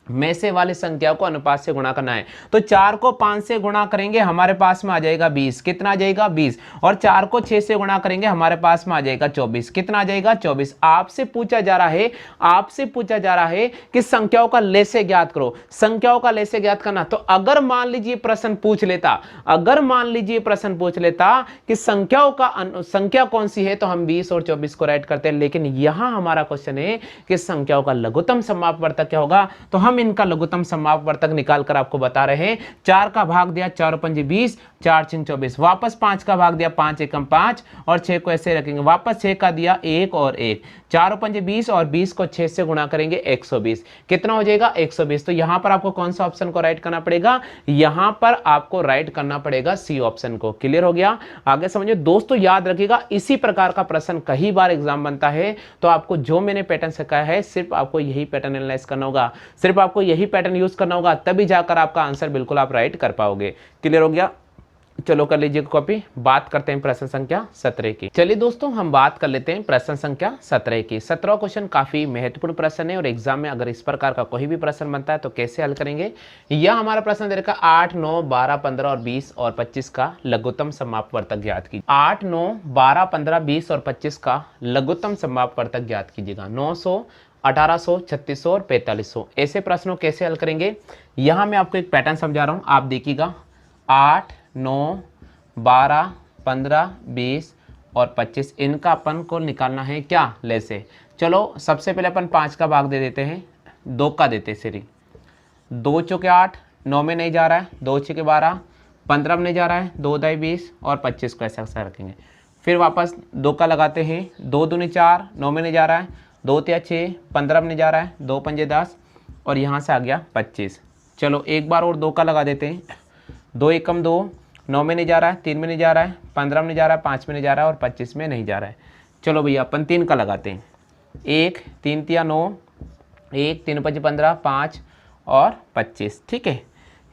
मैसेज वाली संख्या को अनुपात से गुणा करना है। तो 4 को 5 से गुणा करेंगे हमारे पास में आ जाएगा 20। कितना आ जाएगा 20। और 4 को 6 से गुणा करेंगे हमारे पास में आ जाएगा 24। कितना आ जाएगा 24। आपसे पूछा जा रहा है कि संख्याओं का लेसे ज्ञात करो। संख्याओं का लेसे ज्ञात करना, तो अगर मान लीजिए प्रश्न पूछ लेता कि संख्या कौन सी है तो हम 20 और 24 को राइट करते हैं, लेकिन यहां हमारा क्वेश्चन है कि संख्याओं का लघुत्तम समापवर्तक क्या होगा। तो हम इनका लघुत्तम समापवर्तक निकाल कर आपको बता रहे हैं। 4 का भाग दिया 4 और 5 20, 4 6 24, वापस 5 का भाग दिया 5 एकम 5 और 6 को ऐसे रखेंगे, वापस 6 का दिया 1 और 1, 4 और 5 20 और 20 को 6 से गुणा करेंगे 120। कितना हो जाएगा 120। तो यहां पर आपको कौन सा ऑप्शन को राइट करना पड़ेगा, यहां पर आपको राइट करना पड़ेगा सी ऑप्शन को। क्लियर हो गया, आगे समझिए दोस्तों। याद रखिएगा, इसी प्रकार का प्रश्न कई बार एग्जाम बनता है, तो आपको जो मैंने पैटर्न सिखाया है सिर्फ आपको यही पैटर्न एनालाइज करना होगा, सिर्फ आपको यही पैटर्न यूज करना होगा, तभी जाकर आपका आंसर बिल्कुल आप राइट कर पाओगे। क्लियर हो गया, चलो कर लीजिए कॉपी। बात करते हैं प्रश्न संख्या 17 की। चलिए दोस्तों, हम बात कर लेते हैं प्रश्न संख्या 17 की। 17वां क्वेश्चन काफी महत्वपूर्ण प्रश्न है और एग्जाम में अगर इस प्रकार का कोई भी प्रश्न बनता है तो कैसे हल करेंगे। यह हमारा प्रश्न दे रखा 8, 9, 12, 15 और 20 और 25 का लघुत्तम समापवर्तक ज्ञात कीजिए। 8, 9, 12, 15, 20 और 25 का लघुत्तम समापवर्तक ज्ञात कीजिएगा। 900, 1800, 3600 और 4500। ऐसे प्रश्नों कैसे हल करेंगे, यहां मैं आपको एक पैटर्न समझा रहा हूं, आप देखिएगा। 8, 9, 12, 15, 20 और 25, इनका अपन को निकालना है क्या, लेसे। चलो सबसे पहले अपन 5 का भाग दे देते हैं, 2 का देते हैं सीरी। 2 चौके 8, 9 में नहीं जा रहा है, 2 छके 12, 15 में नहीं जा रहा है, 2 दाई 20 और 25 को ऐसा रखेंगे। फिर वापस 2 का लगाते हैं, 2 दूनी 4, 9 में नहीं जा रहा है, 2 तिया 6, 15 में नहीं जा रहा है, 2 पंजे 10 और यहाँ से आ गया 25। चलो एक बार और 2 का लगा देते हैं। 2 एकम 2, 9 में नहीं जा रहा है, 3 में नहीं जा रहा है, 15 में नहीं जा रहा है, 5 में नहीं जा रहा है और 25 में नहीं जा रहा है। चलो भैया अपन 3 का लगाते हैं। 1, 3 तिया 9, 1, 3 5 15, 5 और 25। ठीक है,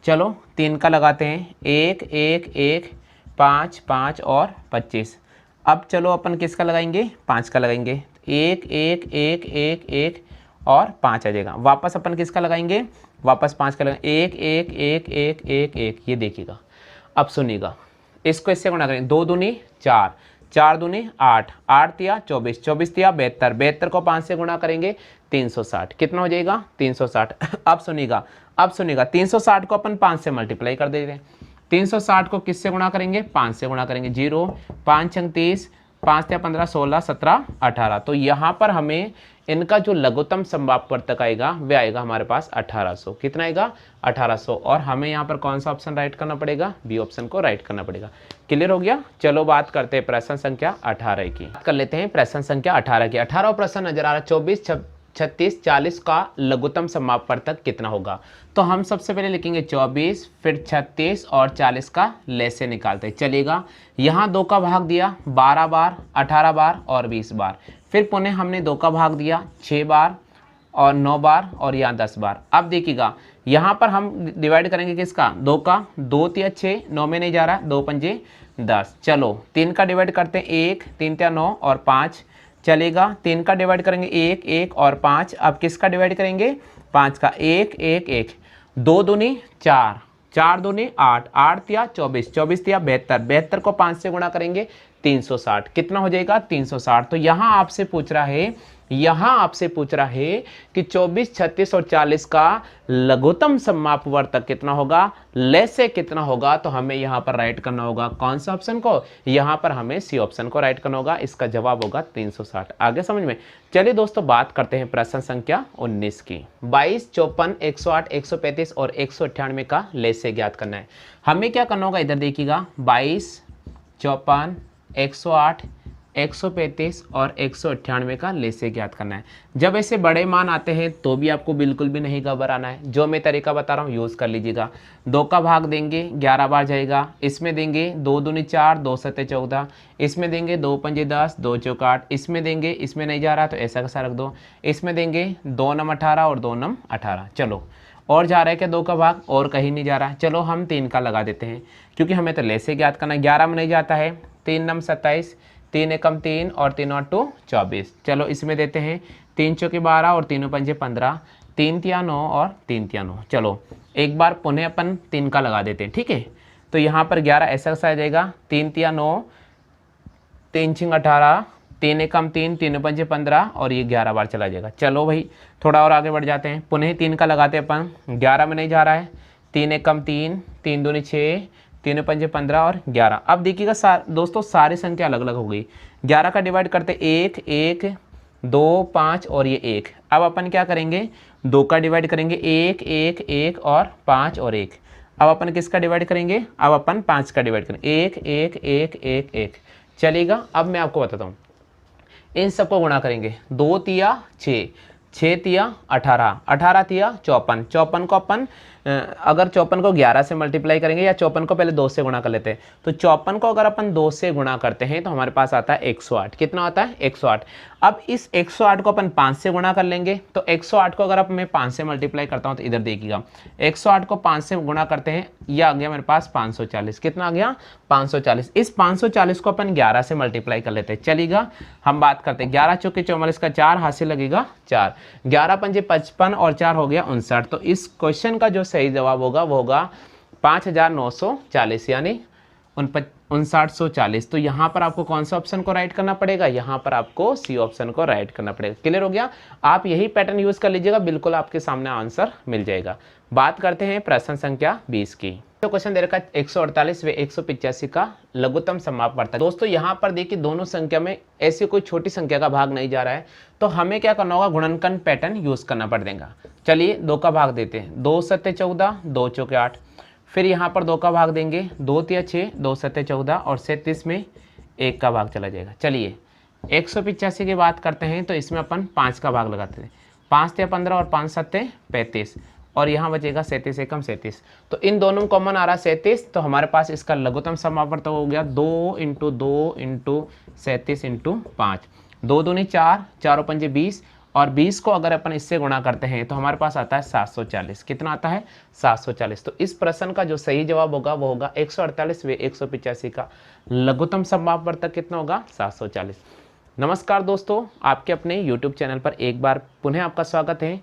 चलो 3 का लगाते हैं। 1, 1, 1, 5, 5 और 25। अब चलो अपन किसका लगाएंगे, 5 का लगाएंगे। 1 1 1 1 1 और 5 आ जाएगा। वापस अपन किसका लगाएंगे, वापस 5 का लगाएंगे। 1 1 1 1 1 1, ये देखिएगा। अब सुनिएगा, इसको इससे गुणा करेंगे। 2 दूनी 4, 4 दूनी 8, 8 तिया 24, 24 तिया 72, 72 को 5 से गुणा करेंगे 360। कितना हो जाएगा, 360। अब सुनिएगा, अब सुनिएगा, 360 को अपन 5 से मल्टीप्लाई कर देते हैं। 360 को किससे गुणा करेंगे, 5 से गुणा करेंगे। 0 5 छंग 30, 5 या 15 16 17 18। तो यहाँ पर हमें इनका जो लघुत्तम समवापवर्तक आएगा वह आएगा हमारे पास 1800। कितना आएगा, 1800। और हमें यहाँ पर कौन सा ऑप्शन राइट करना पड़ेगा, बी ऑप्शन को राइट करना पड़ेगा। क्लियर हो गया। चलो बात करते हैं प्रश्न संख्या 18 की। बात कर लेते हैं प्रश्न संख्या 18 की। 18 प्रश्न नजर आ रहा है। 24 36 40 का लघुत्तम समवापवर्तक कितना होगा। तो हम सबसे पहले लिखेंगे 24, फिर 36 और 40 का लेसे निकालते हैं। चलेगा, यहाँ 2 का भाग दिया 12 बार, 18 बार और 20 बार। फिर पुनः हमने 2 का भाग दिया 6 बार और 9 बार और यहाँ 10 बार। अब देखिएगा, यहाँ पर हम डिवाइड करेंगे किसका, 2 का। 2 तिया 6, 9 में नहीं जा रहा, 2 पंजे 10। चलो 3 का डिवाइड करते हैं, 1 3 तिया 9 और 5। चलेगा, 3 का डिवाइड करेंगे 1 1 और 5। अब किसका डिवाइड करेंगे, 5 का। 1 1 1, 2 दूनी 4, 4 दूनी 8, 8 तिया 24, 24 तिया 72, 72 को 5 से गुणा करेंगे 360। कितना हो जाएगा, 360। तो यहाँ आपसे पूछ रहा है, यहाँ आपसे पूछ रहा है कि 24 36 और 40 का लघुत्तम समवापवर्तक कितना होगा, लेसे कितना होगा। तो हमें यहाँ पर राइट करना होगा कौन सा ऑप्शन को, यहाँ पर हमें सी ऑप्शन को राइट करना होगा। इसका जवाब होगा 360। आगे समझ में। चलिए दोस्तों बात करते हैं प्रश्न संख्या 19 की। 22 54 108 135 और 198 का लेसे ज्ञात करना है। हमें क्या करना होगा, इधर देखिएगा। 22 54 108 135 और 198 का लेसे ज्ञात करना है। जब ऐसे बड़े मान आते हैं तो भी आपको बिल्कुल भी नहीं घबराना है। जो मैं तरीका बता रहा हूँ यूज़ कर लीजिएगा। 2 का भाग देंगे 11 बार जाएगा। इसमें देंगे 2 दूनी 4, 2 सत्ते 14। इसमें देंगे 2 पंजे 10, 2 चौक 8। इसमें देंगे, इसमें नहीं जा रहा तो ऐसा कैसा रख दो। इसमें देंगे 2 नम 18 और 2 नम 18। चलो, और जा रहा है क्या 2 का भाग, और कहीं नहीं जा रहा है। चलो हम 3 का लगा देते हैं, क्योंकि हमें तो लेसे ज्ञात करना है। 11 में नहीं जाता है। 3 नम 27, 3 एकम 3 और 3 और 2 24। चलो इसमें देते हैं 3 चौके 12 और 3 पंजे 15, 3 तिया 9 और 3 तिया 9। चलो एक बार पुनः अपन 3 का लगा देते हैं, ठीक है। तो यहाँ पर 11 ऐसा आ जाएगा। 3 तिया 9, 3 छिंग 18, 3 एकम 3, 3 पंजे 15 और ये 11 बार चला जाएगा। चलो भाई थोड़ा और आगे बढ़ जाते हैं। पुनः 3 का लगाते हैं अपन। 11 में नहीं जा रहा है। 3 एकम 3, 3 दूनी 6, 3 पंजे 15 और 11। अब देखिएगा दोस्तों, सारी संख्या अलग अलग हो गई। 11 का डिवाइड करते 1 1 2 5 और ये 1। अब अपन क्या करेंगे, 2 का डिवाइड करेंगे 1 1 1 और 5 और 1। अब अपन किसका डिवाइड करेंगे, अब अपन 5 का डिवाइड करेंगे 1 1 1 1 1। चलेगा, अब मैं आपको बताता हूँ। इन सबको गुणा करेंगे। 2 तिया 6, 6 तिया 18, 18 तिया 54, 54 को अपन अगर 54 को 11 से मल्टीप्लाई करेंगे, या 54 को पहले 2 से गुणा कर लेते हैं। तो 54 को अगर अपन 2 से गुणा करते हैं तो हमारे पास आता है 108। कितना आता है, 108। अब इस 108 को अपन 5 से गुणा कर लेंगे। तो 108 को अगर अब मैं 5 से मल्टीप्लाई करता हूँ तो इधर देखिएगा, 108 को 5 से गुणा करते हैं, यह आ गया मेरे पास 540। कितना आ गया, 540। इस 540 को अपन 11 से मल्टीप्लाई कर लेते हैं। चलेगा, हम बात करते हैं। 11 चौके 44 का 4 हाथ से लगेगा 4, 11 पंजे 55 और 4 हो गया 59। तो इस क्वेश्चन का जो सही जवाब होगा वो होगा 5940, यानी 5940। तो यहाँ पर आपको कौन सा ऑप्शन को राइट करना पड़ेगा, यहाँ पर आपको सी ऑप्शन को राइट करना पड़ेगा। क्लियर हो गया। आप यही पैटर्न यूज कर लीजिएगा, बिल्कुल आपके सामने आंसर मिल जाएगा। बात करते हैं प्रश्न संख्या 20 की। तो क्वेश्चन दे रखा है 148 व 185 का लघुत्तम समवापवर्तक। दोस्तों यहाँ पर देखिए, दोनों संख्या में ऐसी कोई छोटी संख्या का भाग नहीं जा रहा है, तो हमें क्या करना होगा, गुणनखंड पैटर्न यूज करना पड़ेगा। चलिए 2 का भाग देते हैं। 2 सत्ते 14, 2 चौके 8। फिर यहाँ पर 2 का भाग देंगे। 2 तिया 6, 2 सत्ते 14 और 37 में 1 का भाग चला जाएगा। चलिए 185 की बात करते हैं तो इसमें अपन 5 का भाग लगाते हैं। 5 तिया 15 और 5 सत्ते 35 और यहाँ बचेगा 37 एकम 37। तो इन दोनों कॉमन आ रहा है 37। तो हमारे पास इसका लघुत्तम समवापवर्तक हो गया 2 × 2 × 37 × 5। 2 दूनी 4, 4 पंजे 20 और 20 को अगर अपन इससे गुणा करते हैं तो हमारे पास आता है 740। कितना आता है? 740। तो इस प्रश्न का जो सही जवाब होगा वो होगा 148 वे 185 का लघुत्तम समवर्तक कितना होगा? 740। नमस्कार दोस्तों, आपके अपने YouTube चैनल पर एक बार पुनः आपका स्वागत है।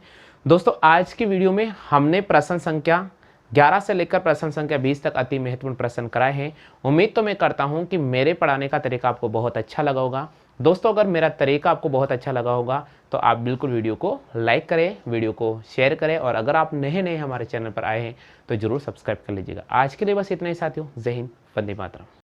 दोस्तों, आज की वीडियो में हमने प्रश्न संख्या 11 से लेकर प्रश्न संख्या 20 तक अति महत्वपूर्ण प्रश्न कराए हैं। उम्मीद तो मैं करता हूं कि मेरे पढ़ाने का तरीका आपको बहुत अच्छा लगा होगा। दोस्तों, अगर मेरा तरीका आपको बहुत अच्छा लगा होगा तो आप बिल्कुल वीडियो को लाइक करें, वीडियो को शेयर करें, और अगर आप नए हमारे चैनल पर आए हैं तो जरूर सब्सक्राइब कर लीजिएगा। आज के लिए बस इतना ही साथियों। जय हिंद, वंदे मातरम।